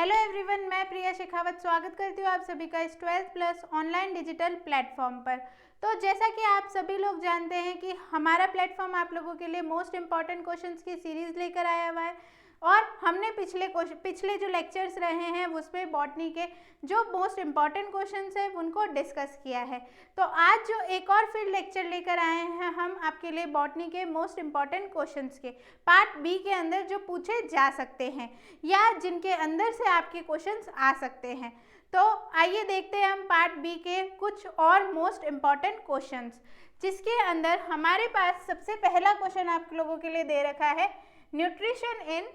Hello everyone, मैं प्रिया शेखावत स्वागत करती हूँ आप सभी का इस 12th plus online digital platform पर। तो जैसा कि आप सभी लोग जानते हैं कि हमारा प्लेटफॉर्म आप लोगों के लिए मोस्ट इम्पॉर्टेंट क्वेश्चंस की सीरीज लेकर आया हुआ है और हमने पिछले जो लेक्चर्स रहे हैं उसमें बॉटनी के जो मोस्ट इम्पॉर्टेंट क्वेश्चंस हैं उनको डिस्कस किया है। तो आज जो एक और फिर लेक्चर लेकर आए हैं हम आपके लिए बॉटनी के मोस्ट इम्पॉर्टेंट क्वेश्चंस के पार्ट बी के अंदर जो पूछे जा सकते हैं या जिनके अंदर से आपके क्वेश्चंस आ सकते हैं। तो आइए देखते हैं हम पार्ट बी के कुछ और मोस्ट इम्पॉर्टेंट क्वेश्चंस, जिसके अंदर हमारे पास सबसे पहला क्वेश्चन आप लोगों के लिए दे रखा है न्यूट्रिशन इन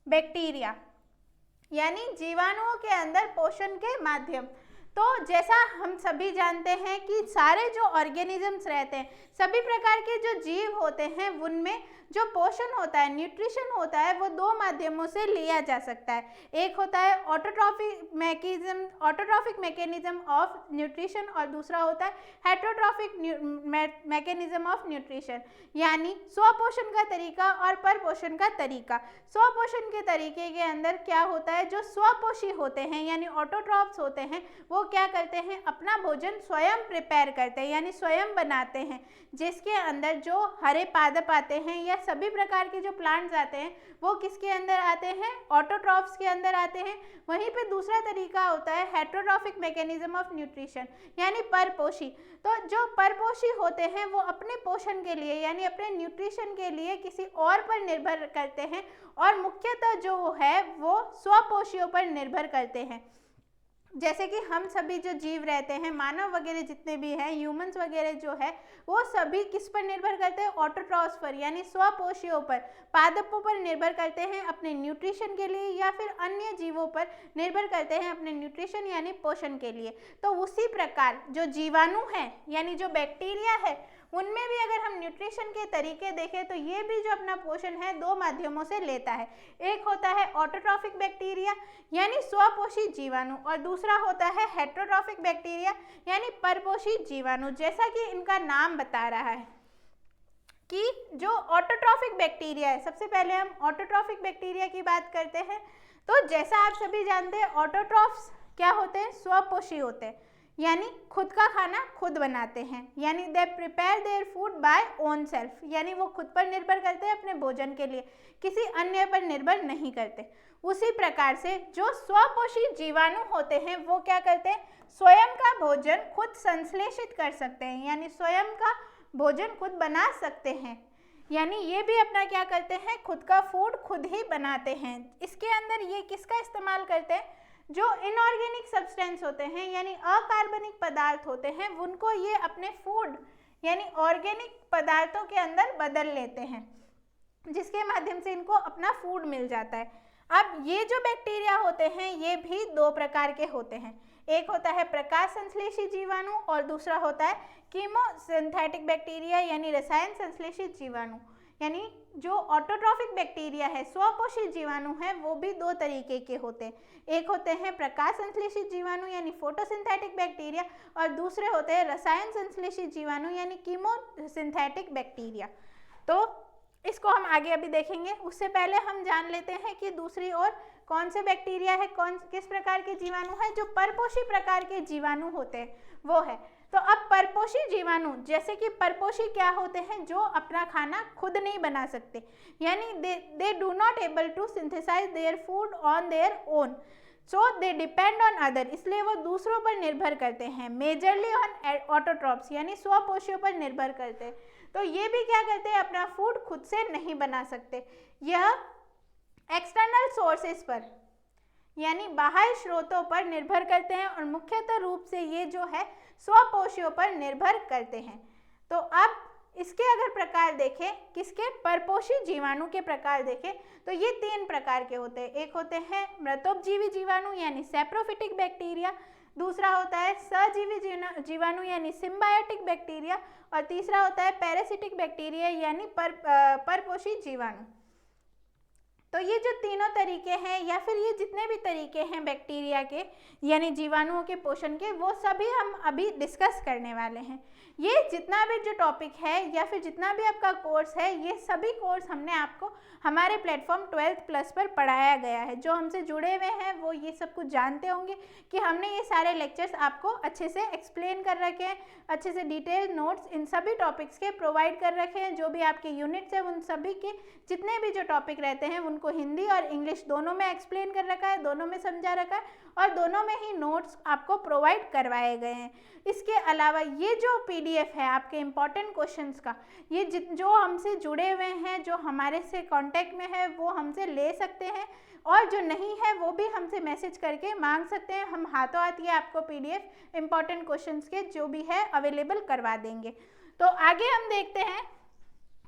बैक्टीरिया, यानी जीवाणुओं के अंदर पोषण के माध्यम। तो जैसा हम सभी जानते हैं कि सारे जो ऑर्गेनिजम्स रहते हैं, सभी प्रकार के जो जीव होते हैं उनमें जो पोषण होता है, न्यूट्रिशन होता है, वो दो माध्यमों से लिया जा सकता है। एक होता है ऑटोट्रॉफिक मैकेनिज्म ऑफ न्यूट्रिशन और दूसरा होता है हेटरोट्रॉफिक मैकेनिज्म ऑफ न्यूट्रिशन, यानी स्वपोषण का तरीका और परपोषण का तरीका। स्वपोषण के तरीके के अंदर क्या होता है, जो स्वपोषी होते हैं यानी ऑटोट्रॉफ्स होते हैं वो क्या करते हैं, अपना भोजन स्वयं प्रिपेयर करते हैं यानी स्वयं बनाते हैं, जिसके अंदर जो हरे पादप आते हैं या सभी प्रकार के जो प्लांट्स आते हैं वो किसके अंदर आते हैं, ऑटोट्रॉफ्स के अंदर आते हैं। वहीं पे दूसरा तरीका होता है हेटरोट्रॉफिक मैकेनिज्म ऑफ न्यूट्रिशन, यानी परपोषी। तो जो परपोषी होते हैं वो अपने पोषण के लिए यानी अपने न्यूट्रिशन के लिए किसी और पर निर्भर करते हैं और मुख्यतः जो है वो स्वपोषियों पर निर्भर करते हैं। जैसे कि हम सभी जो जीव रहते हैं, मानव वगैरह जितने भी हैं, ह्यूमंस वगैरह जो है, वो सभी किस पर निर्भर करते हैं, ऑटोट्रॉफ्स पर यानी स्वपोषियों पर, पादपों पर निर्भर करते हैं अपने न्यूट्रिशन के लिए या फिर अन्य जीवों पर निर्भर करते हैं अपने न्यूट्रिशन यानी पोषण के लिए। तो उसी प्रकार जो जीवाणु हैं यानी जो बैक्टीरिया है उनमें भी अगर हम न्यूट्रिशन के तरीके देखें तो ये भी जो अपना पोषण है दो माध्यमों से लेता है। एक होता है ऑटोट्रॉफिक बैक्टीरिया यानी स्वपोषी जीवाणु और दूसरा होता है हेटरोट्रॉफिक बैक्टीरिया यानी परपोषी जीवाणु। जैसा कि इनका नाम बता रहा है कि जो ऑटोट्रॉफिक बैक्टीरिया है, सबसे पहले हम ऑटोट्रॉफिक बैक्टीरिया की बात करते हैं। तो जैसा आप सभी जानते हैं ऑटोट्रॉफ्स क्या होते हैं, स्वपोषी होते हैं यानी खुद का खाना खुद बनाते हैं, यानी they prepare their food by own self, यानी वो खुद पर निर्भर करते हैं अपने भोजन के लिए, किसी अन्य पर निर्भर नहीं करते। उसी प्रकार से जो स्वपोषी जीवाणु होते हैं वो क्या करते हैं, स्वयं का भोजन खुद संश्लेषित कर सकते हैं यानी स्वयं का भोजन खुद बना सकते हैं, यानी ये भी अपना क्या करते हैं, खुद का फूड खुद ही बनाते हैं। इसके अंदर ये किसका इस्तेमाल करते हैं, जो इनऑर्गेनिक सब्सटेंस होते हैं यानी अकार्बनिक पदार्थ होते हैं उनको ये अपने फूड यानी ऑर्गेनिक पदार्थों के अंदर बदल लेते हैं, जिसके माध्यम से इनको अपना फूड मिल जाता है। अब ये जो बैक्टीरिया होते हैं ये भी दो प्रकार के होते हैं, एक होता है प्रकाश संश्लेषी जीवाणु और दूसरा होता है कीमोसिंथेटिक बैक्टीरिया यानी रसायन संश्लेषित जीवाणु। यानी जो ऑटोट्रॉफिक बैक्टीरिया है, स्वपोषी जीवाणु है, वो भी दो तरीके के होते हैं, एक होते हैं प्रकाश संश्लेषित जीवाणु यानी फोटोसिंथेटिक बैक्टीरिया और दूसरे होते हैं रसायन संश्लेषित जीवाणु यानी कीमोसिंथेटिक बैक्टीरिया। तो इसको हम आगे अभी देखेंगे, उससे पहले हम जान लेते हैं कि दूसरी ओर कौन से बैक्टीरिया है, किस प्रकार के जीवाणु है जो परपोषी प्रकार के जीवाणु होते हैं वो है। तो अब परपोषी जीवाणु, जैसे कि परपोषी क्या होते हैं, जो अपना खाना खुद नहीं बना सकते यानी they do not able to synthesize their food on their own, so they depend on other, इसलिए वो दूसरों पर निर्भर करते हैं, मेजरली ऑन ऑटोट्रॉफ्स यानी स्वपोषियों पर निर्भर करते हैं। तो ये भी क्या करते हैं, अपना फूड खुद से नहीं बना सकते, यह एक्सटर्नल सोर्सेस पर यानी बाहरी स्रोतों पर निर्भर करते हैं और मुख्यतः रूप से ये जो है स्वपोषियों पर निर्भर करते हैं। तो अब इसके अगर प्रकार देखें, किसके, परपोषी जीवाणु के प्रकार देखें तो ये तीन प्रकार के होते हैं, एक होते हैं मृतोपजीवी जीवाणु यानी सैप्रोफिटिक बैक्टीरिया, दूसरा होता है सजीवी जीवाणु यानी सिम्बायोटिक बैक्टीरिया और तीसरा होता है पैरासिटिक बैक्टीरिया यानी परपोषी जीवाणु। तो ये जो तीनों तरीके हैं या फिर ये जितने भी तरीके हैं बैक्टीरिया के यानी जीवाणुओं के पोषण के, वो सभी हम अभी डिस्कस करने वाले हैं। ये जितना भी जो टॉपिक है या फिर जितना भी आपका कोर्स है, ये सभी कोर्स हमने आपको हमारे प्लेटफॉर्म 12+ पर पढ़ाया गया है। जो हमसे जुड़े हुए हैं वो ये सब कुछ जानते होंगे कि हमने ये सारे लेक्चर्स आपको अच्छे से एक्सप्लेन कर रखे हैं, अच्छे से डिटेल नोट्स इन सभी टॉपिक्स के प्रोवाइड कर रखे हैं। जो भी आपके यूनिट्स हैं उन सभी के जितने भी जो टॉपिक रहते हैं उनको हिंदी और इंग्लिश दोनों में एक्सप्लेन कर रखा है, दोनों में समझा रखा है और दोनों में ही नोट्स आपको प्रोवाइड करवाए गए हैं। इसके अलावा ये जो PDF है आपके इम्पॉर्टेंट क्वेश्चंस का, ये जो हमसे जुड़े हुए हैं, जो हमारे से कांटेक्ट में है, वो हमसे ले सकते हैं और जो नहीं है वो भी हमसे मैसेज करके मांग सकते हैं। हम हाथों हाथ ये आपको PDF इम्पॉर्टेंट क्वेश्चंस के जो भी है अवेलेबल करवा देंगे। तो आगे हम देखते हैं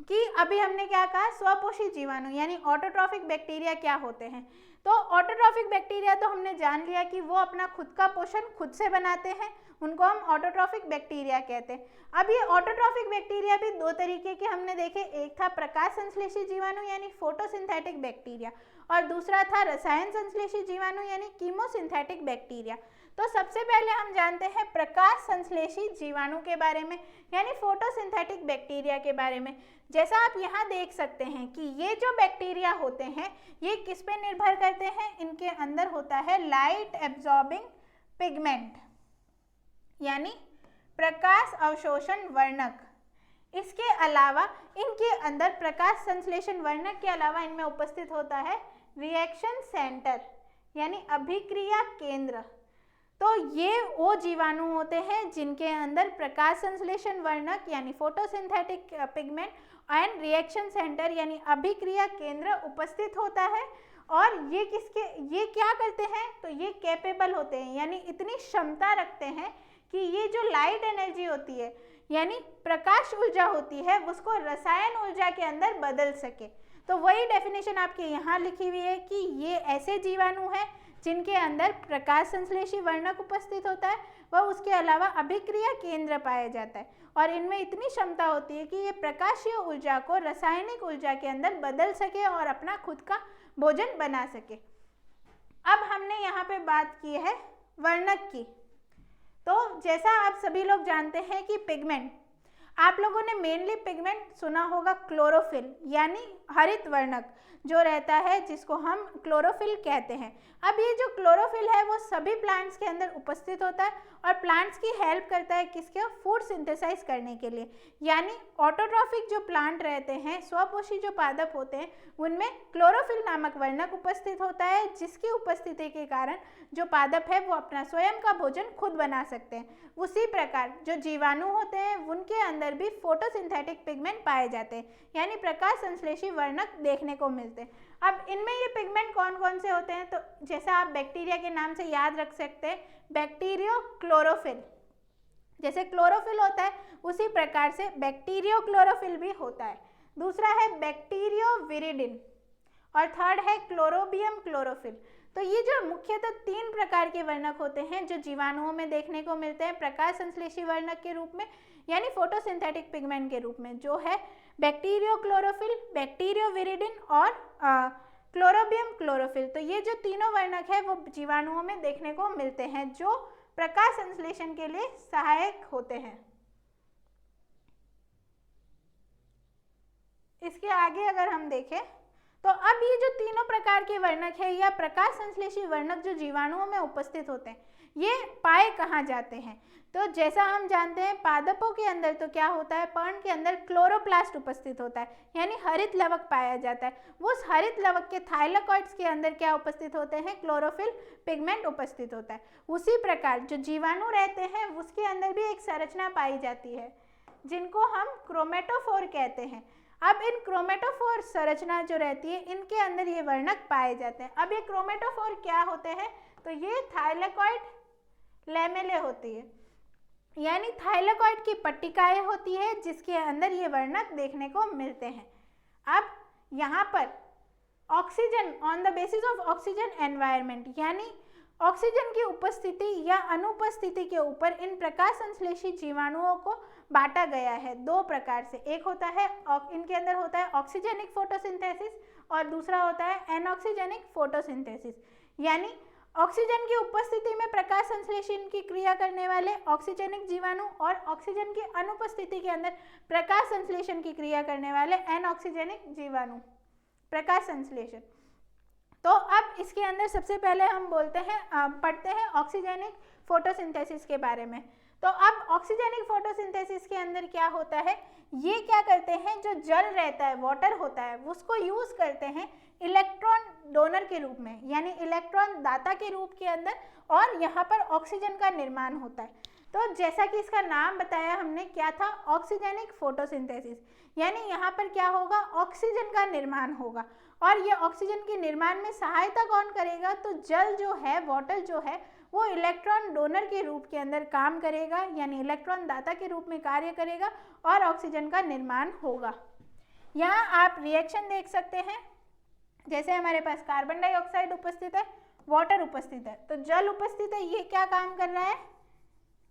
कि अभी हमने क्या कहा, स्वपोषी जीवाणु यानी ऑटोट्रॉफिक बैक्टीरिया क्या होते हैं। तो ऑटोट्रॉफिक बैक्टीरिया तो हमने जान लिया कि वो अपना खुद का पोषण खुद से बनाते हैं, उनको हम ऑटोट्रॉफिक बैक्टीरिया कहते हैं। अब ये ऑटोट्रॉफिक बैक्टीरिया भी दो तरीके के हमने देखे, एक था प्रकाश संश्लेषी जीवाणु यानी फोटोसिंथेटिक बैक्टीरिया और दूसरा था रसायन संश्लेषी जीवाणु यानी कीमोसिंथेटिक बैक्टीरिया। तो सबसे पहले हम जानते हैं प्रकाश संश्लेषी जीवाणु के बारे में यानी फोटोसिंथेटिक बैक्टीरिया के बारे में। जैसा आप यहाँ देख सकते हैं कि ये जो बैक्टीरिया होते हैं ये किस पे निर्भर करते हैं, इनके अंदर होता है लाइट एब्जॉर्बिंग पिगमेंट यानी प्रकाश अवशोषण वर्णक। इसके अलावा इनके अंदर प्रकाश संश्लेषण वर्णक के अलावा इनमें उपस्थित होता है रिएक्शन सेंटर यानी अभिक्रिया केंद्र। तो ये वो जीवाणु होते हैं जिनके अंदर प्रकाश संश्लेषण वर्णक यानी photosynthetic pigment and reaction centre यानी अभिक्रिया केंद्र उपस्थित होता है। और ये क्या करते हैं, तो ये कैपेबल होते हैं यानी इतनी क्षमता रखते हैं कि ये जो लाइट एनर्जी होती है यानी प्रकाश ऊर्जा होती है उसको रसायन ऊर्जा के अंदर बदल सके। तो वही डेफिनेशन आपके यहाँ लिखी हुई है कि ये ऐसे जीवाणु हैं जिनके अंदर प्रकाश संश्लेषी वर्णक उपस्थित होता है व उसके अलावा अभिक्रिया केंद्र पाया जाता है और इनमें इतनी क्षमता होती है कि ये प्रकाशीय ऊर्जा को रासायनिक ऊर्जा के अंदर बदल सके और अपना खुद का भोजन बना सके। अब हमने यहाँ पे बात की है वर्णक की। तो जैसा आप सभी लोग जानते हैं कि पिगमेंट, आप लोगों ने मेनली पिगमेंट सुना होगा क्लोरोफिल यानी हरित वर्णक जो रहता है जिसको हम क्लोरोफिल कहते हैं। अब ये जो क्लोरोफिल है वो सभी प्लांट्स के अंदर उपस्थित होता है और प्लांट्स की हेल्प करता है किसके, फूड सिंथेसाइज करने के लिए। यानी ऑटोट्रॉफिक जो प्लांट रहते हैं, स्वपोषी जो पादप होते हैं, उनमें क्लोरोफिल नामक वर्णक उपस्थित होता है जिसकी उपस्थिति के कारण जो पादप है वो अपना स्वयं का भोजन खुद बना सकते हैं। उसी प्रकार जो जीवाणु होते हैं उनके अंदर भी फोटोसिंथेटिक पिगमेंट पाए जाते हैं यानी प्रकाश संश्लेषी वर्णक देखने को मिलते हैं। अब इनमें ये पिगमेंट कौन कौन से होते हैं, तो जैसा आप बैक्टीरिया के नाम से याद रख सकते हैं बैक्टीरियो क्लोरोफिल, जैसे क्लोरोफिल होता है उसी प्रकार से बैक्टीरियो क्लोरोफिल भी होता है। दूसरा है बैक्टीरियो विरिडिन और थर्ड है क्लोरोबियम क्लोरोफिल। तो ये जो मुख्यतः 3 प्रकार के वर्णक होते हैं जो जीवाणुओं में देखने को मिलते हैं प्रकाश संश्लेषी वर्णक के रूप में यानी फोटोसिंथेटिक पिगमेंट के रूप में, जो है बैक्टीरियो क्लोरोफिल, बैक्टीरियो विरिडिन और क्लोरोबियम क्लोरोफिल। तो ये जो तीनों वर्णक है वो जीवाणुओं में देखने को मिलते हैं जो प्रकाश संश्लेषण के लिए सहायक होते हैं। इसके आगे अगर हम देखें तो अब ये जो तीनों प्रकार के वर्णक है या प्रकाश संश्लेषी वर्णक जो जीवाणुओं में उपस्थित होते हैं ये पाए कहाँ जाते हैं, तो जैसा हम जानते हैं पादपों के अंदर तो क्या होता है, पर्ण के अंदर क्लोरोप्लास्ट उपस्थित होता है यानी हरित लवक पाया जाता है। वो उस हरित लवक के थाइलाकॉइड्स के अंदर क्या उपस्थित होते हैं, क्लोरोफिल पिगमेंट उपस्थित होता है। उसी प्रकार जो जीवाणु रहते हैं उसके अंदर भी एक संरचना पाई जाती है जिनको हम क्रोमेटोफोर कहते हैं। अब इन क्रोमेटोफोर संरचना जो रहती है इनके अंदर ये वर्णक पाए जाते हैं। अब ये क्रोमेटोफोर क्या होते हैं, तो ये थाइलाकॉइड लैमेले होती है यानी थाइलाकॉइड की पट्टिकाएं होती है जिसके अंदर ये वर्णक देखने को मिलते हैं। अब यहाँ पर oxygen on the basis of oxygen environment यानी ऑक्सीजन की उपस्थिति या अनुपस्थिति के ऊपर इन प्रकाश संश्लेषी जीवाणुओं को बांटा गया है 2 प्रकार से। एक होता है इनके अंदर होता है ऑक्सीजेनिक फोटोसिंथेसिस और दूसरा होता है एनऑक्सीजेनिक फोटोसिंथेसिस, यानी ऑक्सीजन की उपस्थिति में प्रकाश संश्लेषण की क्रिया करने वाले ऑक्सीजनिक जीवाणु और ऑक्सीजन की अनुपस्थिति के अंदर प्रकाश संश्लेषण की क्रिया करने वाले एनऑक्सीजेनिक जीवाणु, प्रकाश संश्लेषण। तो अब इसके अंदर सबसे पहले हम पढ़ते हैं ऑक्सीजनिक फोटोसिंथेसिस के बारे में। तो अब ऑक्सीजनिक फोटोसिंथेसिस के अंदर क्या होता है, ये क्या करते हैं, जो जल रहता है, वाटर होता है, उसको यूज करते हैं इलेक्ट्रॉन डोनर के रूप में, यानी इलेक्ट्रॉन दाता के रूप के अंदर, और यहाँ पर ऑक्सीजन का निर्माण होता है। तो जैसा कि इसका नाम बताया हमने, क्या था, ऑक्सीजनिक फोटोसिंथेसिस, यानी यहाँ पर क्या होगा, ऑक्सीजन का निर्माण होगा। और ये ऑक्सीजन के निर्माण में सहायता कौन करेगा, तो जल जो है, वाटर जो है, वो इलेक्ट्रॉन डोनर के रूप के अंदर काम करेगा, यानी इलेक्ट्रॉन दाता के रूप में कार्य करेगा और ऑक्सीजन का निर्माण होगा। यहाँ आप रिएक्शन देख सकते हैं, जैसे हमारे पास कार्बन डाइऑक्साइड उपस्थित है, वाटर उपस्थित है, तो जल उपस्थित है, ये क्या काम कर रहा है,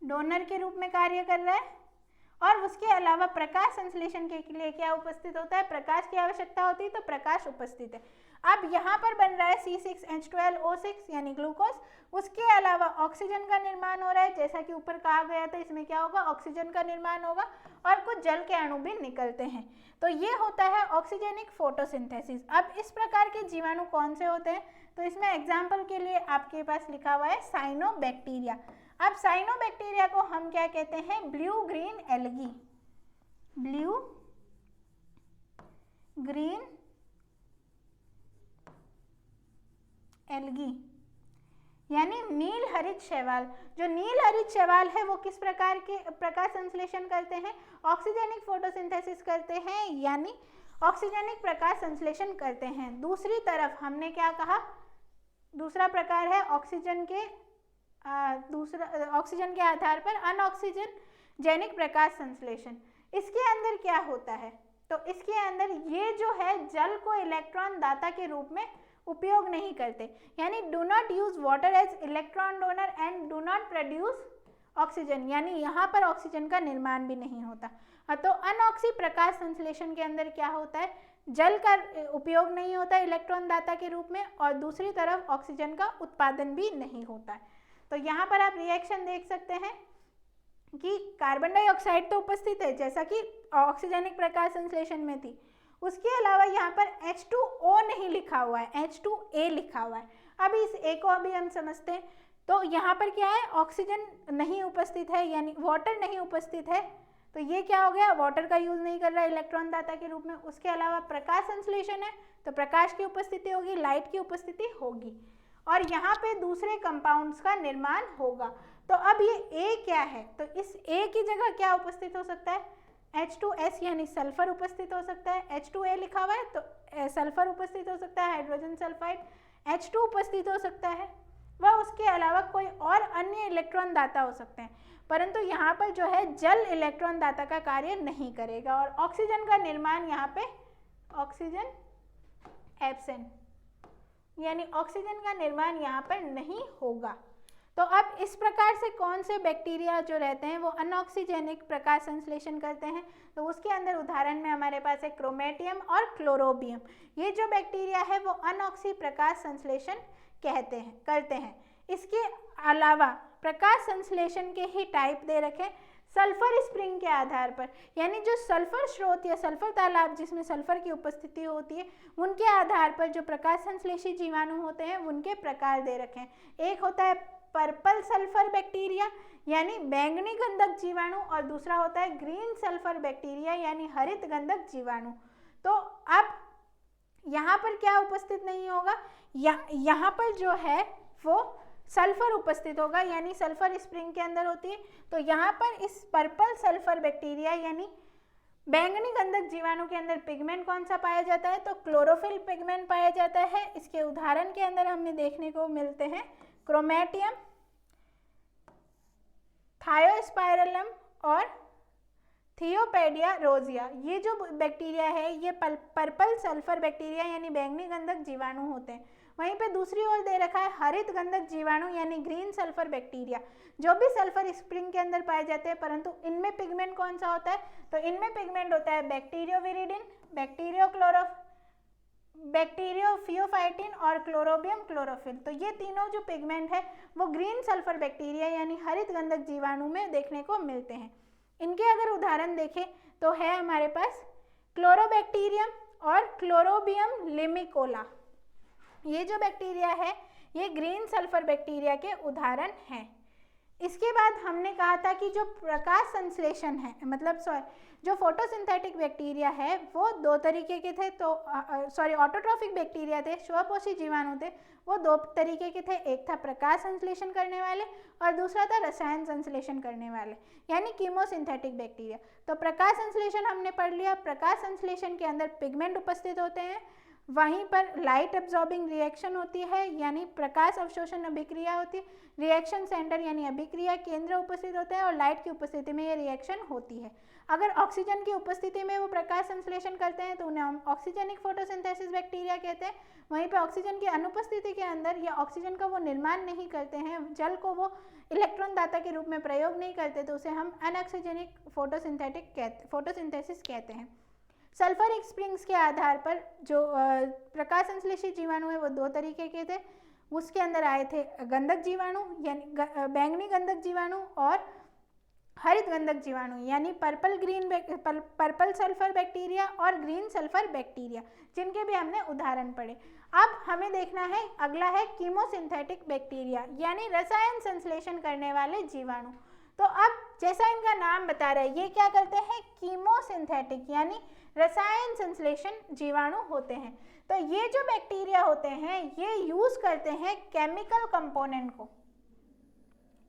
डोनर के रूप में कार्य कर रहा है। और उसके अलावा प्रकाश संश्लेषण के लिए क्या उपस्थित होता है, प्रकाश की आवश्यकता होती है, तो प्रकाश उपस्थित है। अब यहाँ पर बन रहा है C6H12O6 यानी ग्लूकोज, उसके अलावा ऑक्सीजन का निर्माण हो रहा है, जैसा कि ऊपर कहा गया था, इसमें क्या होगा, ऑक्सीजन का निर्माण होगा और कुछ जल के अणु भी निकलते हैं। तो ये होता है ऑक्सीजनिक फोटोसिंथेसिस। अब इस प्रकार के जीवाणु कौन से होते हैं, तो इसमें एग्जाम्पल के लिए आपके पास लिखा हुआ है साइनोबैक्टीरिया। अब साइनोबैक्टीरिया को हम क्या कहते हैं, blue green algae, blue green algae, यानी नील हरित शैवाल। जो नील हरित शैवाल है वो किस प्रकार के प्रकाश संश्लेषण करते हैं, ऑक्सीजनिक फोटोसिंथेसिस करते हैं, यानी ऑक्सीजनिक प्रकाश संश्लेषण करते हैं। दूसरी तरफ हमने क्या कहा, दूसरा प्रकार है ऑक्सीजन के आधार पर अनऑक्सीजन जैनिक प्रकाश संश्लेषण। इसके अंदर क्या होता है, तो इसके अंदर ये जो है जल को इलेक्ट्रॉन दाता के रूप में उपयोग नहीं करते, यानी do not use water as electron donor and do not produce oxygen, यानी यहाँ पर ऑक्सीजन का निर्माण भी नहीं होता। तो अनऑक्सी प्रकाश संश्लेषण के अंदर क्या होता है, जल का उपयोग नहीं होता इलेक्ट्रॉन दाता के रूप में, और दूसरी तरफ ऑक्सीजन का उत्पादन भी नहीं होता है। तो यहाँ पर आप रिएक्शन देख सकते हैं कि कार्बन डाइऑक्साइड तो उपस्थित है, जैसा कि ऑक्सीजनिक प्रकाश संश्लेषण में थी। उसके अलावा यहाँ पर H2O नहीं लिखा हुआ है, H2A लिखा हुआ है। अब इस A को अभी हम समझते हैं। तो यहाँ पर क्या है, ऑक्सीजन नहीं उपस्थित है, यानी वाटर नहीं उपस्थित है, तो ये क्या हो गया, वाटर का यूज नहीं कर रहा है इलेक्ट्रॉन दाता के रूप में। उसके अलावा प्रकाश संश्लेषण है, तो प्रकाश की उपस्थिति होगी, लाइट की उपस्थिति होगी, और यहाँ पे दूसरे कंपाउंड्स का निर्माण होगा। तो अब ये A क्या है, तो इस A की जगह क्या उपस्थित हो सकता है, H2S यानी सल्फर उपस्थित हो सकता है। H2A लिखा हुआ है तो सल्फर उपस्थित हो सकता है, हाइड्रोजन सल्फाइड। H2 उपस्थित हो सकता है, वह उसके अलावा कोई और अन्य इलेक्ट्रॉन दाता हो सकते हैं, परंतु यहाँ पर जो है जल इलेक्ट्रॉन दाता का कार्य नहीं करेगा, और ऑक्सीजन का निर्माण यहाँ पे ऑक्सीजन एब्सेंट, यानी ऑक्सीजन का निर्माण यहाँ पर नहीं होगा। तो अब इस प्रकार से कौन से बैक्टीरिया जो रहते हैं वो अनऑक्सीजेनिक प्रकाश संश्लेषण करते हैं, तो उसके अंदर उदाहरण में हमारे पास है क्रोमेटियम और क्लोरोबियम। ये जो बैक्टीरिया है वो अनऑक्सी प्रकाश संश्लेषण करते हैं। इसके अलावा प्रकाश संश्लेषण के ही टाइप दे रखे सल्फर स्प्रिंग के आधार पर, यानी जो सल्फर स्रोत या सल्फर तालाब जिसमें सल्फर की उपस्थिति होती है, उनके आधार पर जो प्रकाश संश्लेषी जीवाणु होते हैं उनके प्रकार दे रखे हैं। एक होता है पर्पल सल्फर बैक्टीरिया यानी बैंगनी गंधक जीवाणु, और दूसरा होता है ग्रीन सल्फर बैक्टीरिया यानी हरित गंधक जीवाणु। तो अब यहाँ पर क्या उपस्थित नहीं होगा, यहाँ पर जो है वो सल्फर उपस्थित होगा, यानी सल्फर स्प्रिंग के अंदर होती है। तो यहाँ पर इस पर्पल सल्फर बैक्टीरिया यानी बैंगनी गंधक जीवाणु के अंदर पिगमेंट कौन सा पाया जाता है, तो क्लोरोफिल पिगमेंट पाया जाता है। इसके उदाहरण के अंदर हमें देखने को मिलते हैं क्रोमेटियम, थायोस्पाइरलम और थियोपेडिया रोजिया। ये जो बैक्टीरिया है ये पर्पल सल्फर बैक्टीरिया यानी बैंगनी गंधक जीवाणु होते हैं। वहीं पे दूसरी ओर दे रखा है हरित गंधक जीवाणु यानी ग्रीन सल्फर बैक्टीरिया, जो भी सल्फर स्प्रिंग के अंदर पाए जाते हैं, परंतु इनमें पिगमेंट कौन सा होता है, तो इनमें पिगमेंट होता है बैक्टीरियोविरिडिन, बैक्टीरियोफियोफाइटिन और क्लोरोबियम क्लोरोफिल। तो ये तीनों जो पिगमेंट है वो ग्रीन सल्फर बैक्टीरिया यानी हरित गंधक जीवाणु में देखने को मिलते हैं। इनके अगर उदाहरण देखें तो है हमारे पास क्लोरोबैक्टीरियम और क्लोरोबियम लिमिकोला। ये जो बैक्टीरिया है ये ग्रीन सल्फर बैक्टीरिया के उदाहरण हैं। इसके बाद हमने कहा था कि जो प्रकाश संश्लेषण है, मतलब जो फोटोसिंथेटिक बैक्टीरिया है वो दो तरीके के थे। तो ऑटोट्रॉफिक बैक्टीरिया थे, स्वपोषी जीवाणु थे, वो दो तरीके के थे। एक था प्रकाश संश्लेषण करने वाले और दूसरा था रसायन संश्लेषण करने वाले यानी कीमोसिंथेटिक बैक्टीरिया। तो प्रकाश संश्लेषण हमने पढ़ लिया। प्रकाश संश्लेषण के अंदर पिगमेंट उपस्थित होते हैं, वहीं पर लाइट एब्जॉर्बिंग रिएक्शन होती है यानी प्रकाश अवशोषण अभिक्रिया होती है, रिएक्शन सेंटर यानी अभिक्रिया केंद्र उपस्थित होते हैं और लाइट की उपस्थिति में ये रिएक्शन होती है। अगर ऑक्सीजन की उपस्थिति में वो प्रकाश संश्लेषण करते हैं तो उन्हें हम ऑक्सीजनिक फोटोसिंथेसिस बैक्टीरिया कहते हैं। वहीं पर ऑक्सीजन की अनुपस्थिति के अंदर या ऑक्सीजन का वो निर्माण नहीं करते हैं, जल को वो इलेक्ट्रॉन दाता के रूप में प्रयोग नहीं करते, तो उसे हम अनऑक्सीजनिक फोटोसिंथेसिस कहते हैं। सल्फरिक स्प्रिंग्स के आधार पर जो प्रकाश संश्लेषित जीवाणु है वो दो तरीके के थे। उसके अंदर आए थे गंधक जीवाणु यानी बैंगनी गंधक जीवाणु और हरित गंधक जीवाणु यानी पर्पल सल्फर बैक्टीरिया और ग्रीन सल्फर बैक्टीरिया, जिनके भी हमने उदाहरण पढ़े। अब हमें देखना है, अगला है कीमोसिंथेटिक बैक्टीरिया यानी रसायन संश्लेषण करने वाले जीवाणु। तो अब जैसा इनका नाम बता रहा है ये क्या करते हैं, कीमोसिंथेटिक यानी रसायन संश्लेषण जीवाणु होते हैं। तो ये जो बैक्टीरिया होते हैं ये यूज करते हैं केमिकल कंपोनेंट को।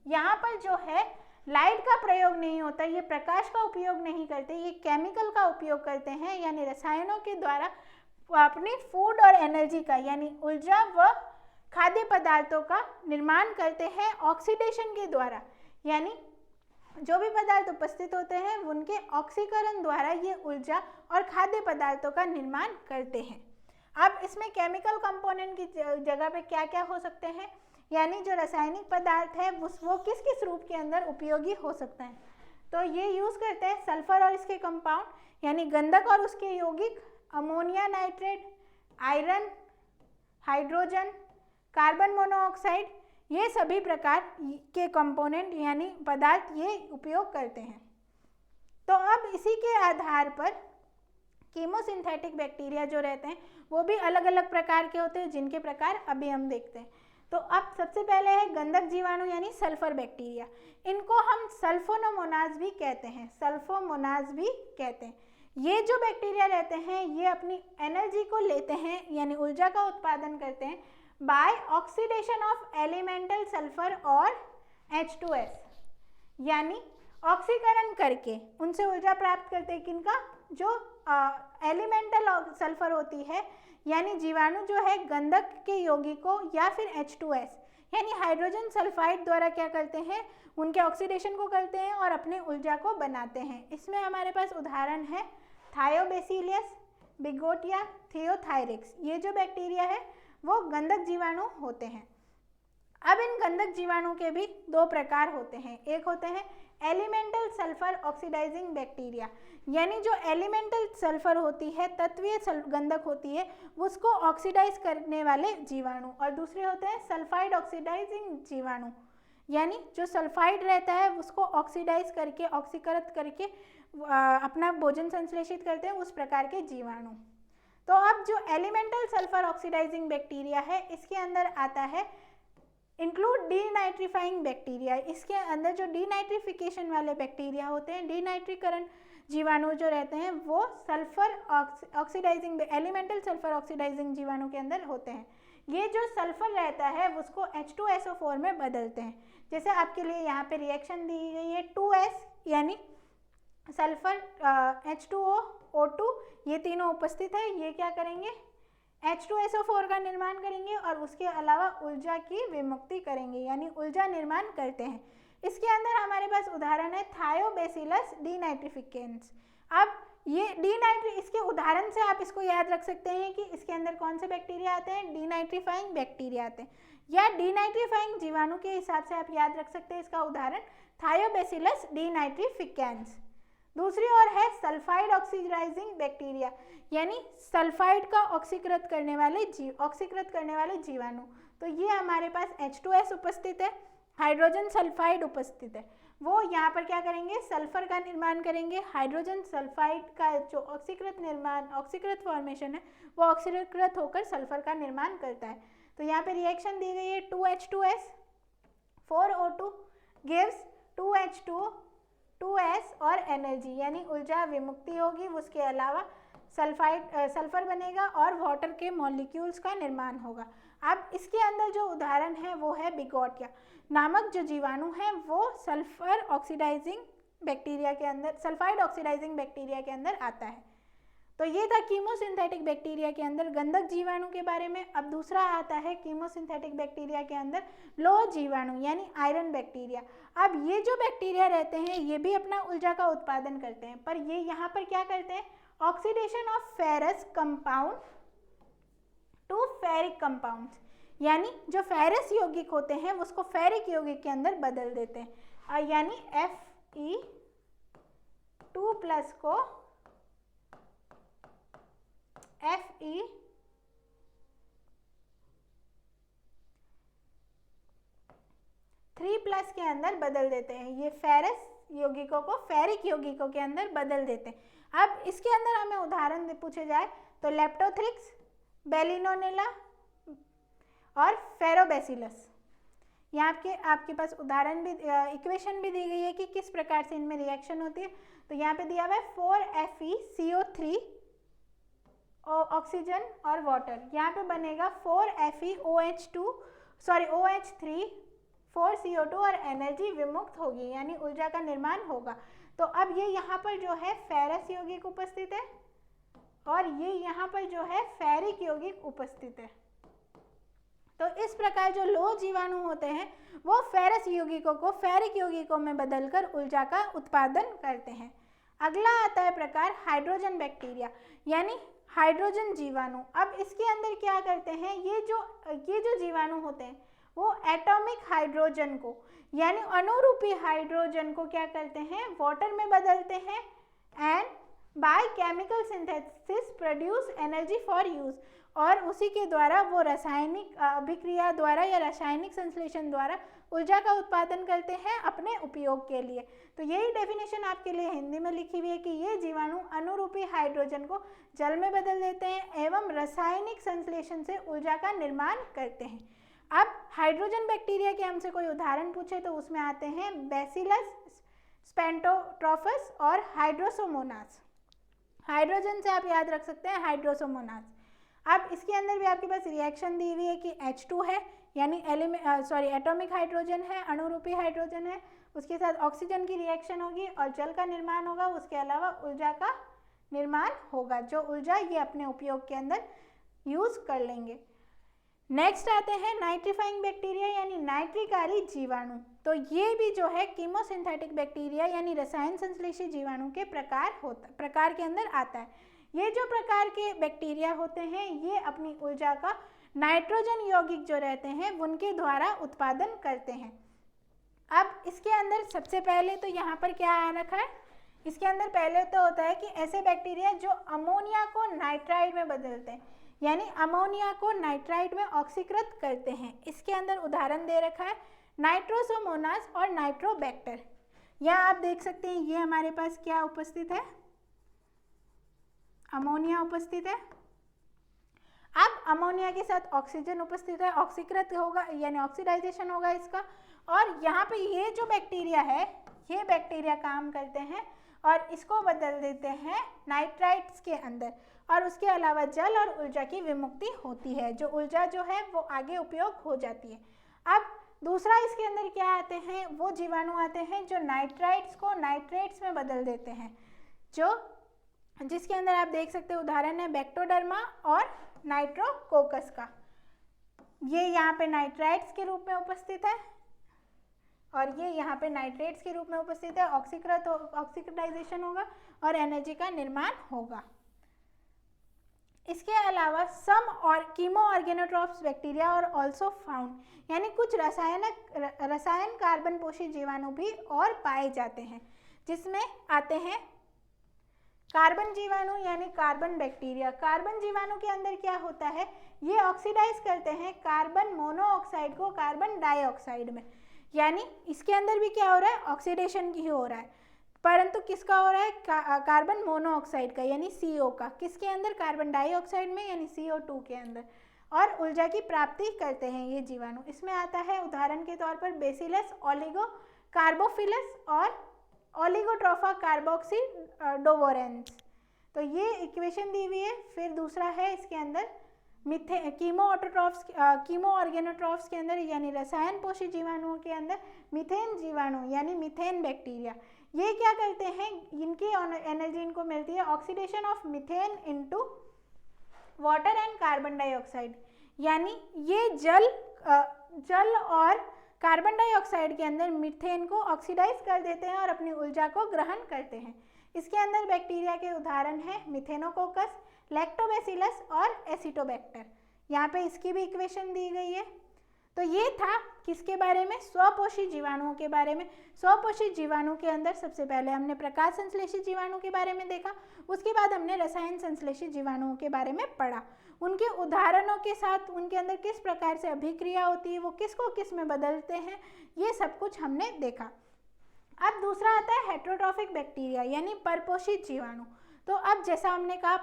यहाँ पर जो है लाइट का प्रयोग नहीं होता, ये प्रकाश का उपयोग नहीं करते, ये केमिकल का उपयोग करते हैं यानी रसायनों के द्वारा अपनी फूड और एनर्जी का यानी ऊर्जा व खाद्य पदार्थों का निर्माण करते हैं ऑक्सीडेशन के द्वारा। यानी जो भी पदार्थ उपस्थित होते हैं उनके ऑक्सीकरण द्वारा ये ऊर्जा और खाद्य पदार्थों का निर्माण करते हैं। अब इसमें केमिकल कंपोनेंट की जगह पे क्या क्या हो सकते हैं, यानी जो रासायनिक पदार्थ है वो किस किस रूप के अंदर उपयोगी हो सकता है। तो ये यूज़ करते हैं सल्फर और इसके कंपाउंड यानी गंधक और उसके यौगिक, ammonia nitrate, iron, hydrogen, carbon monoxide, ये सभी प्रकार के कंपोनेंट यानी पदार्थ ये उपयोग करते हैं। तो अब इसी के आधार पर कीमोसिंथेटिक बैक्टीरिया जो रहते हैं वो भी अलग अलग प्रकार के होते हैं, जिनके प्रकार अभी हम देखते हैं। तो अब सबसे पहले है गंधक जीवाणु यानी सल्फर बैक्टीरिया। इनको हम सल्फोनोमोनाज भी कहते हैं, सल्फोमोनाज भी कहते हैं। ये जो बैक्टीरिया रहते हैं ये अपनी एनर्जी को लेते हैं यानी ऊर्जा का उत्पादन करते हैं by oxidation of elemental sulphur और H2S, यानी ऑक्सीकरण करके उनसे ऊर्जा प्राप्त करते हैं। किनका, जो एलिमेंटल सल्फर होती है यानी जीवाणु जो है गंधक के यौगिकों या फिर H2S यानी हाइड्रोजन सल्फाइड द्वारा क्या करते हैं, उनके ऑक्सीडेशन को करते हैं और अपने ऊर्जा को बनाते हैं। इसमें हमारे पास उदाहरण है थायोबैसिलियस, बिगोटिया, थियोथायरिक्स। ये जो बैक्टीरिया है वो गंधक जीवाणु होते हैं। अब इन गंधक जीवाणु के भी दो प्रकार होते हैं। एक होते हैं एलिमेंटल सल्फर ऑक्सीडाइजिंग बैक्टीरिया, यानी जो एलिमेंटल सल्फर होती है, तत्वीय गंधक होती है, उसको ऑक्सीडाइज करने वाले जीवाणु। और दूसरे होते हैं सल्फाइड ऑक्सीडाइजिंग जीवाणु, यानी जो सल्फाइड रहता है उसको ऑक्सीडाइज करके, ऑक्सीकृत करके अपना भोजन संश्लेषित करते हैं, उस प्रकार के जीवाणु। तो अब जो एलिमेंटल सल्फर ऑक्सीडाइजिंग बैक्टीरिया है इसके अंदर आता है इंक्लूड डीनाइट्रीफाइंग बैक्टीरिया। इसके अंदर जो डीनाइट्रिफिकेशन वाले बैक्टीरिया होते हैं, डीनाइट्रीकरण जीवाणु जो रहते हैं वो sulphur oxidising elemental sulphur oxidising जीवाणु के अंदर होते हैं। ये जो सल्फर रहता है उसको H2SO4 में बदलते हैं। जैसे आपके लिए यहाँ पे रिएक्शन दी गई है 2S यानी सल्फर H2O, O2, ये तीनों उपस्थित है। ये क्या करेंगे, H2SO4 का निर्माण करेंगे और उसके अलावा ऊर्जा की विमुक्ति करेंगे, यानी ऊर्जा निर्माण करते हैं। इसके अंदर हमारे पास उदाहरण है थायोबैसिलस डीनाइट्रिफिकेंस। अब ये इसके उदाहरण से आप इसको याद रख सकते हैं कि इसके अंदर कौन से बैक्टीरिया आते हैं, डीनाइट्रीफाइंग बैक्टीरिया आते हैं, या डीनाइट्रीफाइंग जीवाणु के हिसाब से आप याद रख सकते हैं इसका उदाहरण थायोबैसिलस डीनाइट्रिफिकेंस। दूसरी ओर है सल्फाइड ऑक्सीडाइजिंग बैक्टीरिया, यानी सल्फाइड का ऑक्सीकृत करने वाले जीवाणु। तो ये हमारे पास H2S उपस्थित है, हाइड्रोजन सल्फाइड उपस्थित है, वो यहाँ पर क्या करेंगे, सल्फर का निर्माण करेंगे। हाइड्रोजन सल्फाइड का जो ऑक्सीकृत फॉर्मेशन है वो ऑक्सीकृत होकर सल्फर का निर्माण करता है। तो यहाँ पे रिएक्शन दी गई है 2H2S 4O2 gives 2H2 2S और एनर्जी, यानी ऊर्जा विमुक्ति होगी। उसके अलावा सल्फर बनेगा और वाटर के मॉलिक्यूल्स का निर्माण होगा। अब इसके अंदर जो उदाहरण है वो है बिगोटिया नामक जो जीवाणु है, वो सल्फाइड ऑक्सीडाइजिंग बैक्टीरिया के अंदर आता है। तो ये था कीमोसिंथेटिक बैक्टीरिया के अंदर गंधक जीवाणु के बारे में। अब दूसरा आता है कीमोसिंथेटिक बैक्टीरिया के अंदर लोह जीवाणु यानी आयरन बैक्टीरिया। अब ये जो बैक्टीरिया रहते हैं ये भी अपना ऊर्जा का उत्पादन करते हैं, पर ये यहाँ पर क्या करते हैं, oxidation of ferrous compound to ferric compounds, यानी जो फेरस यौगिक होते हैं उसको फेरिक यौगिक के अंदर बदल देते हैं, यानी Fe2+ को Fe3+ के अंदर बदल देते हैं। ये फेरस यौगिकों को फेरिक यौगिकों के अंदर बदल देते हैं। अब इसके अंदर हमें उदाहरण पूछे जाए तो लेप्टोथ्रिक्स, बेलिनोनेला और फेरोबैसिलस, यहाँ आपके पास उदाहरण भी इक्वेशन भी दी गई है कि किस प्रकार से इनमें रिएक्शन होती है। तो यहाँ पे दिया हुआ है 4FeCO3 ऑक्सीजन और वाटर, यहाँ पे बनेगा 4FeOH3 4CO2 और एनर्जी विमुक्त होगी, यानी ऊर्जा का निर्माण होगा। तो अब ये यहाँ पर जो है फेरस यौगिक उपस्थित है और ये यहाँ पर जो है फेरिक यौगिक उपस्थित है। तो इस प्रकार जो लोह जीवाणु होते हैं वो फेरस यौगिकों को फेरिक यौगिकों में बदलकर ऊर्जा का उत्पादन करते हैं। अगला आता है प्रकार हाइड्रोजन बैक्टीरिया यानी हाइड्रोजन जीवाणु। अब इसके अंदर क्या करते हैं, ये जो जीवाणु होते हैं वो एटॉमिक हाइड्रोजन को यानी अनुरूपी हाइड्रोजन को क्या करते हैं, वाटर में बदलते हैं and by chemical synthesis produce energy for use, और उसी के द्वारा वो रासायनिक अभिक्रिया द्वारा या रासायनिक संश्लेषण द्वारा ऊर्जा का उत्पादन करते हैं अपने उपयोग के लिए। तो यही डेफिनेशन आपके लिए हिंदी में लिखी हुई है कि ये जीवाणु अनुरूपी हाइड्रोजन को जल में बदल देते हैं एवं रासायनिक संश्लेषण से ऊर्जा का निर्माण करते हैं। अब हाइड्रोजन बैक्टीरिया के हमसे कोई उदाहरण पूछे तो उसमें आते हैं बैसिलस स्पेंटोट्रोफस और हाइड्रोसोमोनास। हाइड्रोजन से आप याद रख सकते हैं हाइड्रोसोमोनास। अब इसके अंदर भी आपके पास रिएक्शन दी हुई है कि H2 है यानी एटॉमिक हाइड्रोजन है, अनुरूपी हाइड्रोजन है, उसके साथ ऑक्सीजन की रिएक्शन होगी और जल का निर्माण होगा। उसके अलावा ऊर्जा का निर्माण होगा, जो ऊर्जा ये अपने उपयोग के अंदर यूज कर लेंगे। नेक्स्ट आते हैं नाइट्रीफाइंग बैक्टीरिया यानी नाइट्रिकारी जीवाणु। तो ये भी जो है कीमोसिंथेटिक बैक्टीरिया यानी रसायन संश्लेषी जीवाणु के प्रकार के अंदर आता है। ये जो प्रकार के बैक्टीरिया होते हैं ये अपनी ऊर्जा का नाइट्रोजन यौगिक जो रहते हैं उनके द्वारा उत्पादन करते हैं। अब इसके अंदर सबसे पहले तो यहाँ पर क्या आ रखा है, इसके अंदर पहले तो होता है कि ऐसे बैक्टीरिया जो अमोनिया को नाइट्राइड में बदलते हैं यानी अमोनिया को नाइट्राइड में ऑक्सीकृत करते हैं। इसके अंदर उदाहरण दे रखा है नाइट्रोसोमोनास और नाइट्रोबैक्टर। यहाँ आप देख सकते हैं ये हमारे पास क्या उपस्थित है, अमोनिया उपस्थित है। अब अमोनिया के साथ ऑक्सीजन उपस्थित है, ऑक्सीकृत होगा यानी ऑक्सीडाइजेशन होगा इसका। और यहाँ पे ये जो बैक्टीरिया है ये बैक्टीरिया काम करते हैं और इसको बदल देते हैं नाइट्राइट्स के अंदर, और उसके अलावा जल और ऊर्जा की विमुक्ति होती है, जो ऊर्जा जो है वो आगे उपयोग हो जाती है। अब दूसरा इसके अंदर क्या आते हैं, वो जीवाणु आते हैं जो नाइट्राइट्स को नाइट्रेट्स में बदल देते हैं, जिसके अंदर आप देख सकते हैं उदाहरण है बैक्टोडर्मा और नाइट्रोकोकस का। ये यहाँ पे नाइट्राइट्स के रूप में उपस्थित है और ये यहाँ पे नाइट्रेट्स के रूप में उपस्थित है। ऑक्सीडाइजेशन होगा और एनर्जी का निर्माण होगा। इसके अलावा सम और कीमो ऑर्गेनोट्रॉप्स बैक्टीरिया और ऑल्सो फाउंड यानी कुछ रसायन कार्बन पोषित जीवाणु भी और पाए जाते हैं, जिसमें आते हैं कार्बन जीवाणु यानी कार्बन बैक्टीरिया। कार्बन जीवाणु के अंदर क्या होता है, ये ऑक्सीडाइज करते हैं कार्बन मोनोऑक्साइड को कार्बन डाइऑक्साइड में, यानी इसके अंदर भी क्या हो रहा है, ऑक्सीडेशन ही हो रहा है, परंतु किसका हो रहा है, कार्बन मोनोऑक्साइड का यानी CO का, किसके अंदर, कार्बन डाइऑक्साइड में यानी CO2 के अंदर, और ऊर्जा की प्राप्ति करते हैं ये जीवाणु। इसमें आता है उदाहरण के तौर पर बेसिलस ओलिगो कार्बोफिलस और ओलिगोट्रोफा कार्बोक्सी डोवोरेंस। तो ये इक्वेशन दी हुई है। फिर दूसरा है इसके अंदर कीमो ऑर्गेनोट्रॉफ्स के अंदर यानी रसायन पोषी जीवाणुओं के अंदर मीथेन जीवाणु यानी मीथेन बैक्टीरिया। ये क्या करते हैं, इनकी एनर्जी इनको मिलती है oxidation of methane into water and carbon dioxide, यानी ये जल और कार्बन डाइऑक्साइड के अंदर मीथेन को ऑक्सीडाइज कर देते हैं और अपनी ऊर्जा को ग्रहण करते हैं। इसके अंदर बैक्टीरिया के उदाहरण हैं मिथेनोकोकस, लैक्टोबैसिलस और एसिटोबैक्टर। यहाँ पे इसकी भी इक्वेशन दी गई है। तो ये था किसके बारे में, स्वपोषी जीवाणुओं के बारे में। स्वपोषी जीवाणु के अंदर सबसे पहले हमने प्रकाश संश्लेषी जीवाणु के बारे में देखा, उसके बाद हमने रसायन संश्लेषी जीवाणुओं के बारे में पढ़ा, उनके उदाहरणों के साथ उनके अंदर किस प्रकार से अभिक्रिया होती है, वो किसको किस में बदलते हैं, ये सब कुछ हमने देखा। अब दूसरा आता है हेटेरोट्रॉफिक बैक्टीरिया यानी परपोषी जीवाणु। तो अब जैसा हमने कहा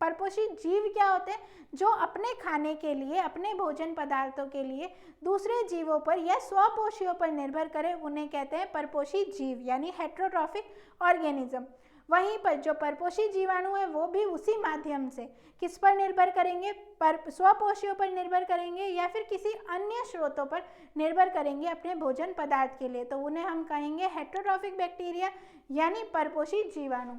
परपोषी जीव क्या होते हैं, जो अपने खाने के लिए, अपने भोजन पदार्थों के लिए दूसरे जीवों पर या स्वपोषियों पर निर्भर करें, उन्हें कहते हैं परपोषी जीव यानी हेटेरोट्रॉफिक ऑर्गेनिज्म। वहीं पर जो परपोषी जीवाणु है वो भी उसी माध्यम से किस पर निर्भर करेंगे, स्वपोषियों पर निर्भर करेंगे या फिर किसी अन्य स्रोतों पर निर्भर करेंगे अपने भोजन पदार्थ के लिए, तो उन्हें हम कहेंगे हेटेरोट्रॉफिक बैक्टीरिया यानी परपोषी जीवाणु।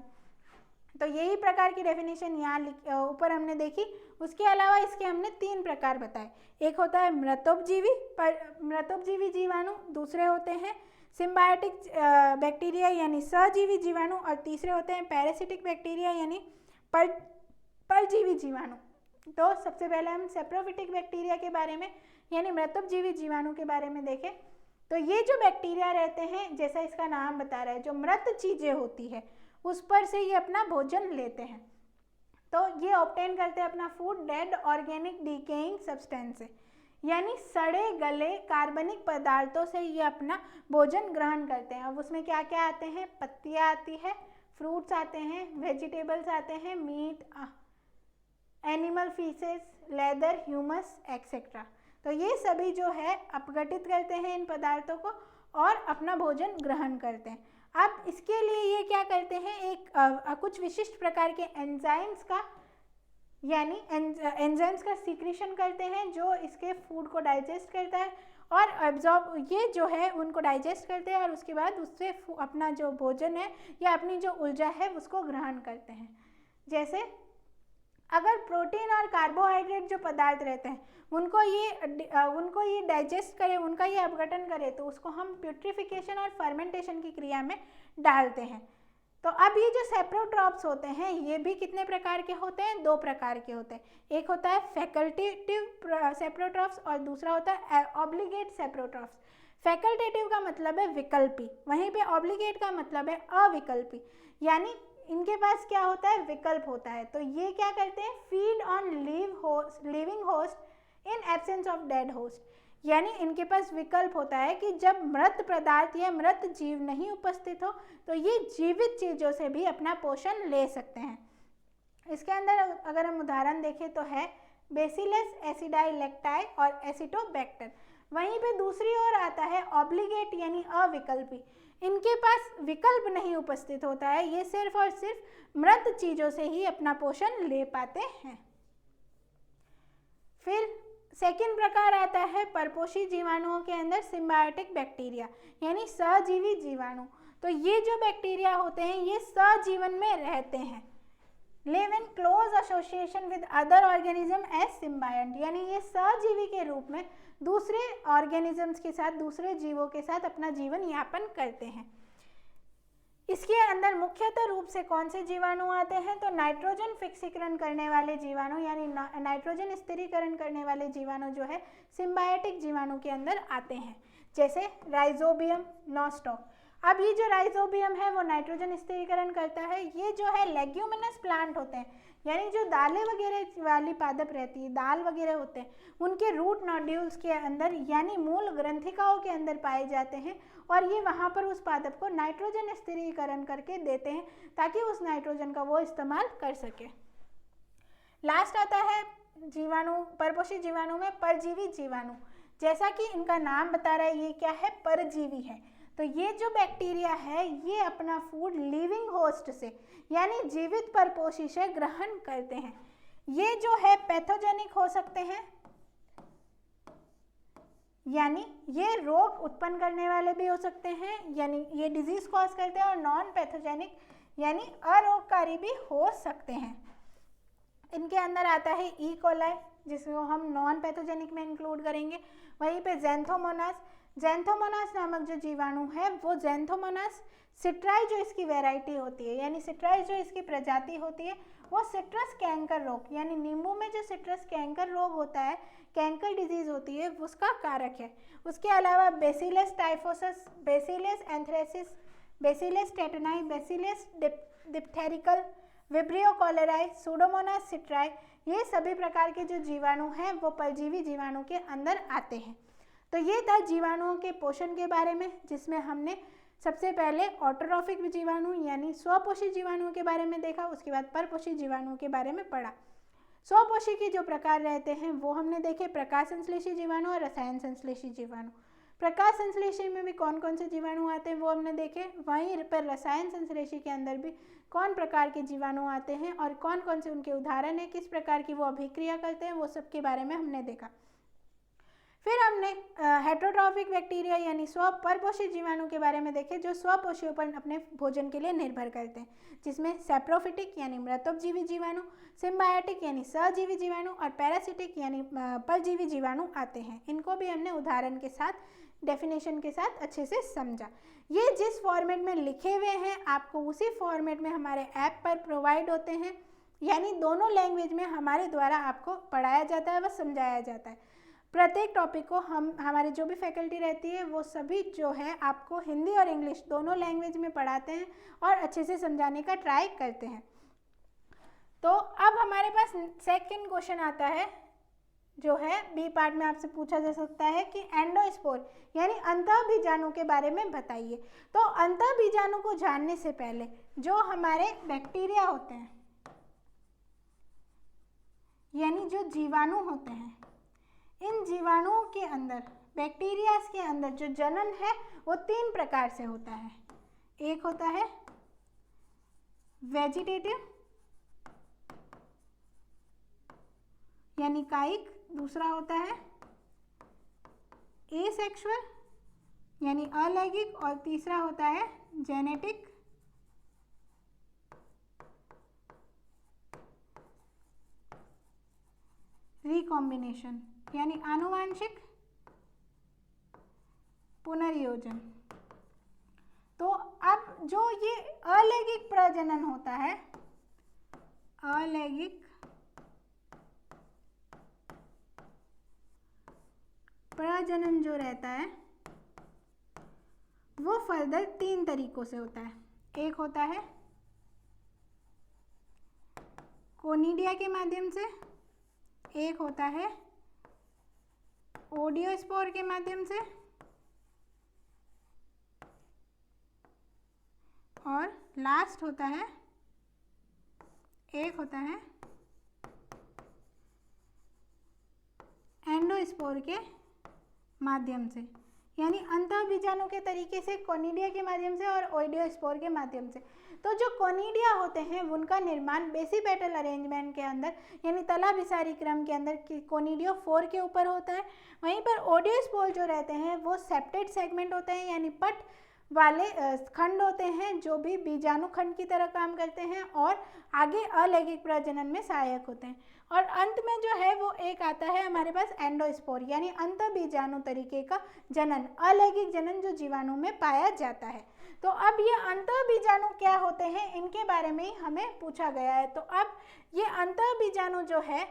तो यही प्रकार की डेफिनेशन यहाँ ऊपर हमने देखी। उसके अलावा इसके हमने 3 प्रकार बताए। एक होता है मृतोपजीवी जीवाणु, दूसरे होते हैं सिम्बायोटिक बैक्टीरिया यानी सहजीवी जीवाणु, और तीसरे होते हैं पैरासिटिक बैक्टीरिया यानी परजीवी जीवाणु। तो सबसे पहले हम सेप्रोफिटिक बैक्टीरिया के बारे में यानी मृतोपजीवी जीवाणु के बारे में देखें। तो ये जो बैक्टीरिया रहते हैं, जैसा इसका नाम बता रहा है, जो मृत चीज़ें होती है उस पर से ये अपना भोजन लेते हैं। तो ये ऑब्टेन करते हैं अपना food dead organic decaying substance से, यानी सड़े गले कार्बनिक पदार्थों से ये अपना भोजन ग्रहण करते हैं। अब उसमें क्या क्या आते हैं, पत्तियाँ आती है, फ्रूट्स आते हैं, वेजिटेबल्स आते हैं, meat, animal faeces, leather, humus etcetera. तो ये सभी जो है अपघटित करते हैं इन पदार्थों को और अपना भोजन ग्रहण करते हैं। अब इसके लिए ये क्या करते हैं, कुछ विशिष्ट प्रकार के एंजाइम्स का यानी एंजाइम्स का सीक्रेशन करते हैं जो इसके फूड को डाइजेस्ट करता है और एब्जॉर्ब, ये जो है उनको डाइजेस्ट करते हैं और उसके बाद उससे अपना जो भोजन है या अपनी जो ऊर्जा है उसको ग्रहण करते हैं। जैसे अगर प्रोटीन और कार्बोहाइड्रेट जो पदार्थ रहते हैं उनको ये डाइजेस्ट करे, उनका ये अपघटन करे, तो उसको हम प्यूट्रिफिकेशन और फर्मेंटेशन की क्रिया में डालते हैं। तो अब ये जो सेप्रोट्रॉप्स होते हैं ये भी कितने प्रकार के होते हैं, 2 प्रकार के होते हैं। एक होता है फैकल्टेटिव सेप्रोट्रॉप्स और दूसरा होता है ऑब्लिगेट सेप्रोट्रॉप्स। फैकल्टेटिव का मतलब है विकल्पी, वहीं पे ऑब्लिगेट का मतलब है अविकल्पी, यानी इनके पास क्या होता है, विकल्प होता है। तो ये क्या करते हैं, feed on living host in absence of dead host, यानी इनके पास विकल्प होता है कि जब मृत पदार्थ या मृत जीव नहीं उपस्थित हो तो ये जीवित चीज़ों से भी अपना पोषण ले सकते हैं। इसके अंदर अगर हम उदाहरण देखें तो है बेसिलस एसिडाइलेक्टाई और एसिटोबैक्टर। वहीं पे दूसरी ओर आता है ऑब्लिगेट यानी अविकल्पी, इनके पास विकल्प नहीं उपस्थित होता है, ये सिर्फ और सिर्फ मृत चीज़ों से ही अपना पोषण ले पाते हैं। फिर सेकंड प्रकार आता है परपोषी जीवाणुओं के अंदर सिम्बायोटिक बैक्टीरिया यानी सहजीवी जीवाणु। तो ये जो बैक्टीरिया होते हैं ये सहजीवन में रहते हैं, live in close association with other organism as symbiont, यानी ये सहजीवी के रूप में दूसरे ऑर्गेनिजम्स के साथ, दूसरे जीवों के साथ अपना जीवन यापन करते हैं। इसके अंदर मुख्यतः रूप से कौन से जीवाणु आते हैं, तो नाइट्रोजन फिक्सीकरण करने वाले जीवाणु यानी नाइट्रोजन स्थिरीकरण करने वाले जीवाणु जो है सिम्बायोटिक जीवाणु के अंदर आते हैं, जैसे राइजोबियम, नॉस्टॉक। अब ये जो राइजोबियम है वो नाइट्रोजन स्थिरीकरण करता है। ये जो है लेग्यूमिनस प्लांट होते हैं, यानी जो दालें वगैरह वाली पादप रहती है, दाल वगैरह होते हैं, उनके रूट नोड्यूल्स के अंदर यानी मूल ग्रंथिकाओं के अंदर पाए जाते हैं और ये वहाँ पर उस पादप को नाइट्रोजन स्थिरीकरण करके देते हैं ताकि उस नाइट्रोजन का वो इस्तेमाल कर सके। लास्ट आता है जीवाणु, परपोषी जीवाणु में परजीवी जीवाणु। जैसा कि इनका नाम बता रहा है, ये क्या है, परजीवी है। तो ये जो बैक्टीरिया है ये अपना फूड लिविंग होस्ट से यानी जीवित परपोषी से ग्रहण करते हैं। ये जो है पैथोजेनिक हो सकते हैं, यानी ये रोग उत्पन्न करने वाले भी हो सकते हैं, यानी ये डिजीज कॉज करते हैं, और नॉन पैथोजेनिक यानी अरोगकारी भी हो सकते हैं। इनके अंदर आता है ई कोलाई, जिसको हम नॉन पैथोजेनिक में इंक्लूड करेंगे। वहीं पे ज़ैंथोमोनास, ज़ैंथोमोनास नामक जो जीवाणु है वो ज़ैंथोमोनास सिट्राई जो इसकी वैरायटी होती है, यानी सिट्राई जो इसकी प्रजाति होती है, वो सिट्रस कैंकर रोग यानी नींबू में जो सिट्रस कैंकर रोग होता है, कैंकर डिजीज होती है, उसका कारक है। उसके अलावा bacillus typhosus, bacillus anthracis, bacillus tetani, bacillus diphtherical, vibrio cholerae, pseudomonas citri, ये सभी प्रकार के जो जीवाणु हैं वो परजीवी जीवाणु के अंदर आते हैं। तो ये था जीवाणुओं के पोषण के बारे में, जिसमें हमने सबसे पहले ऑटोट्रॉफिक जीवाणु यानी स्वपोषी जीवाणुओं के बारे में देखा, उसके बाद परपोषी जीवाणुओं के बारे में पढ़ा। स्वपोषी के जो प्रकार रहते हैं वो हमने देखे, प्रकाश संश्लेषी जीवाणु और रसायन संश्लेषी जीवाणु। प्रकाश संश्लेषी में भी कौन कौन से जीवाणु आते हैं वो हमने देखे, वहीं पर रसायन संश्लेषी के अंदर भी कौन प्रकार के जीवाणु आते हैं और कौन कौन से उनके उदाहरण हैं, किस प्रकार की वो अभिक्रिया करते हैं, वो सब के बारे में हमने देखा। फिर हमने हेटेरोट्रॉफिक बैक्टीरिया यानी स्वपरपोषी जीवाणु के बारे में देखे, जो स्वपोषियों पर अपने भोजन के लिए निर्भर करते हैं, जिसमें सैप्रोफिटिक यानी मृतोपजीवी जीवाणु, सिम्बायोटिक यानी सहजीवी जीवाणु और पैरासिटिक यानी परजीवी जीवाणु आते हैं। इनको भी हमने उदाहरण के साथ, डेफिनेशन के साथ अच्छे से समझा। ये जिस फॉर्मेट में लिखे हुए हैं आपको उसी फॉर्मेट में हमारे ऐप पर प्रोवाइड होते हैं, यानी दोनों लैंग्वेज में हमारे द्वारा आपको पढ़ाया जाता है व समझाया जाता है। प्रत्येक टॉपिक को हमारे जो भी फैकल्टी रहती है वो सभी जो है आपको हिंदी और इंग्लिश दोनों लैंग्वेज में पढ़ाते हैं और अच्छे से समझाने का ट्राई करते हैं। तो अब हमारे पास सेकंड क्वेश्चन आता है, जो है बी पार्ट में आपसे पूछा जा सकता है कि एंडोस्पोर यानी अंतःबीजाणु के बारे में बताइए। तो अंतःबीजाणु को जानने से पहले जो हमारे बैक्टीरिया होते हैं यानी जो जीवाणु होते हैं, इन जीवाणुओं के अंदर, बैक्टीरियाज के अंदर जो जनन है वो 3 प्रकार से होता है। एक होता है वेजिटेटिव यानी कायिक, दूसरा होता है एसेक्सुअल यानी अलैंगिक और तीसरा होता है जेनेटिक रिकॉम्बिनेशन यानी आनुवांशिक पुनर्योजन। तो अब जो ये अलैंगिक प्रजनन होता है, अलैंगिक प्रजनन जो रहता है वो फर्दर 3 तरीकों से होता है। एक होता है कोनिडिया के माध्यम से, एक होता है ओडियोस्पोर के माध्यम से और लास्ट होता है, एक होता है एंडोस्पोर के माध्यम से, यानी अंतःबीजाणु के तरीके से कोनिडिया के माध्यम से और ओइडियोस्पोर के माध्यम से। तो जो कोनिडिया होते हैं उनका निर्माण बेसिपेटल अरेंजमेंट के अंदर यानी तला भिसारी क्रम के अंदर कोनिडियो 4 के ऊपर होता है। वहीं पर ओडियोस्पोर जो रहते हैं वो सेप्टेड सेगमेंट होते हैं यानी पट वाले खंड होते हैं जो भी बीजाणु खंड की तरह काम करते हैं और आगे अलैंगिक प्रजनन में सहायक होते हैं। और अंत में जो है वो एक आता है हमारे पास एंडोस्पोर यानी अंतःबीजाणु तरीके का जनन, अलैंगिक जनन जो जीवाणु में पाया जाता है। तो अब ये अंतःबीजाणु क्या होते हैं इनके बारे में ही हमें पूछा गया है। तो अब ये अंतःबीजाणु जो है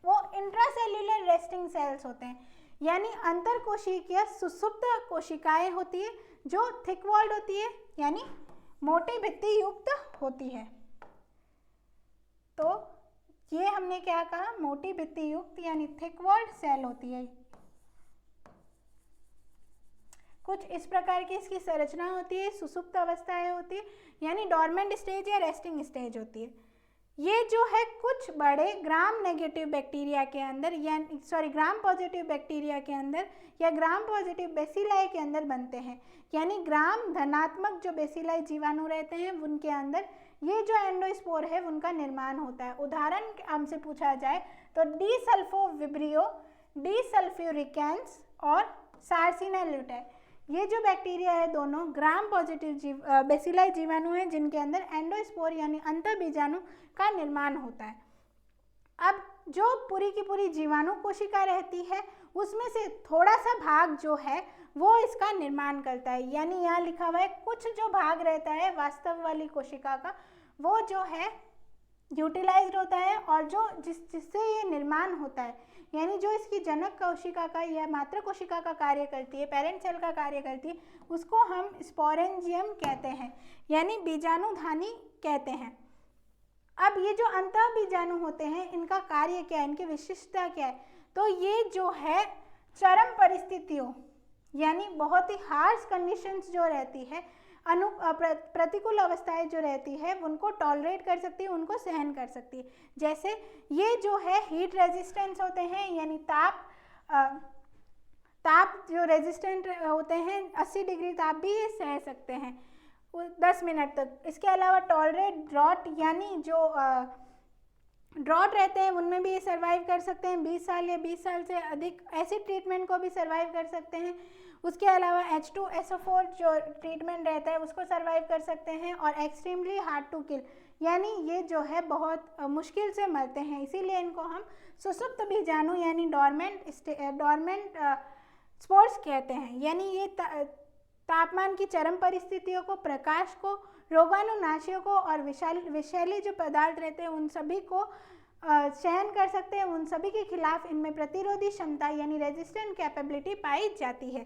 वो इंट्रासेल्युलर रेस्टिंग सेल्स होते हैं, यानी अंतरकोशिकीय सुसुप्त कोशिकाएं होती है जो थिक वॉल्ड होती है, यानी मोटी भित्ति युक्त होती है। तो ये हमने क्या कहा, मोटी भित्ति युक्त यानी थिक वॉल्ड सेल होती है। कुछ इस प्रकार की इसकी संरचना होती है, सुसुप्त अवस्थाएं होती है, यानी डॉर्मेंट स्टेज या रेस्टिंग स्टेज होती है। ये जो है कुछ बड़े ग्राम नेगेटिव बैक्टीरिया के अंदर ग्राम पॉजिटिव बैक्टीरिया के अंदर या ग्राम पॉजिटिव बेसिलाई के अंदर बनते हैं, यानी ग्राम धनात्मक जो बेसिलाई जीवाणु रहते हैं उनके अंदर ये जो एंडोस्पोर है उनका निर्माण होता है। उदाहरण हमसे पूछा जाए तो डिसल्फोविब्रियो, डिसल्फ्यूरिकेंस और सार्सिना ल्यूटाई, ये जो बैक्टीरिया है दोनों ग्राम पॉजिटिव बेसिलाई जीवाणु हैं जिनके अंदर एंडोस्पोर यानी अंतःबीजाणु का निर्माण होता है। अब जो पूरी की पूरी जीवाणु कोशिका रहती है उसमें से थोड़ा सा भाग जो है वो इसका निर्माण करता है, यानी यहाँ लिखा हुआ है कुछ जो भाग रहता है वास्तव वाली कोशिका का वो जो है यूटिलाइज्ड होता है, और जो जिससे ये निर्माण होता है यानी जो इसकी जनक कोशिका का या मात्र कोशिका का कार्य करती है, पेरेंट सेल का कार्य करती है, उसको हम स्पोरेंजियम कहते हैं, यानी बीजाणुधानी कहते हैं। अब ये जो अंतःबीजाणु होते हैं इनका कार्य क्या है, इनकी विशिष्टता क्या है, तो ये जो है चरम परिस्थितियों यानी बहुत ही हार्श कंडीशंस जो रहती है, प्रतिकूल अवस्थाएं जो रहती है उनको टॉलरेट कर सकती है, उनको सहन कर सकती है। जैसे ये जो है हीट रेजिस्टेंस होते हैं, यानी ताप जो रेजिस्टेंट होते हैं, 80 डिग्री ताप भी ये सह सकते हैं 10 मिनट तक। इसके अलावा टॉलरेट ड्रॉट, यानी जो ड्रॉट रहते हैं उनमें भी ये सर्वाइव कर सकते हैं, 20 साल या 20 साल से अधिक एसिड ट्रीटमेंट को भी सर्वाइव कर सकते हैं। उसके अलावा H2SO4 जो ट्रीटमेंट रहता है उसको सर्वाइव कर सकते हैं, और एक्सट्रीमली हार्ड टू किल, यानी ये जो है बहुत मुश्किल से मरते हैं, इसीलिए इनको हम सुसुप्त बीजाणु यानी डॉर्मेंट स्पोर्स कहते हैं। यानी ये तापमान की चरम परिस्थितियों को, प्रकाश को, रोगाणुनाशियों को और विषैले जो पदार्थ रहते हैं उन सभी को सहन कर सकते हैं, उन सभी के खिलाफ इनमें प्रतिरोधी क्षमता यानी रेजिस्टेंट कैपेबिलिटी पाई जाती है।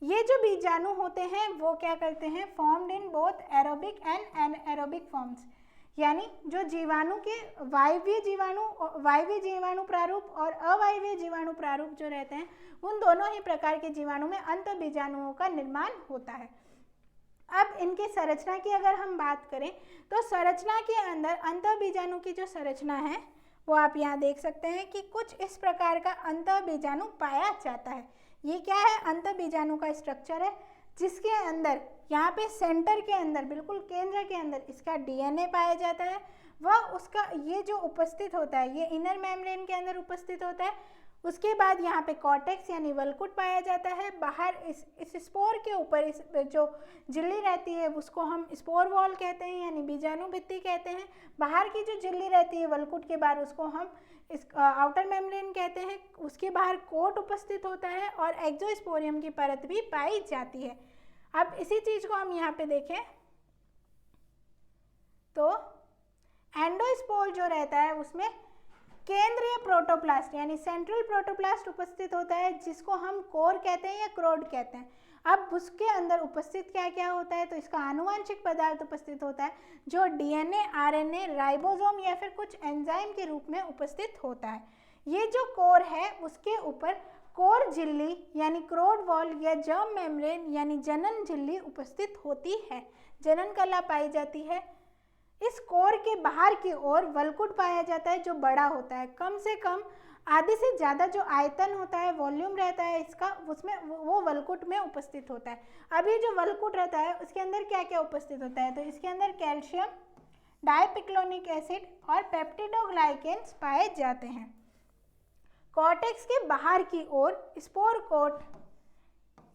ये जो बीजाणु होते हैं वो क्या करते हैं, formed in both aerobic and anaerobic forms, यानी जो जीवाणु के वायवीय जीवाणु प्रारूप और अवायवीय जीवाणु प्रारूप जो रहते हैं उन दोनों ही प्रकार के जीवाणु में अंतःबीजाणुओं का निर्माण होता है। अब इनकी संरचना की अगर हम बात करें तो संरचना के अंदर अंतःबीजाणु की जो संरचना है वो आप यहाँ देख सकते हैं कि कुछ इस प्रकार का अंतःबीजाणु पाया जाता है। ये क्या है, अंतःबीजाणु का स्ट्रक्चर है जिसके अंदर यहाँ पे सेंटर के अंदर, बिल्कुल केंद्र के अंदर इसका डीएनए पाया जाता है। वह उसका ये जो उपस्थित होता है ये इनर मेम्ब्रेन के अंदर उपस्थित होता है। उसके बाद यहाँ पे कॉर्टेक्स यानी वलकुट पाया जाता है। बाहर इस स्पोर के ऊपर इस जो झिल्ली रहती है उसको हम स्पोर वॉल कहते हैं यानी बीजाणु भित्ति कहते हैं। बाहर की जो झिल्ली रहती है वलकुट के बाहर उसको हम इस आउटर मेम्ब्रेन कहते हैं। उसके बाहर कोट उपस्थित होता है और एक्सोस्पोरियम की परत भी पाई जाती है। अब इसी चीज को हम यहाँ पे देखें तो एंडोस्पोर जो रहता है उसमें केंद्रीय प्रोटोप्लास्ट यानी सेंट्रल प्रोटोप्लास्ट उपस्थित होता है जिसको हम कोर कहते हैं या क्रोड कहते हैं। अब उसके अंदर उपस्थित क्या क्या होता है, तो इसका आनुवांशिक पदार्थ उपस्थित होता है जो डीएनए, आरएनए, राइबोसोम या फिर कुछ एंजाइम के रूप में उपस्थित होता है। ये जो कोर है उसके ऊपर कोर झिल्ली यानी क्रोड वॉल या जर्म मेम्ब्रेन यानी जनन झिल्ली उपस्थित होती है, जनन कला पाई जाती है। इस कोर के बाहर की ओर वलकुट पाया जाता है जो बड़ा होता है, कम से कम आधे से ज़्यादा जो आयतन होता है, वॉल्यूम रहता है इसका, उसमें वो वलकुट में उपस्थित होता है। अब ये जो वलकुट रहता है उसके अंदर क्या क्या उपस्थित होता है, तो इसके अंदर कैल्शियम, डाइपिक्लोनिक एसिड और पेप्टिडोग्लाइकेन्स पाए जाते हैं। कॉर्टेक्स के बाहर की ओर स्पोर कोट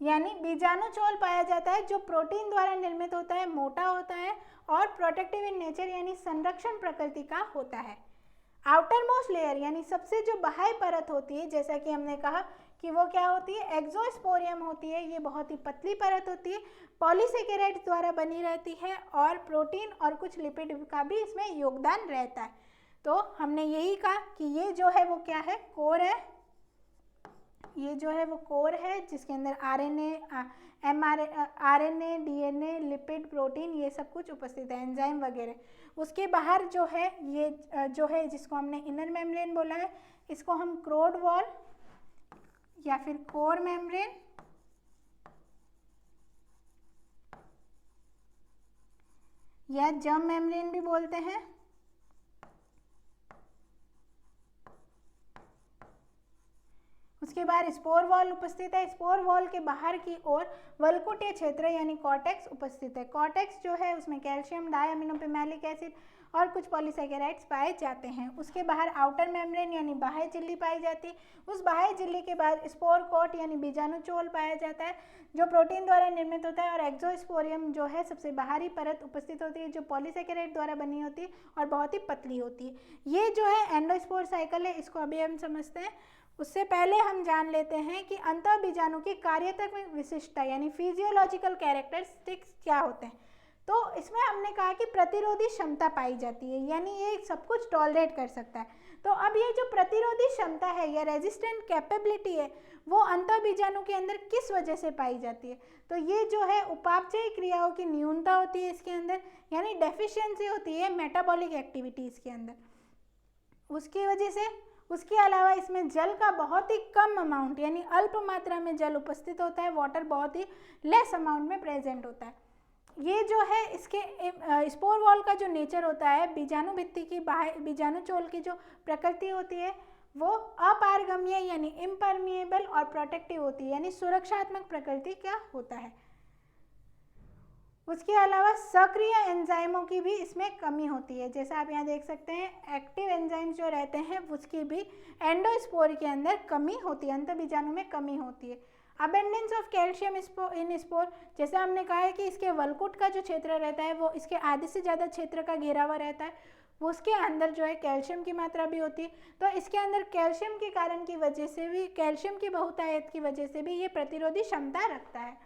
यानी बीजाणुचोल पाया जाता है जो प्रोटीन द्वारा निर्मित होता है, मोटा होता है और प्रोटेक्टिव इन नेचर यानी संरक्षण प्रकृति का होता है। आउटर मोस्ट लेयर यानी सबसे जो बाह्य परत होती है, जैसा कि हमने कहा कि वो क्या होती है, एक्सोस्पोरियम होती है। ये बहुत ही पतली परत होती है, पॉलीसेकेराइड्स द्वारा बनी रहती है और प्रोटीन और कुछ लिपिड का भी इसमें योगदान रहता है। तो हमने यही कहा कि ये जो है वो क्या है, कोर है ये जो है वो कोर है जिसके अंदर आरएनए, डीएनए, लिपिड, प्रोटीन ये सब कुछ उपस्थित है, एंजाइम वगैरह। उसके बाहर जो है ये जो है जिसको हमने इनर मेम्ब्रेन बोला है, इसको हम क्रोड वॉल या फिर कोर मेम्ब्रेन या जर्म मेम्ब्रेन भी बोलते हैं। उसके बाद स्पोर वॉल उपस्थित है। स्पोर वॉल के बाहर की ओर वल्कुटीय क्षेत्र यानी कॉर्टेक्स उपस्थित है। कॉर्टेक्स जो है उसमें कैल्शियम, डायअमीनोपिमेलिक एसिड और कुछ पॉलीसैकेराइड्स पाए जाते हैं। उसके बाहर आउटर मेम्ब्रेन यानी बाह्य झिल्ली पाई जाती है। उस बाह्य झिल्ली के बाद स्पोर कोट यानी बीजाणुचोल पाया जाता है जो प्रोटीन द्वारा निर्मित होता है, और एक्सोस्पोरियम जो है सबसे बाहरी परत उपस्थित होती है जो पॉलीसैकेराइड द्वारा बनी होती है और बहुत ही पतली होती है। ये जो है एंडोस्पोर साइकिल है, इसको अभी हम समझते हैं। उससे पहले हम जान लेते हैं कि अंतःबीजाणु की कार्यात्मक विशिष्टता यानी फिजियोलॉजिकल कैरेक्टरिस्टिक्स क्या होते हैं। तो इसमें हमने कहा कि प्रतिरोधी क्षमता पाई जाती है, यानी ये सब कुछ टॉलरेट कर सकता है। तो अब ये जो प्रतिरोधी क्षमता है या रेजिस्टेंट कैपेबिलिटी है वो अंतःबीजाणु के अंदर किस वजह से पाई जाती है। तो ये जो है उपापचयी क्रियाओं की न्यूनता होती है इसके अंदर, यानी डेफिशिएंसी होती है मेटाबॉलिक एक्टिविटीज़ के अंदर, उसकी वजह से। उसके अलावा इसमें जल का बहुत ही कम अमाउंट यानी अल्प मात्रा में जल उपस्थित होता है, वाटर बहुत ही लेस अमाउंट में प्रेजेंट होता है। ये जो है इसके स्पोर वॉल का जो नेचर होता है, बीजाणु भित्ति की बीजाणुचोल की जो प्रकृति होती है वो अपारगम्य यानी इम्परमिएबल और प्रोटेक्टिव होती है, यानी सुरक्षात्मक प्रकृति क्या होता है। उसके अलावा सक्रिय एंजाइमों की भी इसमें कमी होती है, जैसा आप यहाँ देख सकते हैं एक्टिव एंजाइम्स जो रहते हैं उसकी भी एंडोस्पोर के अंदर कमी होती है, अंतःबीजाणु में कमी होती है। Abundance of calcium in spore, जैसे हमने कहा है कि इसके वल्कुट का जो क्षेत्र रहता है वो इसके आधे से ज़्यादा क्षेत्र का घेरा हुआ रहता है, वो उसके अंदर जो है कैल्शियम की मात्रा भी होती है। तो इसके अंदर कैल्शियम के कारण की वजह से भी, कैल्शियम की बहुतायत की वजह से भी ये प्रतिरोधी क्षमता रखता है।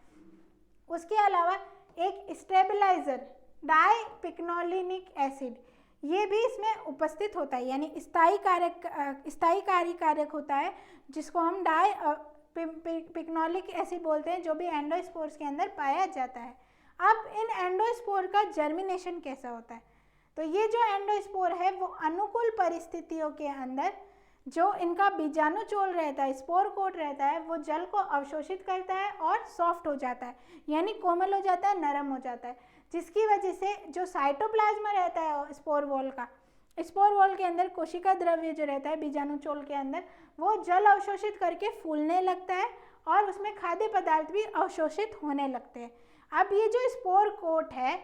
उसके अलावा एक स्टेबलाइजर डाइपिक्नोलिनिक एसिड ये भी इसमें उपस्थित होता है, यानी स्थायीकारी कारक होता है जिसको हम पिक्नोलिक एसिड बोलते हैं, जो भी एंडोस्पोर्स के अंदर पाया जाता है। अब इन एंडोस्पोर का जर्मिनेशन कैसा होता है। तो ये जो एंडोस्पोर है वो अनुकूल परिस्थितियों के अंदर जो इनका बीजाणुचोल रहता है, स्पोर कोट रहता है, वो जल को अवशोषित करता है और सॉफ्ट हो जाता है, यानी कोमल हो जाता है, नरम हो जाता है, जिसकी वजह से जो साइटोप्लाज्म रहता है स्पोर वॉल का, स्पोर वॉल के अंदर कोशिका द्रव्य जो रहता है बीजाणुचोल के अंदर वो जल अवशोषित करके फूलने लगता है और उसमें खाद्य पदार्थ भी अवशोषित होने लगते हैं। अब ये जो स्पोर कोट है,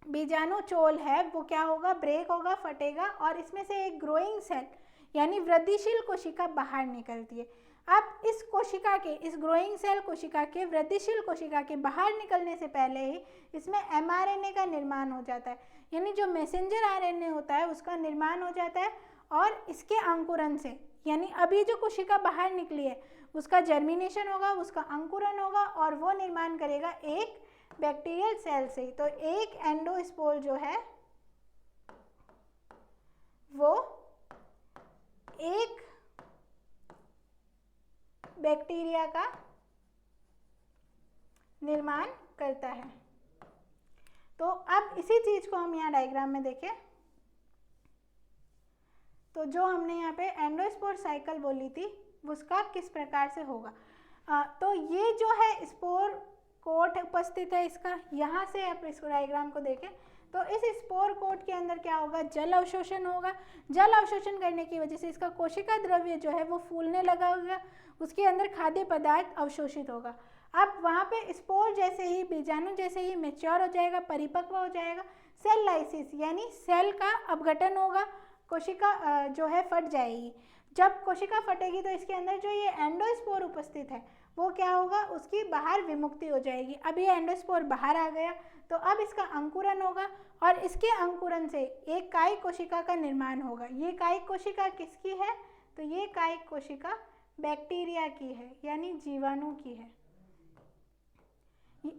बीजाणुचोल है, वो क्या होगा, ब्रेक होगा, फटेगा और इसमें से एक ग्रोइंग सेल यानी वृद्धिशील कोशिका बाहर निकलती है। अब इस कोशिका के, इस ग्रोइंग सेल कोशिका के, वृद्धिशील कोशिका के बाहर निकलने से पहले ही इसमें एमआरएनए का निर्माण हो जाता है, यानी जो मैसेंजर आरएनए होता है उसका निर्माण हो जाता है और इसके अंकुरन से, यानी अभी जो कोशिका बाहर निकली है उसका जर्मिनेशन होगा, उसका अंकुरन होगा और वो निर्माण करेगा एक बैक्टीरियल सेल से। तो एक एंडोस्पोर जो है वो एक बैक्टीरिया का निर्माण करता है। तो अब इसी चीज को हम यहाँ डायग्राम में देखें तो जो हमने यहाँ पे एंडोस्पोर साइकिल बोली थी उसका किस प्रकार से होगा। तो ये जो है स्पोर कोट उपस्थित है इसका, यहाँ से आप इसको डायग्राम को देखें तो इस स्पोर कोट के अंदर क्या होगा, जल अवशोषण होगा। जल अवशोषण करने की वजह से इसका कोशिका द्रव्य जो है वो फूलने लगा होगा, उसके अंदर खाद्य पदार्थ अवशोषित होगा। अब वहाँ पे स्पोर जैसे ही, बीजाणु जैसे ही मैच्योर हो जाएगा, परिपक्व हो जाएगा, सेल लाइसिस यानी सेल का अपघटन होगा, कोशिका जो है फट जाएगी। जब कोशिका फटेगी तो इसके अंदर जो ये एंडोस्पोर उपस्थित है वो क्या होगा, उसकी बाहर विमुक्ति हो जाएगी। अब ये एंडोस्पोर बाहर आ गया तो अब इसका अंकुरन होगा और इसके अंकुरन से एक कायिक कोशिका का निर्माण होगा। ये कायिक कोशिका किसकी है, तो ये कायिक कोशिका बैक्टीरिया की है, यानी जीवाणु की है।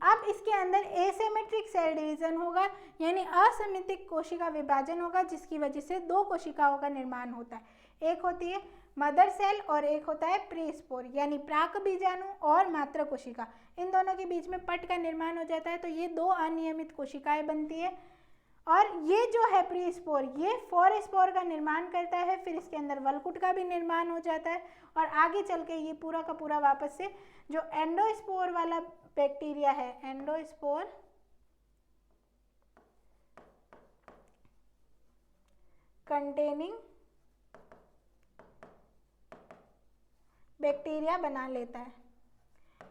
अब इसके अंदर एसिमेट्रिक सेल डिवीजन होगा, यानी असममित कोशिका विभाजन होगा, जिसकी वजह से दो कोशिकाओं का निर्माण होता है। एक होती है मदर सेल और एक होता है प्री स्पोर यानी प्राक बीजाणु और मात्र कोशिका। इन दोनों के बीच में पट का निर्माण हो जाता है, तो ये दो अनियमित कोशिकाएं बनती है। और ये जो है प्री स्पोर, ये 4 स्पोर का निर्माण करता है, फिर इसके अंदर वलकुट का भी निर्माण हो जाता है और आगे चल के ये पूरा का पूरा वापस से जो एंडोस्पोर वाला बैक्टीरिया है, एंडोस्पोर कंटेनिंग बैक्टीरिया बना लेता है।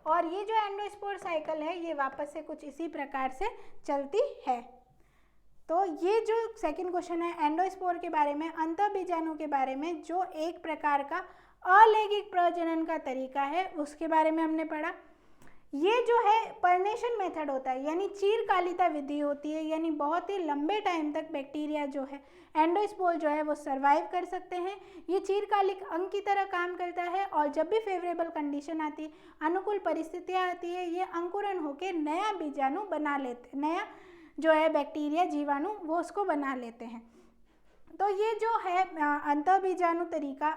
और ये जो एंडोस्पोर साइकिल है ये वापस से कुछ इसी प्रकार से चलती है। तो ये जो सेकंड क्वेश्चन है एंडोस्पोर के बारे में, अंतःबीजाणु के बारे में, जो एक प्रकार का अलैंगिक प्रजनन का तरीका है उसके बारे में हमने पढ़ा। ये जो है पर्नेशन मेथड होता है यानी चीरकालिता विधि होती है, यानी बहुत ही लंबे टाइम तक बैक्टीरिया जो है एंडोस्पोर जो है वो सरवाइव कर सकते हैं। ये चीरकालिक अंग की तरह काम करता है और जब भी फेवरेबल कंडीशन आती है, अनुकूल परिस्थितियाँ आती है, ये अंकुरन होकर नया बीजाणु बना लेते, नया जो है बैक्टीरिया जीवाणु वो उसको बना लेते हैं। तो ये जो है अंतःबीजाणु तरीका,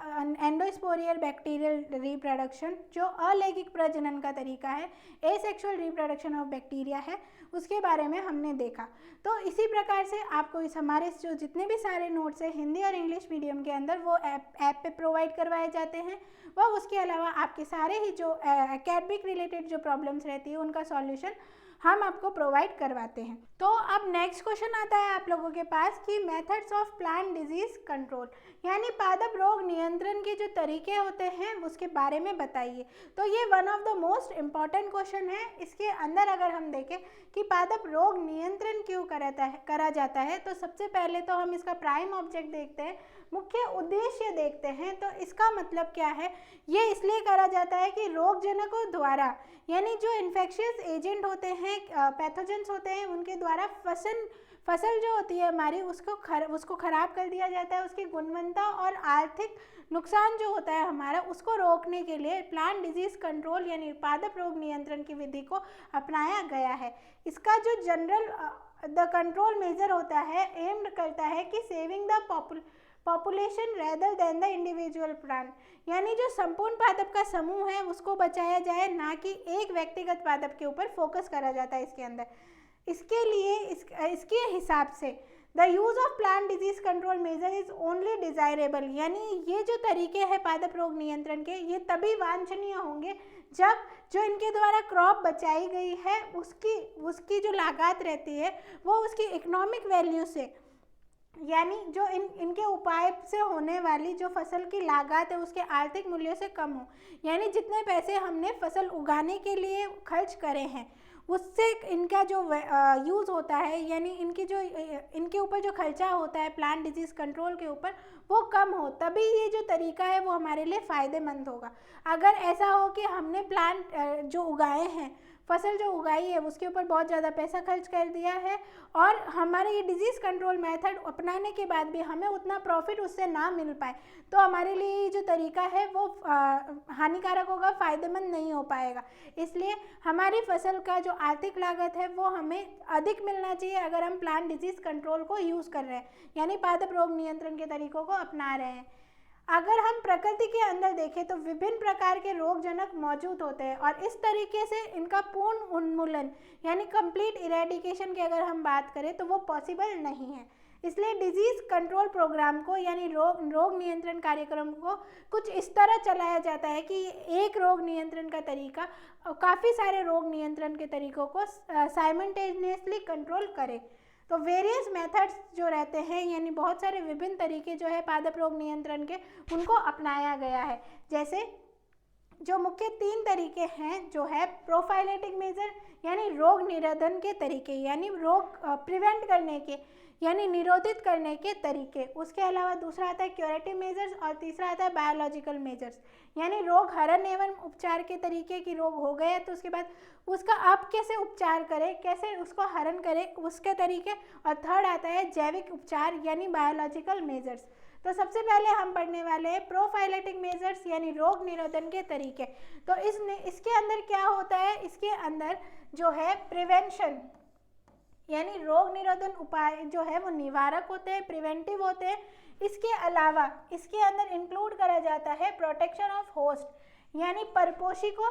एंडोस्पोरियल बैक्टीरियल रिप्रोडक्शन, जो अलैंगिक प्रजनन का तरीका है, एसेक्सुअल रिप्रोडक्शन ऑफ बैक्टीरिया है, उसके बारे में हमने देखा। तो इसी प्रकार से आपको इस हमारे जो जितने भी सारे नोट्स हैं हिंदी और इंग्लिश मीडियम के अंदर वो ऐप पे प्रोवाइड करवाए जाते हैं। व उसके अलावा आपके सारे ही जो एकेडमिक रिलेटेड जो प्रॉब्लम्स रहती है उनका सॉल्यूशन हम आपको प्रोवाइड करवाते हैं। तो अब नेक्स्ट क्वेश्चन आता है आप लोगों के पास कि methods of plant disease control, यानी पादप रोग नियंत्रण के जो तरीके होते हैं उसके बारे में बताइए। तो ये one of the most important question है। इसके अंदर अगर हम देखें कि पादप रोग नियंत्रण क्यों करा जाता है, तो सबसे पहले तो हम इसका प्राइम ऑब्जेक्ट देखते हैं, मुख्य उद्देश्य देखते हैं। तो इसका मतलब क्या है, ये इसलिए करा जाता है कि रोगजनकों द्वारा, यानी जो इन्फेक्शियस एजेंट होते हैं, पैथोजेंस होते हैं, उनके द्वारा फसल जो होती है हमारी उसको खराब कर दिया जाता है। उसकी गुणवत्ता और आर्थिक नुकसान जो होता है हमारा, उसको रोकने के लिए प्लांट डिजीज कंट्रोल यानी पादप रोग नियंत्रण की विधि को अपनाया गया है। इसका जो जनरल द कंट्रोल मेजर होता है, एम्ड करता है कि saving the population rather than the individual plant, यानी जो संपूर्ण पादप का समूह है उसको बचाया जाए, ना कि एक व्यक्तिगत पादप के ऊपर फोकस करा जाता है इसके अंदर। इसके लिए इसके हिसाब से the use of plant disease control measure is only desirable, यानी ये जो तरीके हैं पादप रोग नियंत्रण के, ये तभी वांछनीय होंगे जब जो इनके द्वारा क्रॉप बचाई गई है उसकी जो लागत रहती है वो उसकी इकोनॉमिक वैल्यू से, यानी जो इनके उपाय से होने वाली जो फसल की लागत है उसके आर्थिक मूल्य से कम हो, यानी जितने पैसे हमने फसल उगाने के लिए खर्च करे हैं उससे इनका जो यूज़ होता है, यानी इनके ऊपर जो खर्चा होता है प्लांट डिजीज कंट्रोल के ऊपर वो कम हो, तभी ये जो तरीका है वो हमारे लिए फ़ायदेमंद होगा। अगर ऐसा हो कि हमने प्लांट जो उगाए हैं, फसल जो उगाई है उसके ऊपर बहुत ज़्यादा पैसा खर्च कर दिया है और हमारे ये डिजीज़ कंट्रोल मेथड अपनाने के बाद भी हमें उतना प्रॉफिट उससे ना मिल पाए, तो हमारे लिए ये जो तरीका है वो हानिकारक होगा, फ़ायदेमंद नहीं हो पाएगा। इसलिए हमारी फसल का जो आर्थिक लागत है वो हमें अधिक मिलना चाहिए अगर हम प्लांट डिजीज़ कंट्रोल को यूज़ कर रहे हैं, यानी पादप रोग नियंत्रण के तरीकों को अपना रहे हैं। अगर हम प्रकृति के अंदर देखें तो विभिन्न प्रकार के रोगजनक मौजूद होते हैं और इस तरीके से इनका पूर्ण उन्मूलन यानी कंप्लीट इरेडिकेशन की अगर हम बात करें तो वो पॉसिबल नहीं है। इसलिए डिजीज़ कंट्रोल प्रोग्राम को यानी रोग नियंत्रण कार्यक्रम को कुछ इस तरह चलाया जाता है कि एक रोग नियंत्रण का तरीका काफ़ी सारे रोग नियंत्रण के तरीकों को साइमल्टेनियसली कंट्रोल करे। तो वेरियस मेथड्स जो रहते हैं, यानी बहुत सारे विभिन्न तरीके जो है पादप रोग नियंत्रण के उनको अपनाया गया है। जैसे जो मुख्य 3 तरीके हैं जो है प्रोफाइलेटिक मेजर यानी रोग निरोधन के तरीके, यानी रोग प्रिवेंट करने के यानी निरोधित करने के तरीके। उसके अलावा दूसरा आता है क्यूरेटिव मेजर्स और तीसरा आता है बायोलॉजिकल मेजर्स, यानी रोग हरण एवं उपचार के तरीके की रोग हो गया तो उसके बाद उसका आप कैसे उपचार करें, कैसे उसको हरण करें उसके तरीके। और थर्ड आता है जैविक उपचार यानी बायोलॉजिकल मेजर्स। तो सबसे पहले हम पढ़ने वाले हैं प्रोफाइलेटिक मेजर्स यानी रोग निरोधन के तरीके। तो इसके अंदर क्या होता है, इसके अंदर जो है प्रिवेंशन यानी रोग निरोधन उपाय जो है वो निवारक होते हैं, प्रिवेंटिव होते हैं। इसके अलावा इसके अंदर इंक्लूड करा जाता है प्रोटेक्शन ऑफ होस्ट, यानी परपोषी को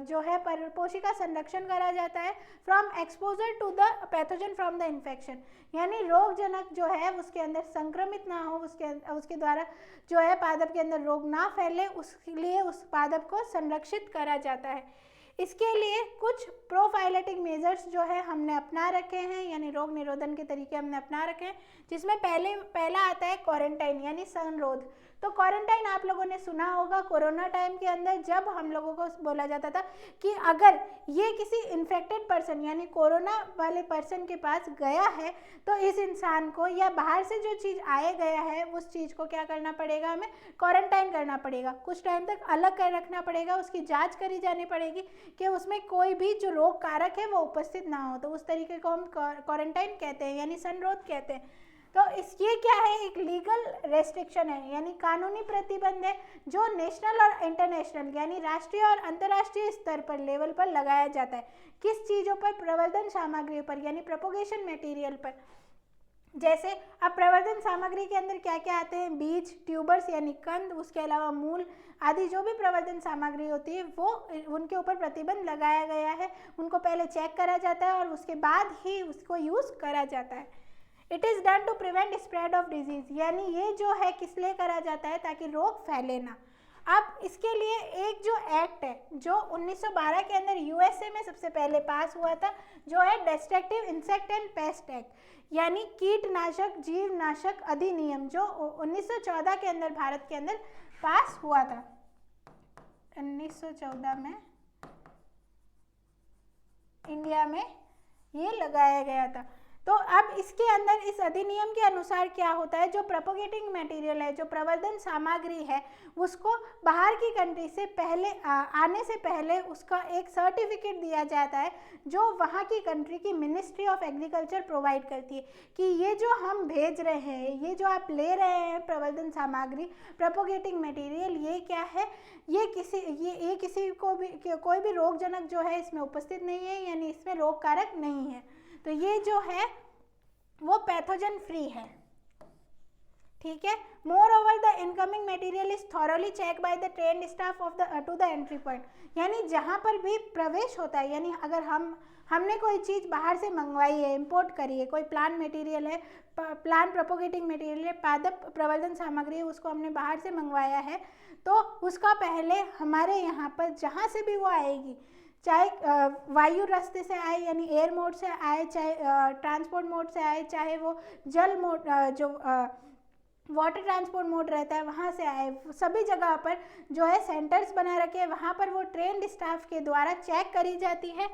जो है परपोषी का संरक्षण करा जाता है from exposure to the pathogen from the infection, यानी रोगजनक जो है उसके अंदर संक्रमित ना हो, उसके द्वारा जो है पादप के अंदर रोग ना फैले, उसके लिए उस पादप को संरक्षित करा जाता है। इसके लिए कुछ प्रोफाइलेटिक मेजर्स जो है हमने अपना रखे हैं, यानी रोग निरोधन के तरीके हमने अपना रखे हैं, जिसमें पहला आता है क्वारंटाइन यानी संरोध। तो क्वारंटाइन आप लोगों ने सुना होगा कोरोना टाइम के अंदर, जब हम लोगों को बोला जाता था कि अगर ये किसी इन्फेक्टेड पर्सन यानी कोरोना वाले पर्सन के पास गया है तो इस इंसान को या बाहर से जो चीज़ आए गया है उस चीज़ को क्या करना पड़ेगा, हमें क्वारंटाइन करना पड़ेगा, कुछ टाइम तक अलग कर रखना पड़ेगा, उसकी जांच करी जानी पड़ेगी कि उसमें कोई भी जो रोग कारक है वो उपस्थित ना हो। तो उस तरीके को हम क्वारंटाइन कहते हैं यानी संरोध कहते हैं। तो ये क्या है, एक लीगल रेस्ट्रिक्शन है, यानी कानूनी प्रतिबंध है जो नेशनल और इंटरनेशनल यानी राष्ट्रीय और अंतर्राष्ट्रीय स्तर पर लेवल पर लगाया जाता है। किस चीज़ों पर, प्रवर्धन सामग्री पर यानी प्रोपोगेशन मटेरियल पर। जैसे अब प्रवर्धन सामग्री के अंदर क्या क्या आते हैं, बीज, ट्यूबर्स यानी कंद, उसके अलावा मूल आदि जो भी प्रवर्धन सामग्री होती है वो उनके ऊपर प्रतिबंध लगाया गया है। उनको पहले चेक करा जाता है और उसके बाद ही उसको यूज़ करा जाता है। It is done to prevent spread of disease, यानी ये जो है किस लिए करा जाता है, ताकि रोग फैले ना। अब इसके लिए एक जो एक्ट है जो 1912 के अंदर यूएसए में सबसे पहले पास हुआ था, जो है destructive insect and paste act, यानी कीटनाशक जीवनाशक अधिनियम, जो 1914 के अंदर भारत के अंदर पास हुआ था। 1914 में इंडिया में ये लगाया गया था। तो अब इसके अंदर इस अधिनियम के अनुसार क्या होता है, जो प्रोपोगेटिंग मटेरियल है, जो प्रवर्धन सामग्री है, उसको बाहर की कंट्री से पहले आने से पहले उसका एक सर्टिफिकेट दिया जाता है जो वहाँ की कंट्री की मिनिस्ट्री ऑफ एग्रीकल्चर प्रोवाइड करती है कि ये जो हम भेज रहे हैं, ये जो आप ले रहे हैं प्रवर्धन सामग्री, प्रोपोगेटिंग मटेरियल, ये क्या है, ये किसी को भी कोई भी रोगजनक जो है इसमें उपस्थित नहीं है, यानी इसमें रोग कारक नहीं है। तो ये जो है वो पैथोजन फ्री है, ठीक है। Moreover the incoming material is thoroughly check by the trained staff of the to the entry point, यानी जहाँ पर भी प्रवेश होता है, यानी अगर हमने कोई चीज़ बाहर से मंगवाई है, इंपोर्ट करी है, कोई प्लांट मटेरियल है, प्लांट प्रोपोगेटिंग मटेरियल है, पादप प्रवर्धन सामग्री है, उसको हमने बाहर से मंगवाया है, तो उसका पहले हमारे यहाँ पर जहाँ से भी वो आएगी, चाहे वायु रास्ते से आए यानी एयर मोड से आए, चाहे ट्रांसपोर्ट मोड से आए, चाहे वो जल मोड जो वाटर ट्रांसपोर्ट मोड रहता है वहाँ से आए, सभी जगह पर जो है सेंटर्स बना रखे हैं, वहाँ पर वो ट्रेन्ड स्टाफ के द्वारा चेक करी जाती है।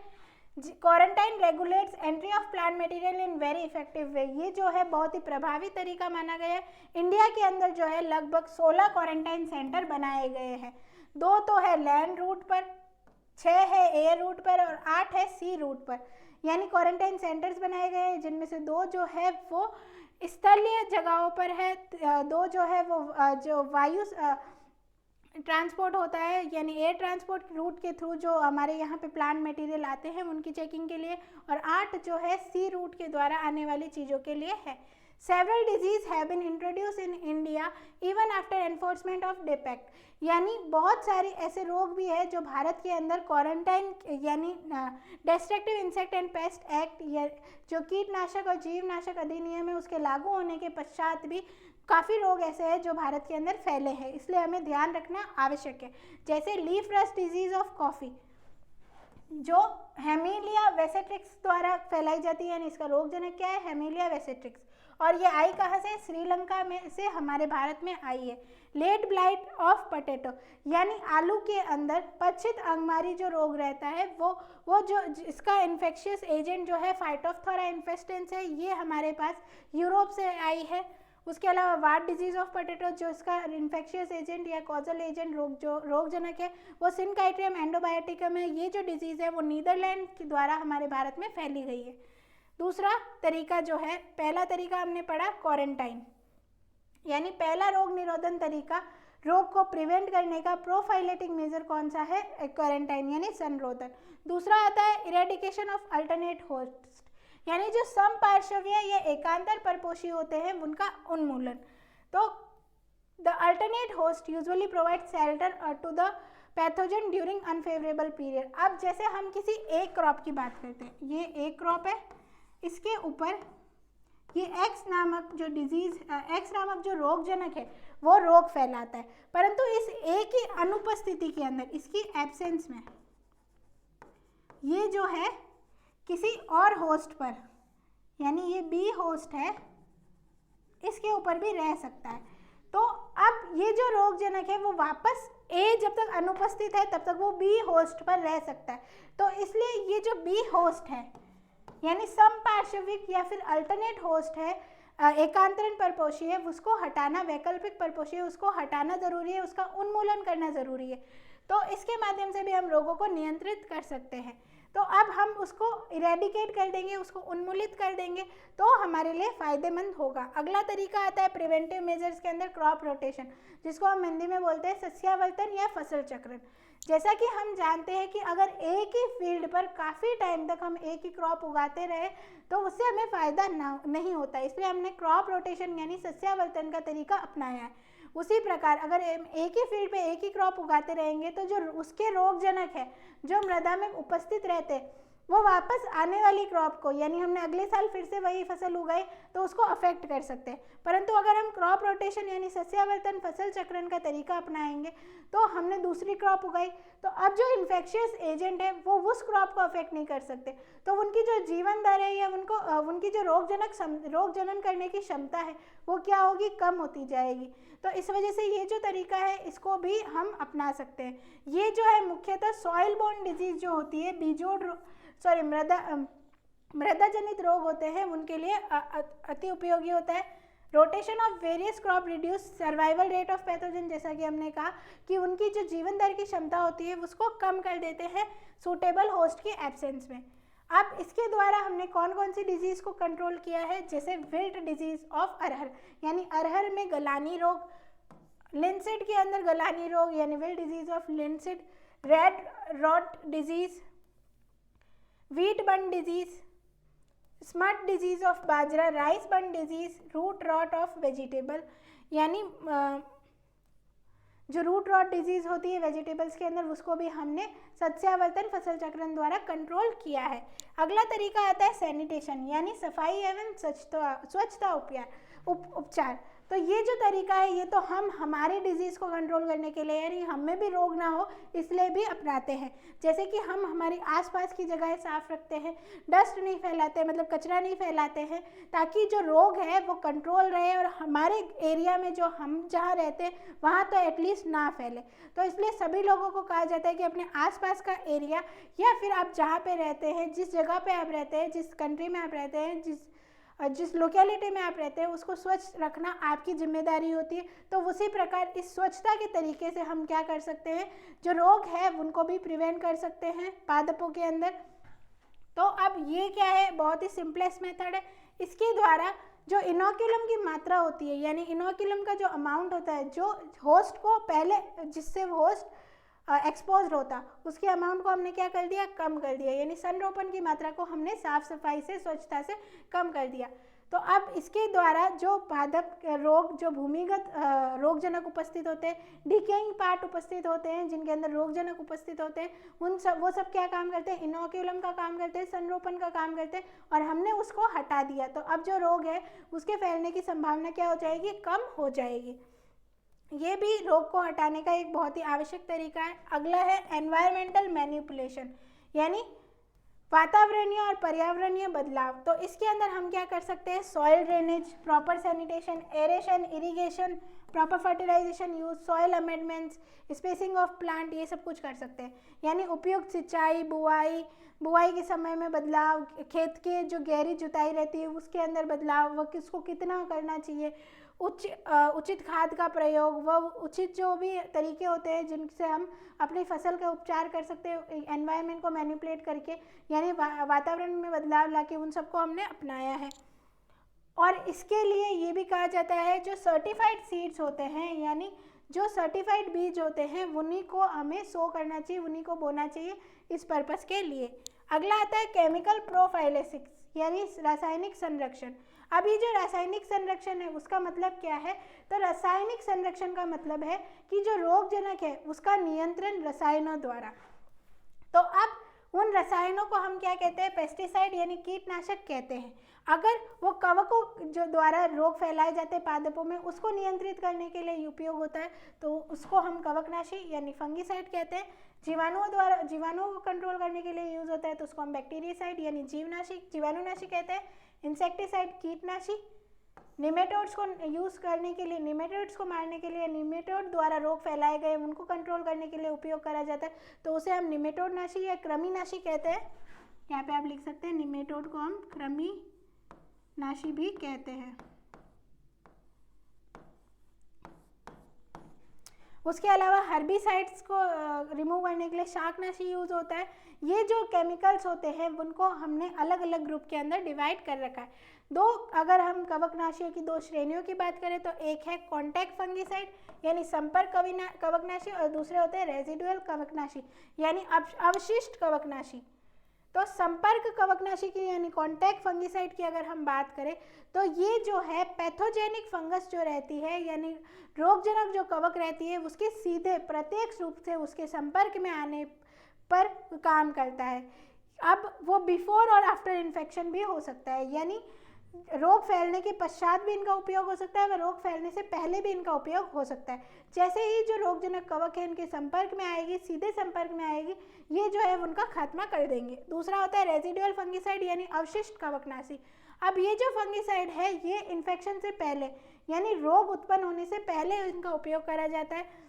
Quarantine regulates entry of plant material in very effective way, ये जो है बहुत ही प्रभावी तरीका माना गया है। इंडिया के अंदर जो है लगभग 16 क्वारंटाइन सेंटर बनाए गए हैं, 2 तो है लैंड रूट पर, 6 है एयर रूट पर और 8 है सी रूट पर, यानी क्वारंटाइन सेंटर्स बनाए गए हैं, जिनमें से 2 जो है वो स्थलीय जगहों पर है, 2 जो है वो जो वायु ट्रांसपोर्ट होता है यानी एयर ट्रांसपोर्ट रूट के थ्रू जो हमारे यहाँ पे प्लांट मटेरियल आते हैं उनकी चेकिंग के लिए, और 8 जो है सी रूट के द्वारा आने वाली चीज़ों के लिए है। Several diseases have been introduced in India even after enforcement of DPACT, यानी बहुत सारे ऐसे रोग भी है जो भारत के अंदर क्वारंटाइन यानी destructive insect and paste act जो कीटनाशक और जीवनाशक अधिनियम है उसके लागू होने के पश्चात भी काफ़ी रोग ऐसे हैं जो भारत के अंदर फैले हैं, इसलिए हमें ध्यान रखना आवश्यक है। जैसे leaf rust disease of coffee जो हेमिलिया वेसेट्रिक्स द्वारा फैलाई जाती है, यानी इसका रोगजनक क्या है, हेमिलिया वेसेट्रिक्स, और ये आई कहाँ से, श्रीलंका में से हमारे भारत में आई है। लेट ब्लाइट ऑफ पोटैटो, यानी आलू के अंदर पक्षित अंगमारी जो रोग रहता है वो जो इसका इन्फेक्शियस एजेंट जो है फाइटोप्थोरा इन्फेस्टेंस है, ये हमारे पास यूरोप से आई है। उसके अलावा वाट डिजीज़ ऑफ पोटैटो जो इसका इन्फेक्शियस एजेंट या कॉजल एजेंट रोगजनक है वो सिनकाइट्रियम एंडोबायोटिकम है। ये जो डिजीज़ है वो नीदरलैंड के द्वारा हमारे भारत में फैली गई है। दूसरा तरीका जो है, पहला तरीका हमने पढ़ा क्वारंटाइन, यानी पहला रोग निरोधन तरीका, रोग को प्रिवेंट करने का प्रोफाइलेटिक मेजर कौन सा है, क्वारंटाइन यानी संरोधन। दूसरा आता है इरेडिकेशन ऑफ अल्टरनेट होस्ट, यानी जो समपार्श्वीय या एकांतर परपोषी होते हैं उनका उन्मूलन। तो the alternate host usually provide shelter to the pathogen during unfavourable period. अब जैसे हम किसी एक क्रॉप की बात करते हैं, ये एक क्रॉप है, इसके ऊपर ये एक्स नामक जो डिजीज, एक्स नामक जो रोगजनक है वो रोग फैलाता है, परंतु इस ए की अनुपस्थिति के अंदर, इसकी एब्सेंस में, ये जो है किसी और होस्ट पर, यानी ये बी होस्ट है, इसके ऊपर भी रह सकता है। तो अब ये जो रोगजनक है वो वापस ए जब तक अनुपस्थित है तब तक वो बी होस्ट पर रह सकता है। तो इसलिए ये जो बी होस्ट है, यानी समपार्श्विक या फिर अल्टरनेट होस्ट है, एकांतरण परपोषी है, उसको हटाना, वैकल्पिक परपोषी है, उसको हटाना ज़रूरी है, उसका उन्मूलन करना ज़रूरी है। तो इसके माध्यम से भी हम रोगों को नियंत्रित कर सकते हैं। तो अब हम उसको इरेडिकेट कर देंगे, उसको उन्मूलित कर देंगे, तो हमारे लिए फ़ायदेमंद होगा। अगला तरीका आता है प्रिवेंटिव मेजर्स के अंदर क्रॉप रोटेशन, जिसको हम हिंदी में बोलते हैं सस्यावर्तन या फसल चक्रण। जैसा कि हम जानते हैं कि अगर एक ही फील्ड पर काफ़ी टाइम तक हम एक ही क्रॉप उगाते रहे तो उससे हमें फ़ायदा नहीं होता, इसलिए हमने क्रॉप रोटेशन यानी सस्यावर्तन का तरीका अपनाया है। उसी प्रकार अगर एक ही फील्ड पे एक ही क्रॉप उगाते रहेंगे तो जो उसके रोगजनक है जो मृदा में उपस्थित रहते वो वापस आने वाली क्रॉप को, यानी हमने अगले साल फिर से वही फसल उगाई तो उसको अफेक्ट कर सकते हैं। परंतु अगर हम क्रॉप रोटेशन यानी सस्यावर्तन फसल चक्रण का तरीका अपनाएंगे तो हमने दूसरी क्रॉप उगाई तो अब जो इन्फेक्शियस एजेंट है वो उस क्रॉप को अफेक्ट नहीं कर सकते, तो उनकी जो जीवन दर है या उनकी जो रोग जनन करने की क्षमता है वो क्या होगी, कम होती जाएगी। तो इस वजह से ये जो तरीका है इसको भी हम अपना सकते हैं। ये जो है मुख्यतः सॉइल बोर्न डिजीज जो होती है, मृदा जनित रोग होते हैं, उनके लिए अति उपयोगी होता है। Rotation of various crop reduce survival rate of pathogen, जैसा कि हमने कहा कि उनकी जो जीवन दर की क्षमता होती है उसको कम कर देते हैं सूटेबल होस्ट की एब्सेंस में। अब इसके द्वारा हमने कौन कौन सी डिजीज़ को कंट्रोल किया है, जैसे विल्ट डिजीज ऑफ अरहर, यानी अरहर में गलानी रोग, लिंसिड के अंदर गलानी रोग यानी wilt disease of linseed, red rot disease, wheat burn disease, smut disease of bajra, rice burn disease, root rot of vegetable, यानी जो रूट रॉट डिजीज होती है वेजिटेबल्स के अंदर उसको भी हमने सस्यावर्तन फसल चक्रण द्वारा कंट्रोल किया है। अगला तरीका आता है सैनिटेशन यानी सफाई एवं स्वच्छता उपचार। तो ये जो तरीका है ये तो हम हमारे डिजीज़ को कंट्रोल करने के लिए, यानी हमें भी रोग ना हो इसलिए भी अपनाते हैं। जैसे कि हम हमारी आसपास की जगह साफ रखते हैं, डस्ट नहीं फैलाते, मतलब कचरा नहीं फैलाते हैं, ताकि जो रोग है वो कंट्रोल रहे और हमारे एरिया में जो हम जहाँ रहते हैं वहाँ तो एटलीस्ट ना फैले। तो इसलिए सभी लोगों को कहा जाता है कि अपने आसपास का एरिया या फिर आप जहाँ पे रहते हैं, जिस जगह पे आप रहते हैं, जिस कंट्री में आप रहते हैं, जिस लोकेलिटी में आप रहते हैं उसको स्वच्छ रखना आपकी जिम्मेदारी होती है। तो उसी प्रकार इस स्वच्छता के तरीके से हम क्या कर सकते हैं, जो रोग है उनको भी प्रिवेंट कर सकते हैं पादपों के अंदर। तो अब ये क्या है, बहुत ही सिंपलेस्ट मेथड है। इसके द्वारा जो इनोक्यूलम की मात्रा होती है, यानी इनोक्यूलम का जो अमाउंट होता है, जो होस्ट को पहले जिससे होस्ट एक्सपोज्ड होता उसके अमाउंट को हमने क्या कर दिया, कम कर दिया, यानी संरोपण की मात्रा को हमने साफ सफाई से स्वच्छता से कम कर दिया। तो अब इसके द्वारा जो पादप रोग, जो भूमिगत रोगजनक उपस्थित होते हैं, डिकेइंग पार्ट उपस्थित होते हैं जिनके अंदर रोगजनक उपस्थित होते हैं, वो सब क्या काम करते हैं, इनोक्यूलम का काम करते हैं, संरोपण का काम करते हैं, और हमने उसको हटा दिया। तो अब जो रोग है उसके फैलने की संभावना क्या हो जाएगी, कम हो जाएगी। ये भी रोग को हटाने का एक बहुत ही आवश्यक तरीका है। अगला है एनवायरमेंटल मैनिपुलेशन, यानी वातावरणीय और पर्यावरणीय बदलाव। तो इसके अंदर हम क्या कर सकते हैं, soil drainage, proper sanitation, aeration, irrigation, proper fertilisation use, soil amendments, spacing of plant, ये सब कुछ कर सकते हैं। यानी उपयुक्त सिंचाई, बुआई के समय में बदलाव, खेत के जो गहरी जुताई रहती है उसके अंदर बदलाव, वह किसको कितना करना चाहिए, उचित खाद का प्रयोग, वह उचित जो भी तरीके होते हैं जिनसे हम अपनी फसल का उपचार कर सकते हैं एनवायरनमेंट को मैनिपुलेट करके, यानी वातावरण में बदलाव लाके उन सबको हमने अपनाया है। और इसके लिए ये भी कहा जाता है जो सर्टिफाइड सीड्स होते हैं, यानी जो सर्टिफाइड बीज होते हैं उन्हीं को हमें सो करना चाहिए, उन्हीं को बोना चाहिए इस पर्पस के लिए। अगला आता है केमिकल प्रोफाइलेसिस, यानी रासायनिक संरक्षण। अब ये जो रासायनिक संरक्षण है उसका मतलब क्या है? तो रासायनिक संरक्षण का मतलब है कि जो रोगजनक है उसका नियंत्रण रसायनों द्वारा। तो अब उन रसायनों को हम क्या कहते हैं? पेस्टिसाइड यानी कीटनाशक कहते हैं। अगर वो कवकों जो द्वारा रोग फैलाए जाते हैं पादपों में उसको नियंत्रित करने के लिए उपयोग होता है तो उसको हम कवकनाशी यानी फंगीसाइड कहते हैं। जीवाणुओं को कंट्रोल करने के लिए यूज होता है तो उसको हम बैक्टीरियासाइड यानी जीवाणुनाशी कहते हैं। इंसेक्टिसाइड कीटनाशी। निमेटोड्स को यूज़ करने के लिए, निमेटोड्स को मारने के लिए, निमेटोड द्वारा रोग फैलाए गए उनको कंट्रोल करने के लिए उपयोग करा जाता है तो उसे हम निमेटोडनाशी या कृमिनाशी कहते हैं। यहाँ पे आप लिख सकते हैं निमेटोड को हम कृमिनाशी भी कहते हैं। उसके अलावा हर्बिसाइड्स को रिमूव करने के लिए शाकनाशी यूज होता है। ये जो केमिकल्स होते हैं उनको हमने अलग अलग ग्रुप के अंदर डिवाइड कर रखा है। अगर हम कवकनाशियों की 2 श्रेणियों की बात करें तो एक है कॉन्टैक्ट फंगीसाइड यानी संपर्क कवकनाशी और दूसरे होते हैं रेजिडुअल कवकनाशी यानी अवशिष्ट कवकनाशी। तो संपर्क कवकनाशी की यानी कॉन्टैक्ट फंगीसाइड की अगर हम बात करें तो ये जो है पैथोजेनिक फंगस जो रहती है यानी रोगजनक जो कवक रहती है उसके सीधे प्रत्यक्ष रूप से उसके संपर्क में आने पर काम करता है। अब वो बिफोर और आफ्टर इन्फेक्शन भी हो सकता है यानी रोग फैलने के पश्चात भी इनका उपयोग हो सकता है व रोग फैलने से पहले भी इनका उपयोग हो सकता है। जैसे ही जो रोगजनक कवक है इनके संपर्क में आएगी, सीधे संपर्क में आएगी, ये जो है उनका खात्मा कर देंगे। दूसरा होता है रेजिडुअल फंगीसाइड यानी अवशिष्ट कवकनाशी। अब ये जो फंगीसाइड है ये इन्फेक्शन से पहले यानी रोग उत्पन्न होने से पहले इनका उपयोग करा जाता है।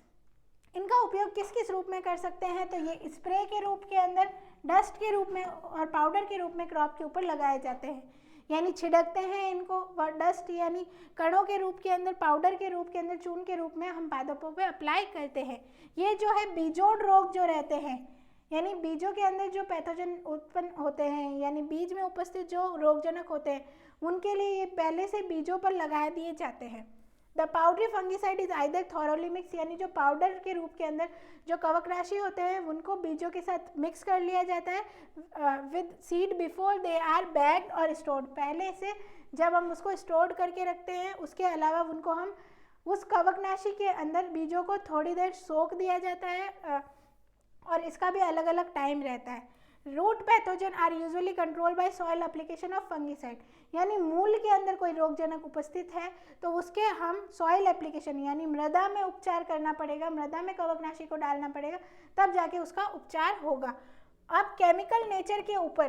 इनका उपयोग किस किस रूप में कर सकते हैं? तो ये स्प्रे के रूप के अंदर, डस्ट के रूप में और पाउडर के रूप में क्रॉप के ऊपर लगाए जाते हैं यानी छिड़कते हैं इनको। डस्ट यानी कणों के रूप के अंदर, पाउडर के रूप के अंदर, चून के रूप में हम पादपों पे अप्लाई करते हैं। ये जो है बीजोड़ रोग जो रहते हैं यानी बीजों के अंदर जो पैथोजन उत्पन्न होते हैं यानी बीज में उपस्थित जो रोगजनक होते हैं उनके लिए ये पहले से बीजों पर लगा दिए जाते हैं। The powdery fungicide is either thoroughly mix यानी जो पाउडर के रूप के अंदर जो कवकनाशी होते हैं उनको बीजों के साथ मिक्स कर लिया जाता है with seed before they are bagged और स्टोर्ड। पहले से जब हम उसको स्टोर करके रखते हैं उसके अलावा उनको हम उस कवकनाशी के अंदर बीजों को थोड़ी देर सोख दिया जाता है और इसका भी अलग अलग टाइम रहता है। Root pathogen are usually control by soil application of fungicide यानी मूल के अंदर कोई रोगजनक उपस्थित है तो उसके हम सॉइल एप्लीकेशन यानी मृदा में उपचार करना पड़ेगा, मृदा में कवकनाशी को डालना पड़ेगा तब जाके उसका उपचार होगा। अब केमिकल नेचर के ऊपर,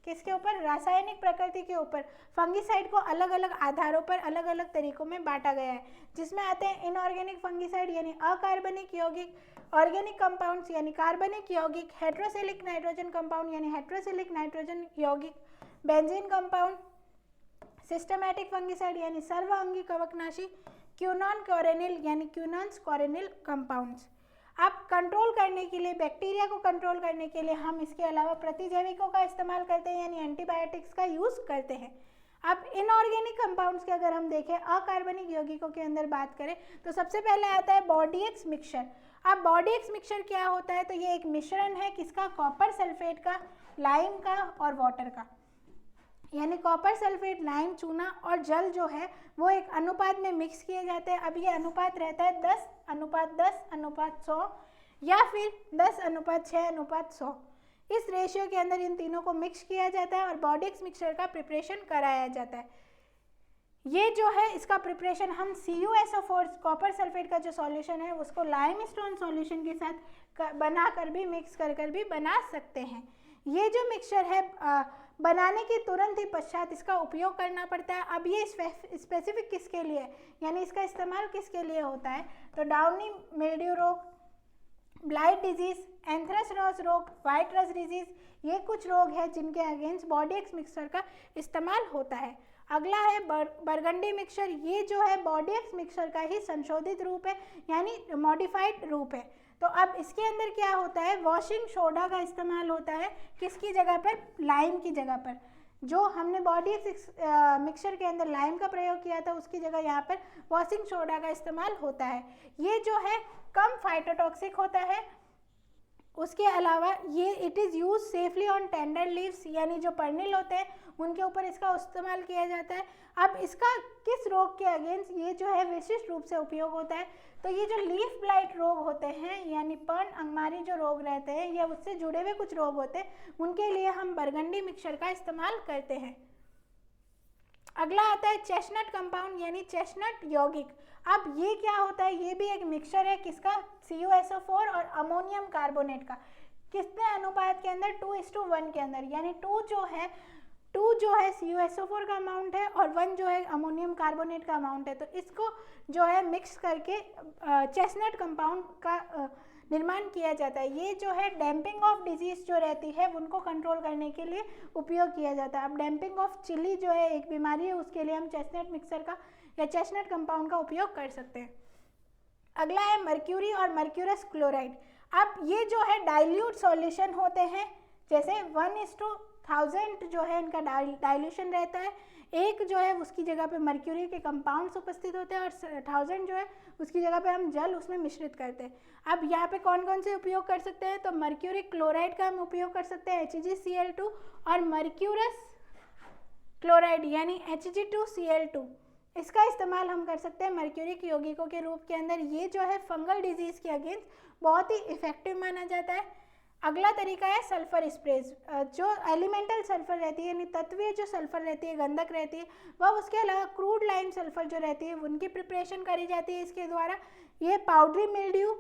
किसके ऊपर? रासायनिक प्रकृति के ऊपर फंगीसाइड को अलग अलग आधारों पर अलग अलग तरीकों में बांटा गया है जिसमें आते हैं इनऑर्गेनिक फंगीसाइड यानी अकार्बनिक यौगिक, ऑर्गेनिक कंपाउंड्स यानी कार्बनिक यौगिक, हेट्रोसिलिक नाइट्रोजन कंपाउंड यानी हेट्रोसिलिक नाइट्रोजन यौगिक, बेंजीन कंपाउंड, सिस्टमैटिक फंगीसाइड यानी सर्वांगी कवकनाशी, क्यूनॉन क्लोरेनिल यानी क्यूनॉन्स क्लोरेनिल कंपाउंड्स। अब कंट्रोल करने के लिए, बैक्टीरिया को कंट्रोल करने के लिए हम इसके अलावा प्रतिजैविकों का इस्तेमाल करते हैं यानी एंटीबायोटिक्स का यूज़ करते हैं। अब इनऑर्गेनिक कंपाउंड्स की अगर हम देखें, अकार्बनिक यौगिकों के अंदर बात करें तो सबसे पहले आता है बॉडी एक्स मिक्सचर। अब बॉडी एक्स मिक्सचर क्या होता है? तो ये एक मिश्रण है किसका? कॉपर सल्फेट का, लाइम का और वाटर का यानी कॉपर सल्फेट, लाइम, चूना और जल जो है वो एक अनुपात में मिक्स किए जाते हैं। अब ये अनुपात रहता है 10:10:100 या फिर 10:6:100। इस रेशियो के अंदर इन तीनों को मिक्स किया जाता है और बॉडी एक्स मिक्सचर का प्रिपरेशन कराया जाता है। ये जो है इसका प्रिपरेशन हम CuSO4 कॉपर सल्फेट का जो सॉल्यूशन है उसको लाइमस्टोन सॉल्यूशन के साथ बनाकर भी मिक्स कर भी बना सकते हैं। ये जो मिक्सचर है बनाने के तुरंत ही पश्चात इसका उपयोग करना पड़ता है। अब ये स्पेसिफिक किसके लिए यानी इसका इस्तेमाल किसके लिए होता है? तो डाउनी मिल्ड्यू रोग, ब्लाइट डिजीज, एंथ्रेक्नोज रोग, व्हाइट रस्ट डिजीज, ये कुछ रोग हैं जिनके अगेंस्ट बॉडी एक्स मिक्सचर का इस्तेमाल होता है। अगला है बरगंडी मिक्सचर। ये जो है बॉडी एक्स मिक्सचर का ही संशोधित रूप है यानी मॉडिफाइड रूप है। तो अब इसके अंदर क्या होता है? वॉशिंग सोडा का इस्तेमाल होता है किसकी जगह पर? लाइम की जगह पर। जो हमने बॉडी एक्स मिक्सचर के अंदर लाइम का प्रयोग किया था उसकी जगह यहाँ पर वॉशिंग सोडा का इस्तेमाल होता है। ये जो है कम फाइटोटॉक्सिक होता है उसके अलावा ये it is use safely on tender leaves, यानी जो पर्निल होते हैं उनके ऊपर इसका इस्तेमाल किया जाता है। अब इसका किस रोग के अगेंस्ट ये जो है विशिष्ट रूप से उपयोग होता है, तो ये जो लीफ ब्लाइट रोग होते हैं यानी पर्ण अंगमारी जो रोग रहते हैं या उससे जुड़े हुए कुछ रोग होते हैं, उनके लिए हम बरगंडी मिक्सचर का इस्तेमाल करते हैं। अगला आता है चेस्टनट कंपाउंड यानी चेस्टनट यौगिक। अब ये क्या होता है, ये भी एक मिक्सचर है किसका, CuSO4 और अमोनियम कार्बोनेट का। कितने अनुपात के अंदर, 2:1 के अंदर, यानी 2 जो है CuSO4 का अमाउंट है और 1 जो है अमोनियम कार्बोनेट का अमाउंट है। तो इसको जो है मिक्स करके चेस्टनट कंपाउंड का निर्माण किया जाता है। ये जो है डैम्पिंग ऑफ डिजीज जो रहती है उनको कंट्रोल करने के लिए उपयोग किया जाता है। अब डैम्पिंग ऑफ चिली जो है एक बीमारी है, उसके लिए हम चेस्टनट मिक्सर का या चेस्टनट कंपाउंड का उपयोग कर सकते हैं। अगला है मर्क्यूरी और मर्क्यूरस क्लोराइड। अब ये जो है डाइल्यूट सॉल्यूशन होते हैं, जैसे 1:1000 जो है इनका डाइल्यूशन रहता है। एक जो है उसकी जगह पे मर्क्यूरी के कंपाउंड्स उपस्थित होते हैं और 1000 जो है उसकी जगह पे हम जल उसमें मिश्रित करते हैं। अब यहाँ पे कौन कौन से उपयोग कर सकते हैं, तो मर्क्यूरी क्लोराइड का हम उपयोग कर सकते हैं HgCl2 और मर्क्यूरस क्लोराइड यानी Hg2Cl2, इसका इस्तेमाल हम कर सकते हैं मर्क्यूरी के यौगिकों के रूप के अंदर। ये जो है फंगल डिजीज़ के अगेंस्ट बहुत ही इफेक्टिव माना जाता है। अगला तरीका है सल्फर स्प्रेज। जो एलिमेंटल सल्फर रहती है यानी तत्वीय जो सल्फर रहती है, गंधक रहती है, वह उसके अलावा क्रूड लाइम सल्फर जो रहती है उनकी प्रिपरेशन करी जाती है इसके द्वारा। ये powdery mildew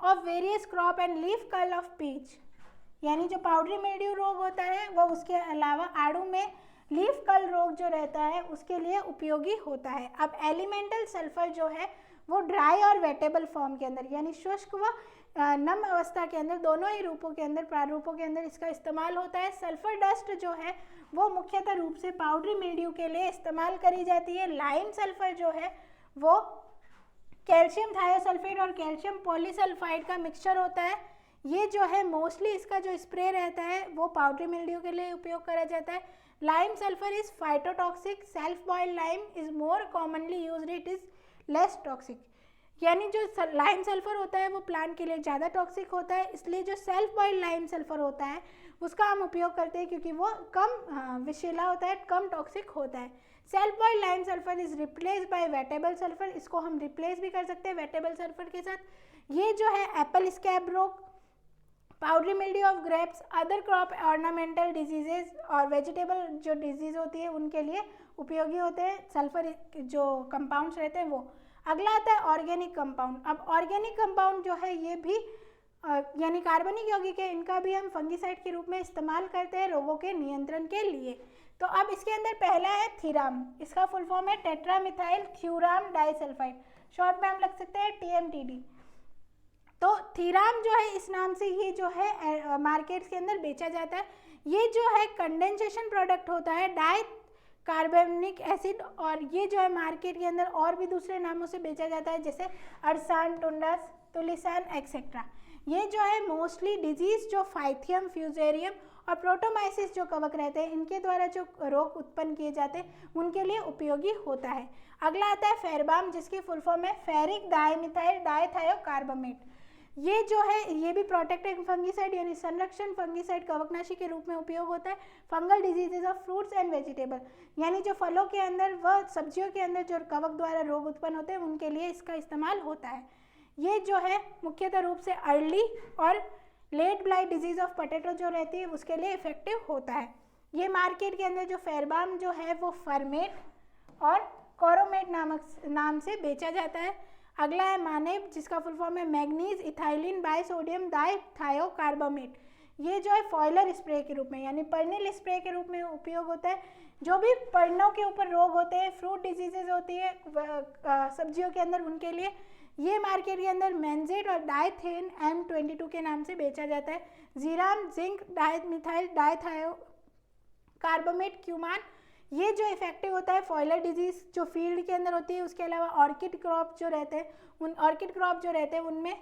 of various crop and leaf curl of peach, यानी जो पाउडरी मिल्ड्यू रोग होता है वह उसके अलावा आड़ू में लीफ कर्ल रोग जो रहता है उसके लिए उपयोगी होता है। अब एलिमेंटल सल्फर जो है वो ड्राई और वेटेबल फॉर्म के अंदर यानी शुष्क व नम अवस्था के अंदर, दोनों ही रूपों के अंदर, प्रारूपों के अंदर इसका इस्तेमाल होता है। सल्फर डस्ट जो है वो मुख्यतः रूप से पाउडरी मिल्ड्यू के लिए इस्तेमाल करी जाती है। लाइम सल्फर जो है वो कैल्शियम थायोसल्फेट और कैल्शियम पॉलीसल्फाइड का मिक्सचर होता है। ये जो है मोस्टली इसका जो स्प्रे रहता है वो पाउडरी मिल्ड्यू के लिए उपयोग करा जाता है। Lime sulphur is phytotoxic, self boiled lime is more commonly used, it is less toxic. यानी जो लाइम सल्फर होता है वो प्लांट के लिए ज़्यादा टॉक्सिक होता है, इसलिए जो सेल्फ बॉइल्ड लाइम सल्फर होता है उसका हम उपयोग करते हैं क्योंकि वो कम विषैला होता है, कम टॉक्सिक होता है। Self boiled lime sulphur is replace by wettable sulphur, इसको हम रिप्लेस भी कर सकते हैं वेटेबल सल्फर के साथ। ये जो है एप्पल स्कैब रोग, powdery mildew of grapes, other crop ornamental diseases और वेजिटेबल जो डिजीज होती है उनके लिए उपयोगी होते हैं सल्फर जो कंपाउंड्स रहते हैं वो। अगला आता है ऑर्गेनिक कंपाउंड। अब ऑर्गेनिक कंपाउंड जो है ये भी यानी कार्बनिक यौगिक है, इनका भी हम फंगिसाइड के रूप में इस्तेमाल करते हैं रोगों के नियंत्रण के लिए। तो अब इसके अंदर पहला है थीराम, इसका फुल फॉर्म है टेट्रामिथाइल थ्यूराम डाइसल्फाइड, शॉर्ट में हम लिख सकते हैं TMTD। तो थीराम जो है इस नाम से ये जो है मार्केट्स के अंदर बेचा जाता है। ये जो है कंडेंसेशन प्रोडक्ट होता है डाई कार्बोनिक एसिड, और ये जो है मार्केट के अंदर और भी दूसरे नामों से बेचा जाता है जैसे अर्सान, टुंडास, तुलिसान एक्सेट्रा। ये जो है मोस्टली डिजीज जो फाइथियम, फ्यूजेरियम और प्रोटोमाइसिस जो कवक रहते हैं इनके द्वारा जो रोग उत्पन्न किए जाते हैं उनके लिए उपयोगी होता है। अगला आता है फेरबाम, जिसकी फुल फॉर्म है फेरिक डाइमिथाइल डाइथायोकार्बोमेट। ये जो है ये भी प्रोटेक्टिंग फंगिसाइड यानी संरक्षण फंगिसाइड कवकनाशी के रूप में उपयोग होता है fungal diseases of fruits and vegetable, यानी जो फलों के अंदर व सब्जियों के अंदर जो कवक द्वारा रोग उत्पन्न होते हैं उनके लिए इसका इस्तेमाल होता है। ये जो है मुख्यतः रूप से अर्ली और late blight disease of potato जो रहती है उसके लिए इफेक्टिव होता है। ये मार्केट के अंदर जो फेरबाम जो है वो फर्मेट और कोरोमेट नाम से बेचा जाता है। अगला है मानेब, जिसका फुल फॉर्म है मैग्नीज इथाइलिन बाइसोडियम डाइथायोकार्बोमेट। ये जो है फॉयलर स्प्रे के रूप में यानी पर्निल स्प्रे के रूप में उपयोग होता है। जो भी पर्णों के ऊपर रोग होते हैं, फ्रूट डिजीजेज होती है सब्जियों के अंदर, उनके लिए ये मार्केट के अंदर मेंजेट और डाइथेन M22 के नाम से बेचा जाता है। जीराम जिंक डाइमिथाइल डाइथायोकार्बोमेट क्यूमान, ये जो इफेक्टिव होता है फॉयलर डिजीज जो फील्ड के अंदर होती है। उसके अलावा ऑर्किड क्रॉप जो रहते हैं उनमें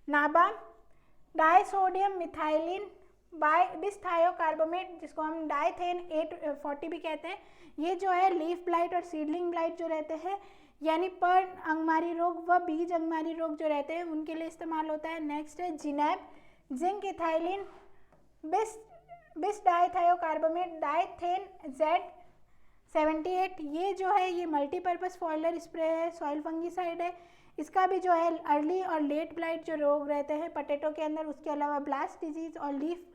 नाबाम डाइसोडियम मिथाइलिन बिसथायोकार्बोमेट, जिसको हम डाइथेन 840 भी कहते हैं, ये जो है लीफ ब्लाइट और सीडलिंग ब्लाइट जो रहते हैं यानी पर्ण अंगमारी रोग व बीज अंगमारी रोग जो रहते हैं उनके लिए इस्तेमाल होता है। नेक्स्ट है जिनैब जिंक इथाइलिन बिस डाइथायोकार्बोमेट डाइथेन Z78, ये जो है ये मल्टीपर्पज़ फॉइलर स्प्रे है, सॉइल फंगीसाइड है। इसका भी जो है अर्ली और लेट ब्लाइट जो रोग रहते हैं पोटैटो के अंदर, उसके अलावा ब्लास्ट डिजीज़ और लीफ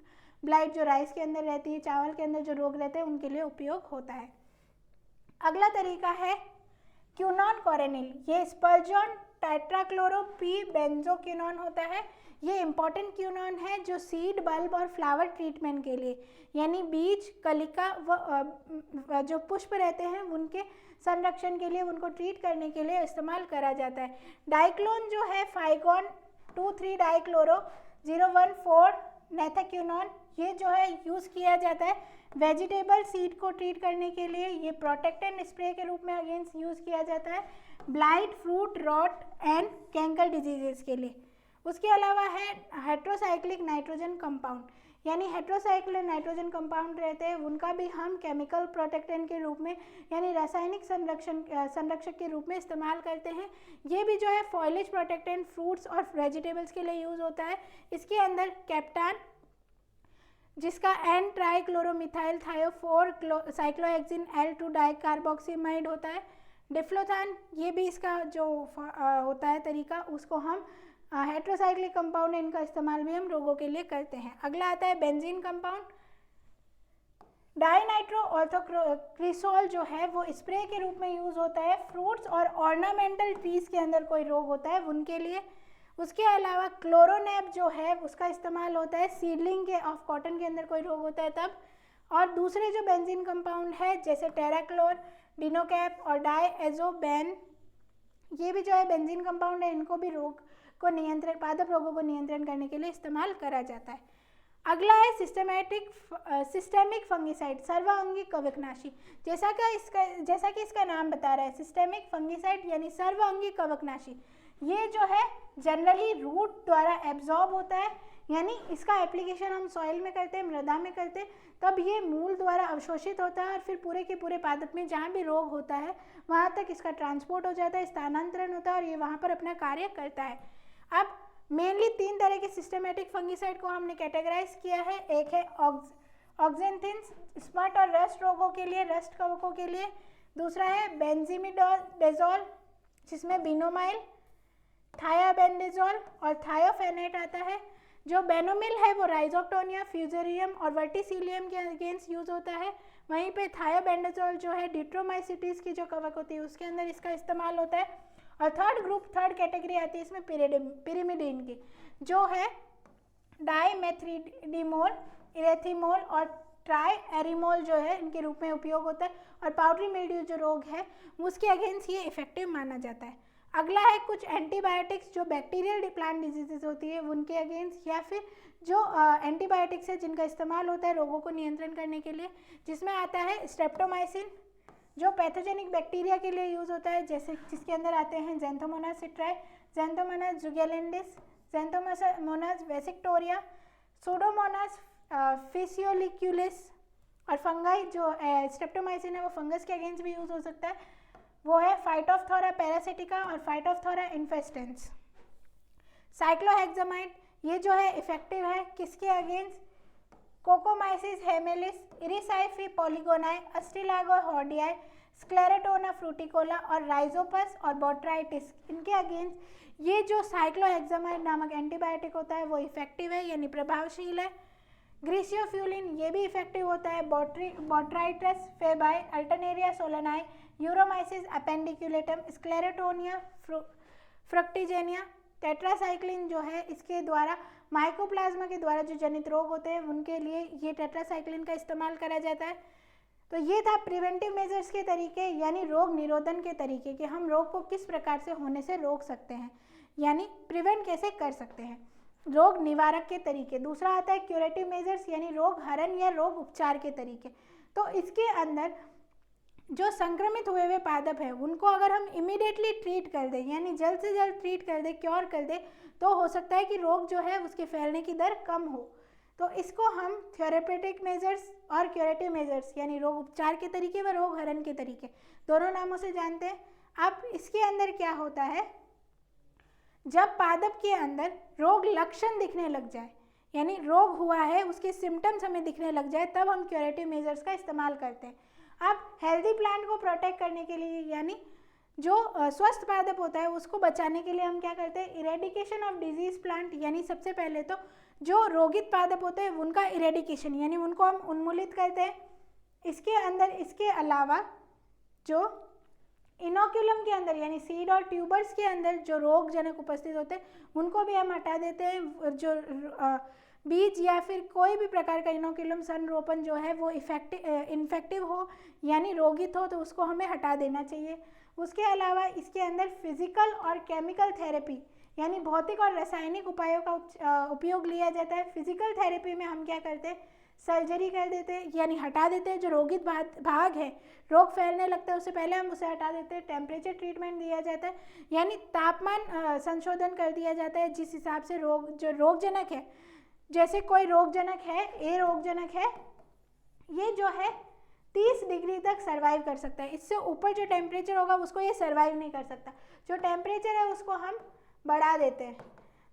ब्लाइट जो राइस के अंदर रहती है, चावल के अंदर जो रोग रहते हैं उनके लिए उपयोग होता है। अगला तरीका है क्यूनॉन कोरेनिल, ये स्पर्जोन टेट्राक्लोरोपी बेंजोक्यूनॉन होता है। ये इंपॉर्टेंट क्यूनॉन है जो सीड, बल्ब और फ्लावर ट्रीटमेंट के लिए, यानी बीज, कलिका व जो पुष्प रहते हैं उनके संरक्षण के लिए, उनको ट्रीट करने के लिए इस्तेमाल करा जाता है। डाइक्लोन जो है फाइगोन 2,3 डाइक्लोरो 014 नेथाक्यूनॉन, ये जो है यूज़ किया जाता है वेजिटेबल सीड को ट्रीट करने के लिए। ये प्रोटेक्टेंट स्प्रे के रूप में अगेंस्ट यूज़ किया जाता है blight, fruit rot and canker diseases के लिए। उसके अलावा है हेट्रोसाइक्लिक नाइट्रोजन कंपाउंड, यानी हेट्रोसाइक्लिक नाइट्रोजन कंपाउंड रहते हैं, उनका भी हम केमिकल प्रोटेक्टेंट के रूप में यानी रासायनिक संरक्षक के रूप में इस्तेमाल करते हैं। ये भी जो है फॉइलेज प्रोटेक्टेंट फ्रूट्स और वेजिटेबल्स के लिए यूज़ होता है। इसके अंदर कैप्टान, जिसका एन ट्राइक्लोरोमिथाइल थायोफोर साइक्लोहेक्सिन L2 डाइकार्बोक्सीमाइड होता है। डिफ्लोथान, ये भी इसका जो होता है तरीका, उसको हम हेट्रोसाइक्लिक कंपाउंड है, इनका इस्तेमाल भी हम रोगों के लिए करते हैं। अगला आता है बेंजीन कंपाउंड। डाइनाइट्रो ऑर्थोक्रिसोल जो है वो स्प्रे के रूप में यूज़ होता है फ्रूट्स और ऑर्नामेंटल ट्रीज के अंदर कोई रोग होता है उनके लिए। उसके अलावा क्लोरोनेब जो है उसका इस्तेमाल होता है सीडलिंग के ऑफ कॉटन के अंदर कोई रोग होता है तब। और दूसरे जो बेंजीन कंपाउंड है जैसे टेराक्लोर, डिनोकैप और डाइएजोबेन, ये भी जो है बेंजीन कंपाउंड है, इनको भी रोग को नियंत्रण, पादप रोगों को नियंत्रण करने के लिए इस्तेमाल करा जाता है। अगला है सिस्टेमिक फंगिसाइड, सर्वांगी कवकनाशी। जैसा कि इसका नाम बता रहा है सिस्टेमिक फंगिसाइड यानी सर्वांगी कवकनाशी, ये जो है जनरली रूट द्वारा एब्जॉर्ब होता है, यानी इसका एप्लीकेशन हम सॉइल में करते हैं, मृदा में करते हैं, तब ये मूल द्वारा अवशोषित होता है और फिर पूरे के पूरे पादप में जहाँ भी रोग होता है वहाँ तक इसका ट्रांसपोर्ट हो जाता है, स्थानांतरण होता है और ये वहाँ पर अपना कार्य करता है। अब मेनली 3 तरह के सिस्टेमेटिक फंगिसाइड को हमने कैटेगराइज किया है। एक है ऑक्जेंथिन्स, स्मट और रस्ट रोगों के लिए, रस्ट कवकों के लिए। दूसरा है बेंजीमिडाजोल, जिसमें बिनोमाइल, थायाबेंडाजोल और थायोफेनेट आता है। जो बेनोमिल है वो राइजोक्टोनिया, फ्यूजेरियम और वर्टिसिलियम के अगेंस्ट यूज होता है। वहीं पे थायोबेंडाजोल जो है डिट्रोमाइसिटीज की जो कवक होती है उसके अंदर इसका इस्तेमाल होता है। और थर्ड कैटेगरी आती है इसमें पिरिमिडिन की, जो है डाइमेथ्रिडिमोल, इरेथिमोल और ट्राइएरिमोल जो है इनके रूप में उपयोग होता है। और पाउडरी मिल्ड्यू जो रोग है उसके अगेंस्ट ये इफेक्टिव माना जाता है। अगला है कुछ एंटीबायोटिक्स जो बैक्टीरियल प्लांट डिजीजेज होती है उनके अगेंस्ट, या फिर जो एंटीबायोटिक्स है जिनका इस्तेमाल होता है रोगों को नियंत्रण करने के लिए, जिसमें आता है स्ट्रेप्टोमाइसिन जो पैथोजेनिक बैक्टीरिया के लिए यूज़ होता है, जैसे जिसके अंदर आते हैं Xanthomonas citri, Xanthomonas जुगेलेंडिस, Xanthomonas वेसिक्टोरिया, Pseudomonas फिसियोलिक्यूलिस। और फंगाई जो स्ट्रेप्टोमाइसिन है वो फंगस के अगेंस्ट भी यूज़ हो सकता है, वो है फाइटोफ्थोरा पैरासिटिका और फाइटोफ्थोरा इन्फेस्टेंस। साइक्लोहेक्सामाइड, ये जो है इफेक्टिव है किसके अगेंस्ट, कोकोमाइसिस हेमेलिस, इरिसाइफी पॉलीगोनाई, अस्टिलागोहॉर्डियाई, स्क्लेरोटोना फ्रूटिकोला और राइजोपस और बोट्राइटिस, इनके अगेंस्ट ये जो साइक्लोहेक्सामाइड नामक एंटीबायोटिक होता है वो इफेक्टिव है यानी प्रभावशील है। ग्रीसियोफ्यूलिन ये भी इफेक्टिव होता है बोट्राइटिस, फेबाई, अल्टरनेरिया सोलेनाई, यूरोमाइसिस एपेंडिकुलेटम, स्क्लेरोटोनिया फ्रक्टिजेनिया। टेट्रासाइक्लिन जो है इसके द्वारा माइकोप्लाज्मा के द्वारा जो जनित रोग होते हैं उनके लिए ये टेट्रासाइक्लिन का इस्तेमाल करा जाता है। तो ये था प्रिवेंटिव मेजर्स के तरीके यानी रोग निरोधन के तरीके कि हम रोग को किस प्रकार से होने से रोक सकते हैं, यानी प्रिवेंट कैसे कर सकते हैं। रोग निवारक के तरीके। दूसरा आता है क्यूरेटिव मेजर्स यानी रोग हरण या रोग उपचार के तरीके। तो इसके अंदर जो संक्रमित हुए पादप है उनको अगर हम इमीडिएटली ट्रीट कर दें यानी जल्द से जल्द ट्रीट कर दें, क्योर कर दें, तो हो सकता है कि रोग जो है उसके फैलने की दर कम हो। तो इसको हम थेरेपेटिक मेजर्स और क्यूरेटिव मेजर्स यानी रोग उपचार के तरीके व रोग हरण के तरीके दोनों नामों से जानते हैं। अब इसके अंदर क्या होता है, जब पादप के अंदर रोग लक्षण दिखने लग जाए यानी रोग हुआ है उसके सिम्टम्स हमें दिखने लग जाए तब हम क्यूरेटिव मेजर्स का इस्तेमाल करते हैं। अब हेल्दी प्लांट को प्रोटेक्ट करने के लिए यानी जो स्वस्थ पादप होता है उसको बचाने के लिए हम क्या करते हैं, इरेडिकेशन ऑफ डिजीज प्लांट, यानी सबसे पहले तो जो रोगित पादप होते हैं उनका इरेडिकेशन यानी उनको हम उन्मूलित करते हैं। इसके अंदर इसके अलावा जो इनोक्यूलम के अंदर यानी सीड और ट्यूबर्स के अंदर जो रोगजनक उपस्थित होते हैं उनको भी हम हटा देते हैं। जो बीज या फिर कोई भी प्रकार का इनोक्यूलम संरोपण जो है वो इन्फेक्टिव हो यानी रोगित हो तो उसको हमें हटा देना चाहिए। उसके अलावा इसके अंदर फिजिकल और केमिकल थेरेपी यानी भौतिक और रासायनिक उपायों का उपयोग लिया जाता है। फिजिकल थेरेपी में हम क्या करते हैं, सर्जरी कर देते हैं यानी हटा देते हैं जो रोगित भाग है, रोग फैलने लगता है उससे पहले हम उसे हटा देते हैं। टेम्परेचर ट्रीटमेंट दिया जाता है यानी तापमान संशोधन कर दिया जाता है जिस हिसाब से जो रोगजनक है, जैसे कोई रोगजनक है, ए रोगजनक है, ये जो है 30 डिग्री तक सर्वाइव कर सकता है। इससे ऊपर जो टेम्परेचर होगा उसको ये सर्वाइव नहीं कर सकता। जो टेम्परेचर है उसको हम बढ़ा देते हैं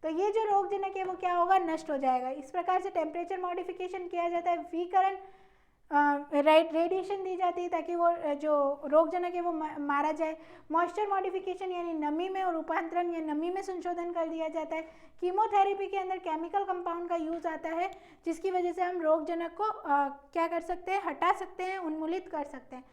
तो ये जो रोगजनक है वो क्या होगा, नष्ट हो जाएगा। इस प्रकार से टेम्परेचर मॉडिफिकेशन किया जाता है। विकरण रेडिएशन दी जाती है ताकि वो जो रोगजनक है वो मारा जाए। मॉइस्चर मॉडिफिकेशन यानी नमी में रूपांतरण या नमी में संशोधन कर दिया जाता है। कीमोथेरेपी के अंदर केमिकल कंपाउंड का यूज आता है जिसकी वजह से हम रोगजनक को क्या कर सकते हैं, हटा सकते हैं, उन्मूलित कर सकते हैं।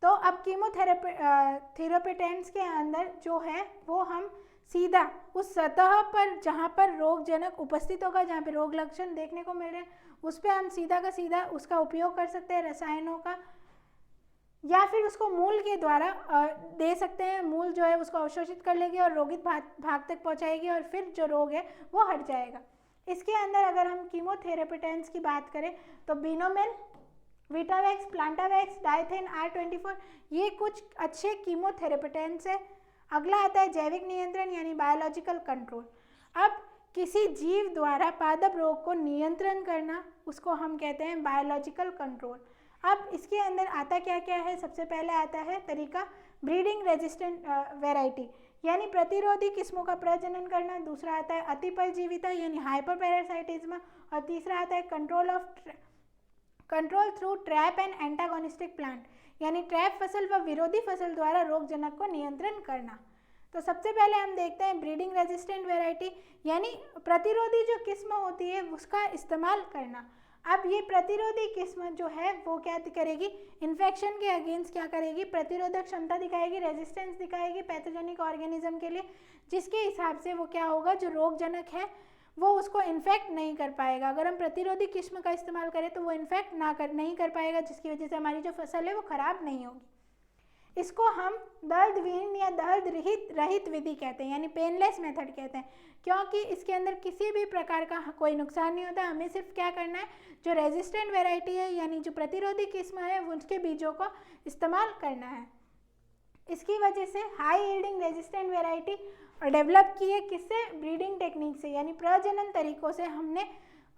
तो अब कीमोथेरेपेटेंट्स के अंदर जो है वो हम सीधा उस सतह पर जहाँ पर रोगजनक उपस्थित होगा, जहाँ पे रोग लक्षण देखने को मिल रहे हैं उस पर हम सीधा का सीधा उसका उपयोग कर सकते हैं रसायनों का, या फिर उसको मूल के द्वारा दे सकते हैं। मूल जो है उसको अवशोषित कर लेगी और रोगित भाग तक पहुँचाएगी और फिर जो रोग है वो हट जाएगा। इसके अंदर अगर हम कीमोथेरेपेटेंट्स की बात करें तो बिनोमेल, विटावैक्स, प्लांटावैक्स, डाइथेन, R24 ये कुछ अच्छे कीमोथेरेपेटेंट्स है। अगला आता है जैविक नियंत्रण यानी बायोलॉजिकल कंट्रोल। अब किसी जीव द्वारा पादप रोग को नियंत्रण करना उसको हम कहते हैं बायोलॉजिकल कंट्रोल। अब इसके अंदर आता क्या क्या है, सबसे पहले आता है तरीका ब्रीडिंग रेजिस्टेंट वैरायटी यानी प्रतिरोधी किस्मों का प्रजनन करना। दूसरा आता है अतिपरजीविता यानी हाइपर पैरासाइटिज्म और तीसरा आता है control through trap and antagonistic plant यानी ट्रैप फसल व विरोधी फसल द्वारा रोगजनक को नियंत्रण करना। तो सबसे पहले हम देखते हैं ब्रीडिंग रेजिस्टेंट वैरायटी यानी प्रतिरोधी जो किस्म होती है उसका इस्तेमाल करना। अब ये प्रतिरोधी किस्म जो है वो क्या करेगी, इन्फेक्शन के अगेंस्ट क्या करेगी, प्रतिरोधक क्षमता दिखाएगी, रेजिस्टेंस दिखाएगी पैथोजेनिक ऑर्गेनिज्म के लिए, जिसके हिसाब से वो क्या होगा, जो रोगजनक है वो उसको इन्फेक्ट नहीं कर पाएगा। अगर हम प्रतिरोधी किस्म का इस्तेमाल करें तो वो इन्फेक्ट नहीं कर पाएगा जिसकी वजह से हमारी जो फसल है वो खराब नहीं होगी। इसको हम दर्दविहीन या दर्द रहित विधि कहते हैं यानी पेनलेस मेथड कहते हैं, क्योंकि इसके अंदर किसी भी प्रकार का कोई नुकसान नहीं होता। हमें सिर्फ क्या करना है, जो रेजिस्टेंट वैरायटी है यानी जो प्रतिरोधी किस्म है उसके बीजों को इस्तेमाल करना है। इसकी वजह से high yielding resistant variety develop की है, किससे, ब्रीडिंग टेक्निक से यानी प्रजनन तरीकों से हमने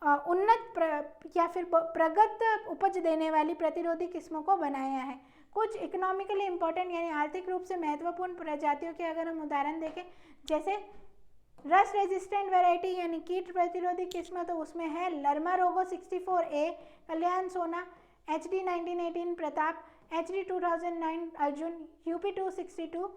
उन्नत या फिर प्रगत उपज देने वाली प्रतिरोधी किस्मों को बनाया है। कुछ इकोनॉमिकली इम्पोर्टेंट यानी आर्थिक रूप से महत्वपूर्ण प्रजातियों के अगर हम उदाहरण देखें, जैसे रस्ट रेजिस्टेंट वैरायटी यानी कीट प्रतिरोधी किस्म, तो उसमें है लर्मा रोगो 64A, कल्याण सोना, HD 1918 Pratap, HD 2009 Arjun, UP 262,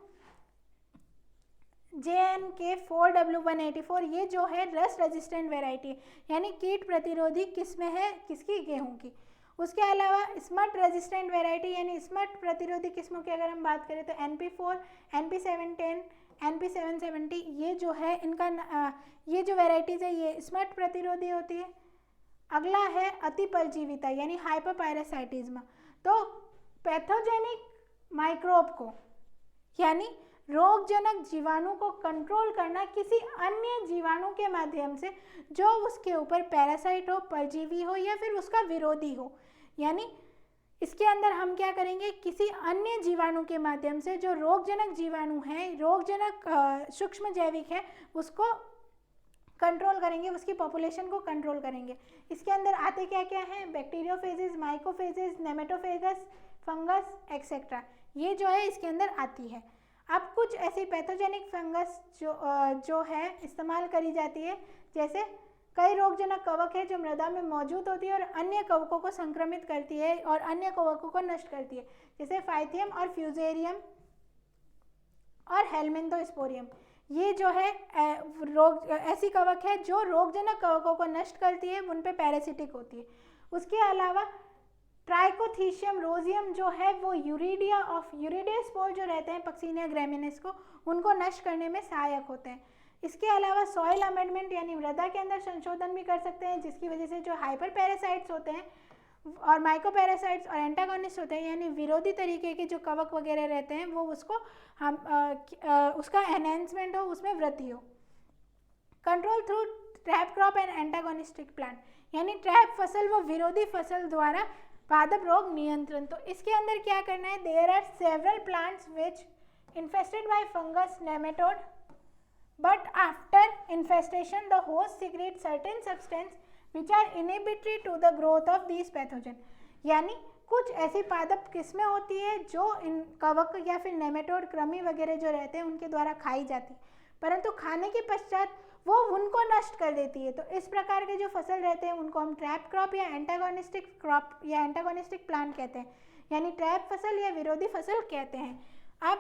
JNK 4W184, ये जो है रस्ट रेजिस्टेंट वैरायटी यानी कीट प्रतिरोधी किस्म है किसकी, गेहूं की। उसके अलावा स्मट रेजिस्टेंट वैरायटी यानी स्मट प्रतिरोधी किस्मों की अगर हम बात करें तो NP4, NP710, NP770, ये जो है इनका ये जो वैरायटीज़ है ये स्मट प्रतिरोधी होती है। अगला है अतिपरजीविता यानी हाइपरपायरासाइटिज्म। तो पैथोजेनिक माइक्रोब को यानी रोगजनक जीवाणु को कंट्रोल करना किसी अन्य जीवाणु के माध्यम से जो उसके ऊपर पैरासाइट हो, परजीवी हो या फिर उसका विरोधी हो, यानी इसके अंदर हम क्या करेंगे, किसी अन्य जीवाणु के माध्यम से जो रोगजनक जीवाणु है, रोगजनक सूक्ष्म जैविक है, उसको कंट्रोल करेंगे, उसकी पॉपुलेशन को कंट्रोल करेंगे। इसके अंदर आते क्या क्या हैं, बैक्टीरियोफेजेस, माइकोफेजेस, नेमेटोफेगस, फंगस एक्सेट्रा, ये जो है इसके अंदर आती है। अब कुछ ऐसी पैथोजेनिक फंगस जो है इस्तेमाल करी जाती है, जैसे कई रोगजनक कवक है जो मृदा में मौजूद होती है और अन्य कवकों को संक्रमित करती है और अन्य कवकों को नष्ट करती है, जैसे फाइथियम और फ्यूजेरियम और हेलमिंथोस्पोरियम। ये जो है रोग ऐसी कवक है जो रोगजनक कवकों को नष्ट करती है, उन पे पैरासिटिक होती है। उसके अलावा ट्राइकोथीशियम रोजियम जो है वो यूरिडिया स्पोर जो रहते हैं पक्सीनिया ग्रैमिनेस को, उनको नष्ट करने में सहायक होते हैं। इसके अलावा सॉइल अमेंडमेंट यानी मृदा के अंदर संशोधन भी कर सकते हैं, जिसकी वजह से जो हाइपर पैरासाइट्स होते हैं और माइक्रोपैरासाइट्स और एंटागोनिस्ट होते हैं यानी विरोधी तरीके के जो कवक वगैरह रहते हैं वो उसको हम उसका एनहेंसमेंट हो, उसमें वृद्धि हो। Control through trap crop and antagonistic plant यानी ट्रैप फसल व विरोधी फसल द्वारा पादप रोग नियंत्रण। तो इसके अंदर क्या करना है, there are several plants which infested by fungus nematode but after infestation the host secrete certain substance which are inhibitory to the growth of these pathogen। यानी कुछ ऐसी पादप किस्में होती है जो इन कवक या फिर नेमेटोड कृमि वगैरह जो रहते हैं उनके द्वारा खाई जाती है, परंतु खाने के पश्चात वो उनको नष्ट कर देती है। तो इस प्रकार के जो फसल रहते हैं उनको हम ट्रैप क्रॉप या एंटागोनिस्टिक क्रॉप या एंटागोनिस्टिक प्लांट कहते हैं, यानी ट्रैप फसल या विरोधी फसल कहते हैं। अब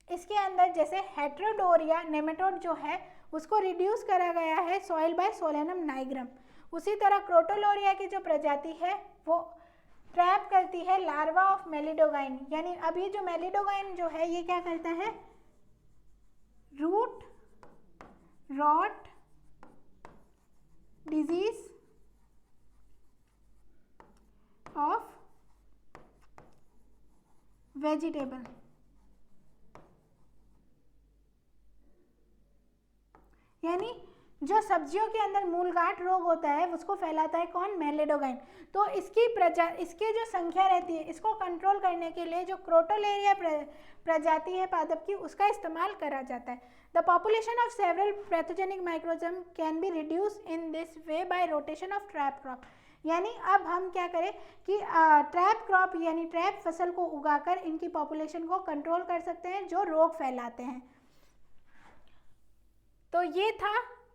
इसके अंदर जैसे हेट्रोडोरिया नेमेटोड जो है उसको रिड्यूस करा गया है सॉइल बाय सोलेनम नाइग्रम। उसी तरह क्रोटोलोरिया की जो प्रजाति है वो ट्रैप करती है लार्वा ऑफ मेलिडोगाइन, यानी अब ये जो मेलिडोगाइन जो है ये क्या करता है, root rot disease of vegetable, यानी जो सब्जियों के अंदर मूलगांठ रोग होता है उसको फैलाता है कौन, मेलिडोगाइन। तो इसके जो संख्या रहती है इसको कंट्रोल करने के लिए जो क्रोटोलेरिया प्रजाति है पादप की उसका इस्तेमाल करा जाता है। The population of several pathogenic microorganism can be reduce in this way by rotation of trap crop. यानी अब हम क्या करें कि ट्रैप क्रॉप यानी ट्रैप फसल को उगाकर इनकी पॉपुलेशन को कंट्रोल कर सकते हैं जो रोग फैलाते हैं। तो ये था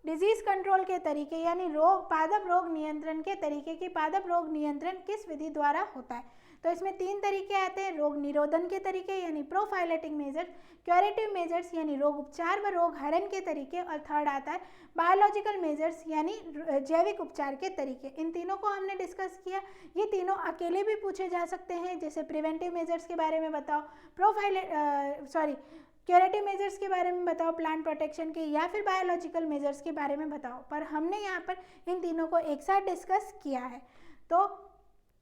डिजीज कंट्रोल के तरीके यानी पादप रोग नियंत्रण के तरीके कि पादप रोग नियंत्रण किस विधि द्वारा होता है। तो इसमें 3 तरीके आते हैं, रोग निरोधन के तरीके यानी प्रोफाइलेटिक मेजर्स, क्यूरेटिव मेजर्स यानी रोग उपचार व रोग हरण के तरीके, और थर्ड आता है बायोलॉजिकल मेजर्स यानी जैविक उपचार के तरीके। इन तीनों को हमने डिस्कस किया। ये तीनों अकेले भी पूछे जा सकते हैं, जैसे प्रिवेंटिव मेजर्स के बारे में बताओ, क्यूरेटिव मेजर्स के बारे में बताओ प्लांट प्रोटेक्शन के, या फिर बायोलॉजिकल मेजर्स के बारे में बताओ, पर हमने यहाँ पर इन तीनों को एक साथ डिस्कस किया है। तो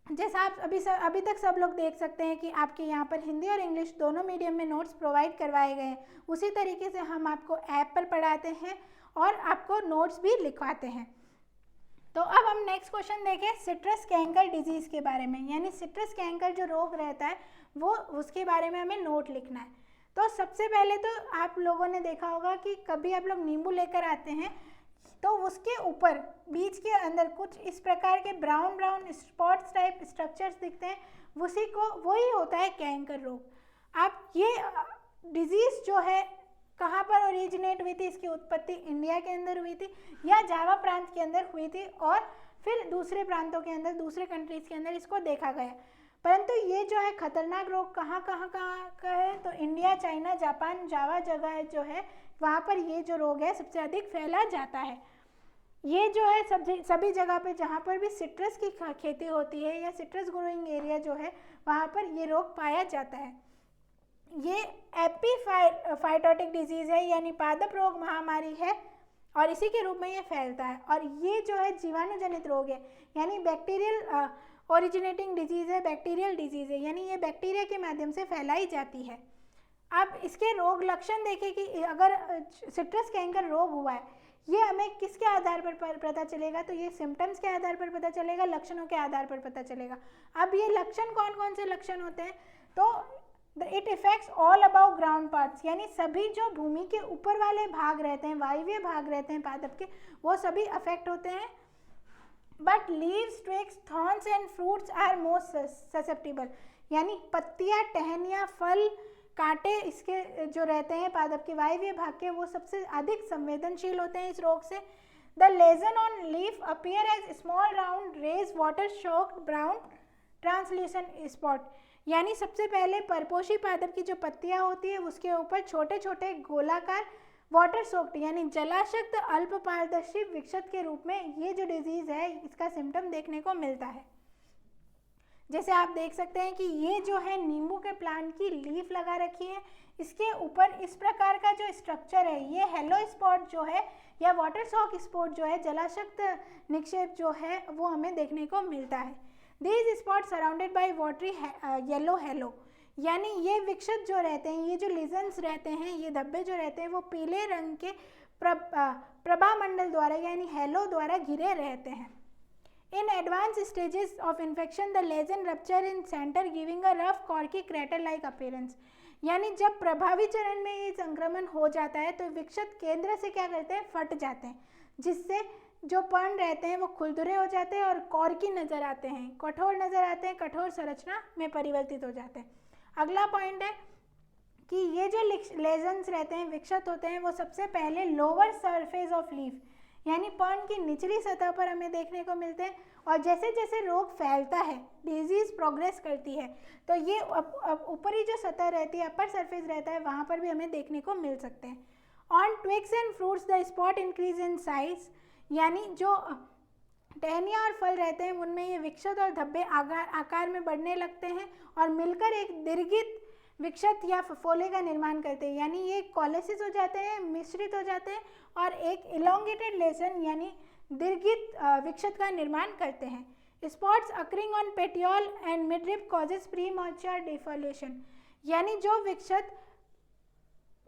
जैसा आप अभी तक सब लोग देख सकते हैं कि आपके यहाँ पर हिंदी और इंग्लिश दोनों मीडियम में नोट्स प्रोवाइड करवाए गए हैं, उसी तरीके से हम आपको ऐप पर पढ़ाते हैं और आपको नोट्स भी लिखवाते हैं। तो अब हम नेक्स्ट क्वेश्चन देखें सिट्रस कैंकर डिजीज़ के बारे में, यानी सिट्रस कैंकर जो रोग रहता है वो उसके बारे में हमें नोट लिखना है। तो सबसे पहले तो आप लोगों ने देखा होगा कि कभी आप लोग नींबू लेकर आते हैं तो उसके ऊपर बीज के अंदर कुछ इस प्रकार के brown brown spots type structures दिखते हैं, वही होता है कैंकर रोग। अब ये डिजीज़ जो है कहाँ पर ओरिजिनेट हुई थी, इसकी उत्पत्ति इंडिया के अंदर हुई थी या जावा प्रांत के अंदर हुई थी, और फिर दूसरे प्रांतों के अंदर दूसरे कंट्रीज़ के अंदर इसको देखा गया। परंतु ये जो है खतरनाक रोग कहाँ का है, तो इंडिया, चाइना, जापान, जावा जगह जो है वहाँ पर ये जो रोग है सबसे अधिक फैला जाता है। ये जो है सभी जगह पे जहाँ पर भी सिट्रस की खेती होती है या सिट्रस ग्रोइंग एरिया जो है वहाँ पर ये रोग पाया जाता है। ये एपीफाइटोटिक डिजीज़ है यानी पादप रोग महामारी है और इसी के रूप में ये फैलता है, और ये जो है जीवाणुजनित रोग है यानी बैक्टीरियल ओरिजिनेटिंग डिजीज़ है, बैक्टीरियल डिजीज़ है, यानी ये बैक्टीरिया के माध्यम से फैलाई जाती है। अब इसके रोग लक्षण देखें कि अगर सिट्रस कैंकर रोग हुआ है ये हमें किसके आधार पर पता चलेगा, तो ये सिम्टम्स के आधार पर पता चलेगा, लक्षणों के आधार पर पता चलेगा। अब ये लक्षण कौन कौन से लक्षण होते हैं, तो it affects all above ground parts, यानी सभी जो भूमि के ऊपर वाले भाग रहते हैं, वायवीय भाग रहते हैं पादप के, वो सभी अफेक्ट होते हैं। But leaves, twigs, thorns and fruits are most susceptible, यानी पत्तियाँ, टहनियाँ, फल, कांटे इसके जो रहते हैं पादप के वायवीय भाग के वो सबसे अधिक संवेदनशील होते हैं इस रोग से। The lesion on leaf appear as small round raised water soaked brown translucent spot, यानी सबसे पहले परपोषी पादप की जो पत्तियां होती है उसके ऊपर छोटे छोटे गोलाकार वाटर सोक्ड यानी जलाशक्त अल्प पारदर्शी विक्षत के रूप में ये जो डिजीज है इसका सिम्टम देखने को मिलता है। जैसे आप देख सकते हैं कि ये जो है नींबू के प्लांट की लीफ लगा रखी है, इसके ऊपर इस प्रकार का जो स्ट्रक्चर है, ये हेलो स्पॉट जो है या वाटर सॉक स्पॉट जो है, जलाशक्त निक्षेप जो है वो हमें देखने को मिलता है। These spot surrounded by watery yellow hello, यानी ये विक्षत जो रहते हैं, ये जो लीजन्स रहते हैं, ये धब्बे जो रहते हैं वो पीले रंग के प्रभामंडल द्वारा यानी हेलो द्वारा घिरे रहते हैं। In advanced stages of infection, the lesion rupture in center, giving a rough corky crater-like appearance. यानी जब प्रभावी चरण में ये संक्रमण हो जाता है तो विक्षत केंद्र से क्या करते हैं, फट जाते हैं, जिससे जो पर्ण रहते हैं वो खुरदुरे हो जाते हैं और कॉर्की नजर आते हैं, कठोर नजर आते हैं, कठोर संरचना में परिवर्तित हो जाते हैं। अगला पॉइंट है कि ये जो लेजन्स रहते हैं, विक्षत होते हैं, वो सबसे पहले लोअर सरफेस ऑफ लीफ यानी पर्ण की निचली सतह पर हमें देखने को मिलते हैं, और जैसे जैसे रोग फैलता है, डिजीज प्रोग्रेस करती है, तो ये ऊपरी जो सतह रहती है, अपर सरफेस रहता है, वहाँ पर भी हमें देखने को मिल सकते हैं। On twigs and fruits the spot increase in size, यानी जो टहनियाँ और फल रहते हैं उनमें ये विक्षत और धब्बे आकार में बढ़ने लगते हैं और मिलकर एक दीर्घित विक्षत या फफोले का निर्माण करते हैं, यानी ये कॉलेसिस हो जाते हैं, मिश्रित हो जाते हैं और एक इलोंगेटेड लेसन यानी दीर्घित विक्षत का निर्माण करते हैं। Spots occurring on petiole and midrib causes premature defoliation, यानी जो विक्षत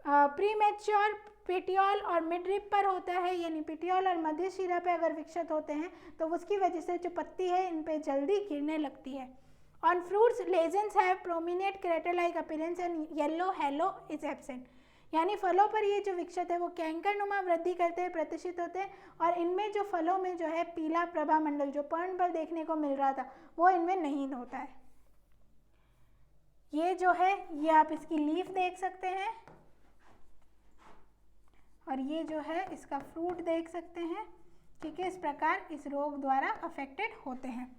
प्रीमैच्योर पेटियोल और मिडरिप पर होता है, यानी पेटियोल और मध्य शिरा पे अगर विक्षत होते हैं तो उसकी वजह से जो पत्ती है इन पे जल्दी गिरने लगती है। On fruits, lesions have prominent crater-like appearance and yellow halo is absent. यानी फलों पर ये जो विक्षत है वो कैंकरनुमा वृद्धि करते हैं, प्रतिष्ठित होते हैं, और इनमें जो फलों में जो है पीला प्रभामंडल जो पर्ण पर देखने को मिल रहा था वो इनमें नहीं होता है। ये जो है ये आप इसकी लीफ देख सकते हैं और ये जो है इसका फ्रूट देख सकते हैं, ठीक है। इस प्रकार इस रोग द्वारा अफेक्टेड होते हैं।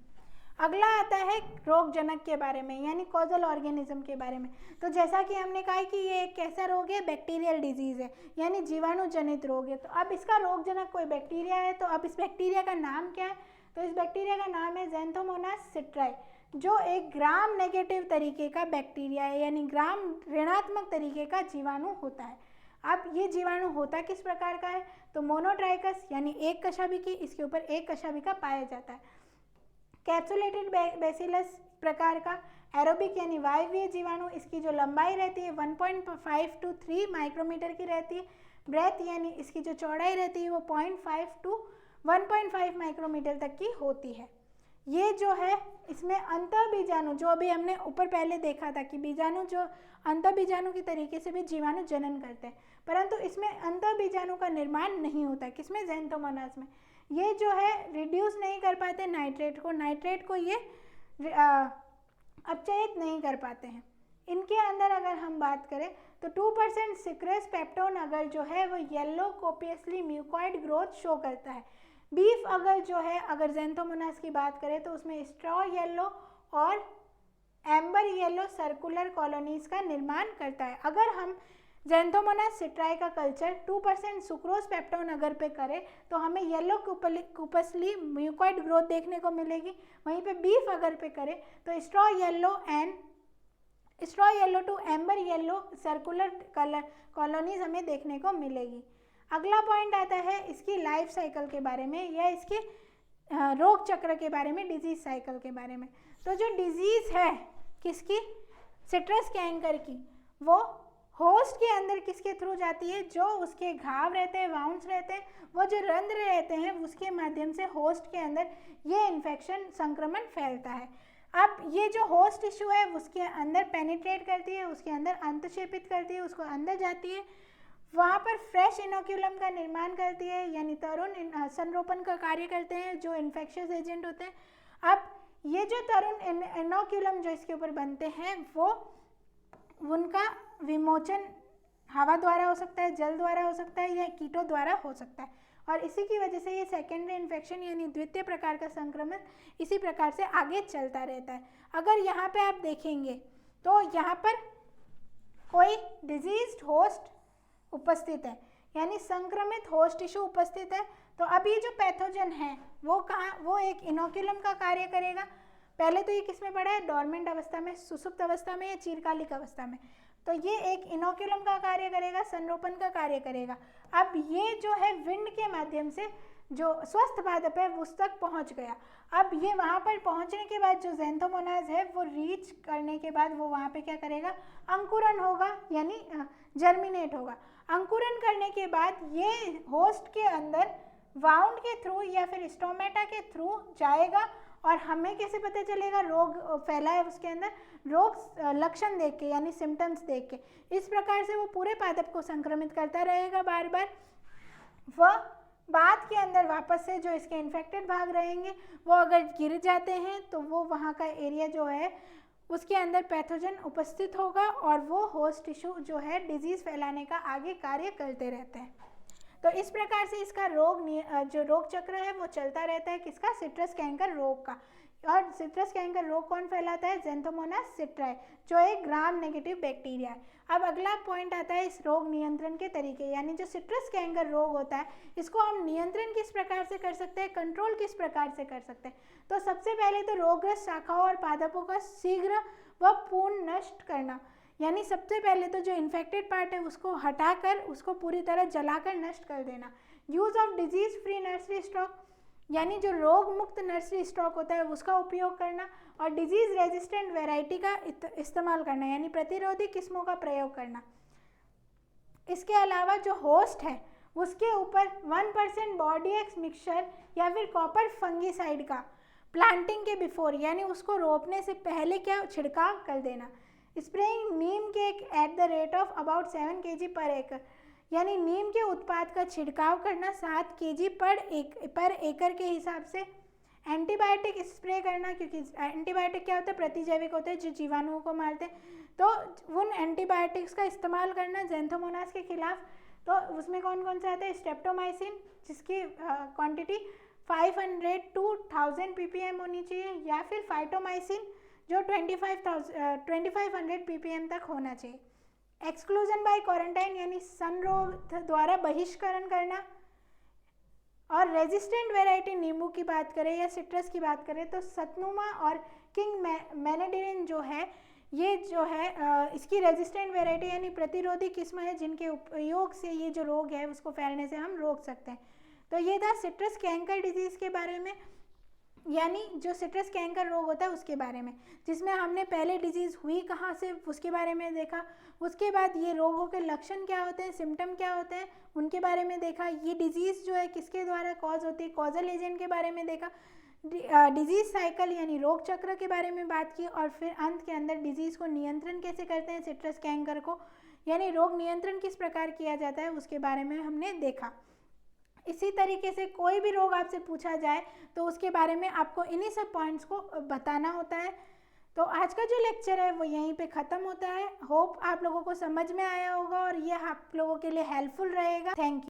अगला आता है रोग जनक के बारे में यानी कॉजल ऑर्गेनिज्म के बारे में। तो जैसा कि हमने कहा कि ये एक कैसा रोग है, बैक्टीरियल डिजीज है यानी जीवाणु जनित रोग है। तो अब इसका रोग जनक कोई बैक्टीरिया है, तो अब इस बैक्टीरिया का नाम क्या है, तो इस बैक्टीरिया का नाम है ज़ैंथोमोनास सिट्राई, जो एक ग्राम नेगेटिव तरीके का बैक्टीरिया है यानी ग्राम ऋणात्मक तरीके का जीवाणु होता है। अब ये जीवाणु होता किस प्रकार का है, तो मोनोट्राइकस यानी एक कशाभिकी, इसके ऊपर एक कशाभिका पाया जाता है। कैप्सुलेटेड बैसिलस प्रकार का, एरोबिक यानी वायवीय जीवाणु, इसकी जो लंबाई रहती है 1.5 to 3 माइक्रोमीटर की रहती है। ब्रेथ यानी इसकी जो चौड़ाई रहती है वो 0.5 to 1.5 माइक्रोमीटर तक की होती है। ये जो है इसमें अंतःबीजाणु, जो अभी हमने ऊपर पहले देखा था कि बीजाणु जो अंतःबीजाणु की तरीके से भी जीवाणु जनन करते हैं, परंतु इसमें अंतःबीजाणु का निर्माण नहीं होता। किसमें, ज़ैंथोमोनास में। ये जो है रिड्यूस नहीं कर पाते नाइट्रेट को ये अपचयित नहीं कर पाते हैं। इनके अंदर अगर हम बात करें तो 2% सिक्रेस पेप्टोन अगर जो है वो येलो कोपियसली म्यूकॉइड ग्रोथ शो करता है। बीफ अगर जो है, अगर ज़ैंथोमोनास की बात करें तो उसमें स्ट्रॉ येलो और एम्बर येलो सर्कुलर कॉलोनीज का निर्माण करता है। अगर हम ज़ैंथोमोनास सिट्राई का कल्चर 2% सुक्रोज पेप्टोन अगर पे करें तो हमें येलो कुपसली म्यूकॉइड ग्रोथ देखने को मिलेगी। वहीं पे बीफ अगर पे करें तो straw yellow to amber yellow circular colonies हमें देखने को मिलेगी। अगला पॉइंट आता है इसकी लाइफ साइकिल के बारे में या इसके रोग चक्र के बारे में, डिजीज साइकिल के बारे में। तो जो डिजीज़ है किसकी, सिट्रस कैंकर की, वो होस्ट के अंदर किसके थ्रू जाती है, जो उसके घाव रहते हैं, वाउंड्स रहते हैं, वो जो रंध्र रहते हैं उसके माध्यम से होस्ट के अंदर ये इन्फेक्शन संक्रमण फैलता है। अब ये जो होस्ट टिश्यू है उसके अंदर पेनिट्रेट करती है, उसके अंदर अंतक्षेपित करती है, उसको अंदर जाती है, वहाँ पर फ्रेश इनोक्यूलम का निर्माण करती है यानी तरुण संरोपण का कार्य करते हैं जो इन्फेक्शियस एजेंट होते हैं। अब ये जो तरुण इनोक्यूलम जो इसके ऊपर बनते हैं वो उनका विमोचन हवा द्वारा हो सकता है, जल द्वारा हो सकता है या कीटों द्वारा हो सकता है। और इसी की वजह से ये सेकेंडरी इन्फेक्शन यानी द्वितीय प्रकार का संक्रमण इसी प्रकार से आगे चलता रहता है। अगर यहाँ पे आप देखेंगे तो यहाँ पर कोई डिजीज्ड होस्ट उपस्थित है यानी संक्रमित होस्ट टिश्यू उपस्थित है, तो अब ये जो पैथोजन है वो एक इनोक्यूलम का कार्य करेगा। पहले तो ये किस में पड़ा है, डोरमेंट अवस्था में, सुसुप्त अवस्था में या चिरकालिक अवस्था में, तो ये एक इनोक्यूलम का कार्य करेगा, संरोपण का कार्य करेगा। अब ये जो है विंड के माध्यम से जो स्वस्थ पादप है उस तक पहुंच गया। अब ये वहाँ पर पहुंचने के बाद जो ज़ैंथोमोनाज है वो रीच करने के बाद वो वहाँ पे क्या करेगा, अंकुरन होगा यानी जर्मिनेट होगा। अंकुरन करने के बाद ये होस्ट के अंदर वाउंड के थ्रू या फिर स्टोमेटा के थ्रू जाएगा और हमें कैसे पता चलेगा रोग फैला है उसके अंदर, रोग लक्षण देख के यानी सिम्टम्स देख के। इस प्रकार से वो पूरे पादप को संक्रमित करता रहेगा बार बार। वह बाद के अंदर वापस से जो इसके इन्फेक्टेड भाग रहेंगे वो अगर गिर जाते हैं तो वो वहाँ का एरिया जो है उसके अंदर पैथोजन उपस्थित होगा और वो होस्ट टिश्यू जो है डिजीज़ फैलाने का आगे कार्य करते रहते हैं। तो इस प्रकार से इसका जो रोग चक्र है वो चलता रहता है किसका, सिट्रस कैंकर रोग का। और सिट्रस कैंकर रोग कौन फैलाता है, ज़ैंथोमोनास सिट्राई जो एक ग्राम नेगेटिव बैक्टीरिया है। अब अगला पॉइंट आता है इस रोग नियंत्रण के तरीके, यानी जो सिट्रस कैंकर रोग होता है इसको हम नियंत्रण किस प्रकार से कर सकते हैं, कंट्रोल किस प्रकार से कर सकते हैं। तो सबसे पहले तो रोगग्रस्त शाखाओं और पादपों का शीघ्र व पूर्ण नष्ट करना, यानी सबसे पहले तो जो इन्फेक्टेड पार्ट है उसको हटाकर उसको पूरी तरह जलाकर नष्ट कर देना। Use of disease free nursery stock, यानी जो रोग मुक्त नर्सरी स्टॉक होता है उसका उपयोग करना, और डिजीज़ रेजिस्टेंट वैरायटी का इस्तेमाल करना यानी प्रतिरोधी किस्मों का प्रयोग करना। इसके अलावा जो होस्ट है उसके ऊपर 1% बॉडी एक्स मिक्सचर या फिर कॉपर फंगीसाइड का प्लांटिंग के बिफोर यानी उसको रोपने से पहले क्या छिड़काव कर देना। Spraying Neem cake at the rate of about 7 kg पर एकड़, यानी नीम के उत्पाद का छिड़काव करना 7 kg पर एकड़ के हिसाब से। एंटीबायोटिक स्प्रे करना, क्योंकि एंटीबायोटिक क्या होता है, प्रतिजैविक होते हैं जो जीवाणुओं को मारते हैं, तो उन एंटीबायोटिक्स का इस्तेमाल करना ज़ैंथोमोनास के खिलाफ। तो उसमें कौन कौन से आते हैं, स्ट्रेप्टोमाइसिन जिसकी क्वांटिटी 500 to 1000 ppm होनी चाहिए, या फिर फाइटोमाइसिन जो 2500 ppm तक होना चाहिए। एक्सक्लूजन बाय क्वारंटाइन यानी संरोध द्वारा बहिष्करण करना। और रेजिस्टेंट वैरायटी नींबू की बात करें या सिट्रस की बात करें तो सतनुमा और किंग मैनेडरिन जो है ये जो है इसकी रेजिस्टेंट वैरायटी यानी प्रतिरोधी किस्म है जिनके उपयोग से ये जो रोग है उसको फैलने से हम रोक सकते हैं। तो ये था सिट्रस कैंकर डिजीज़ के बारे में, यानी जो सिट्रस कैंकर रोग होता है उसके बारे में, जिसमें हमने पहले डिजीज़ हुई कहाँ से उसके बारे में देखा, उसके बाद ये रोगों के लक्षण क्या होते हैं, सिम्टम क्या होते हैं उनके बारे में देखा, ये डिजीज़ जो है किसके द्वारा कॉज होती है, कॉजल एजेंट के बारे में देखा, डिजीज़ साइकिल यानी रोग चक्र के बारे में बात की, और फिर अंत के अंदर डिजीज़ को नियंत्रण कैसे करते हैं सिट्रस कैंकर को, यानी रोग नियंत्रण किस प्रकार किया जाता है उसके बारे में हमने देखा। इसी तरीके से कोई भी रोग आपसे पूछा जाए तो उसके बारे में आपको इन्हीं सब पॉइंट्स को बताना होता है। तो आज का जो लेक्चर है वो यहीं पे ख़त्म होता है। होप आप लोगों को समझ में आया होगा और ये आप लोगों के लिए हेल्पफुल रहेगा। Thank you.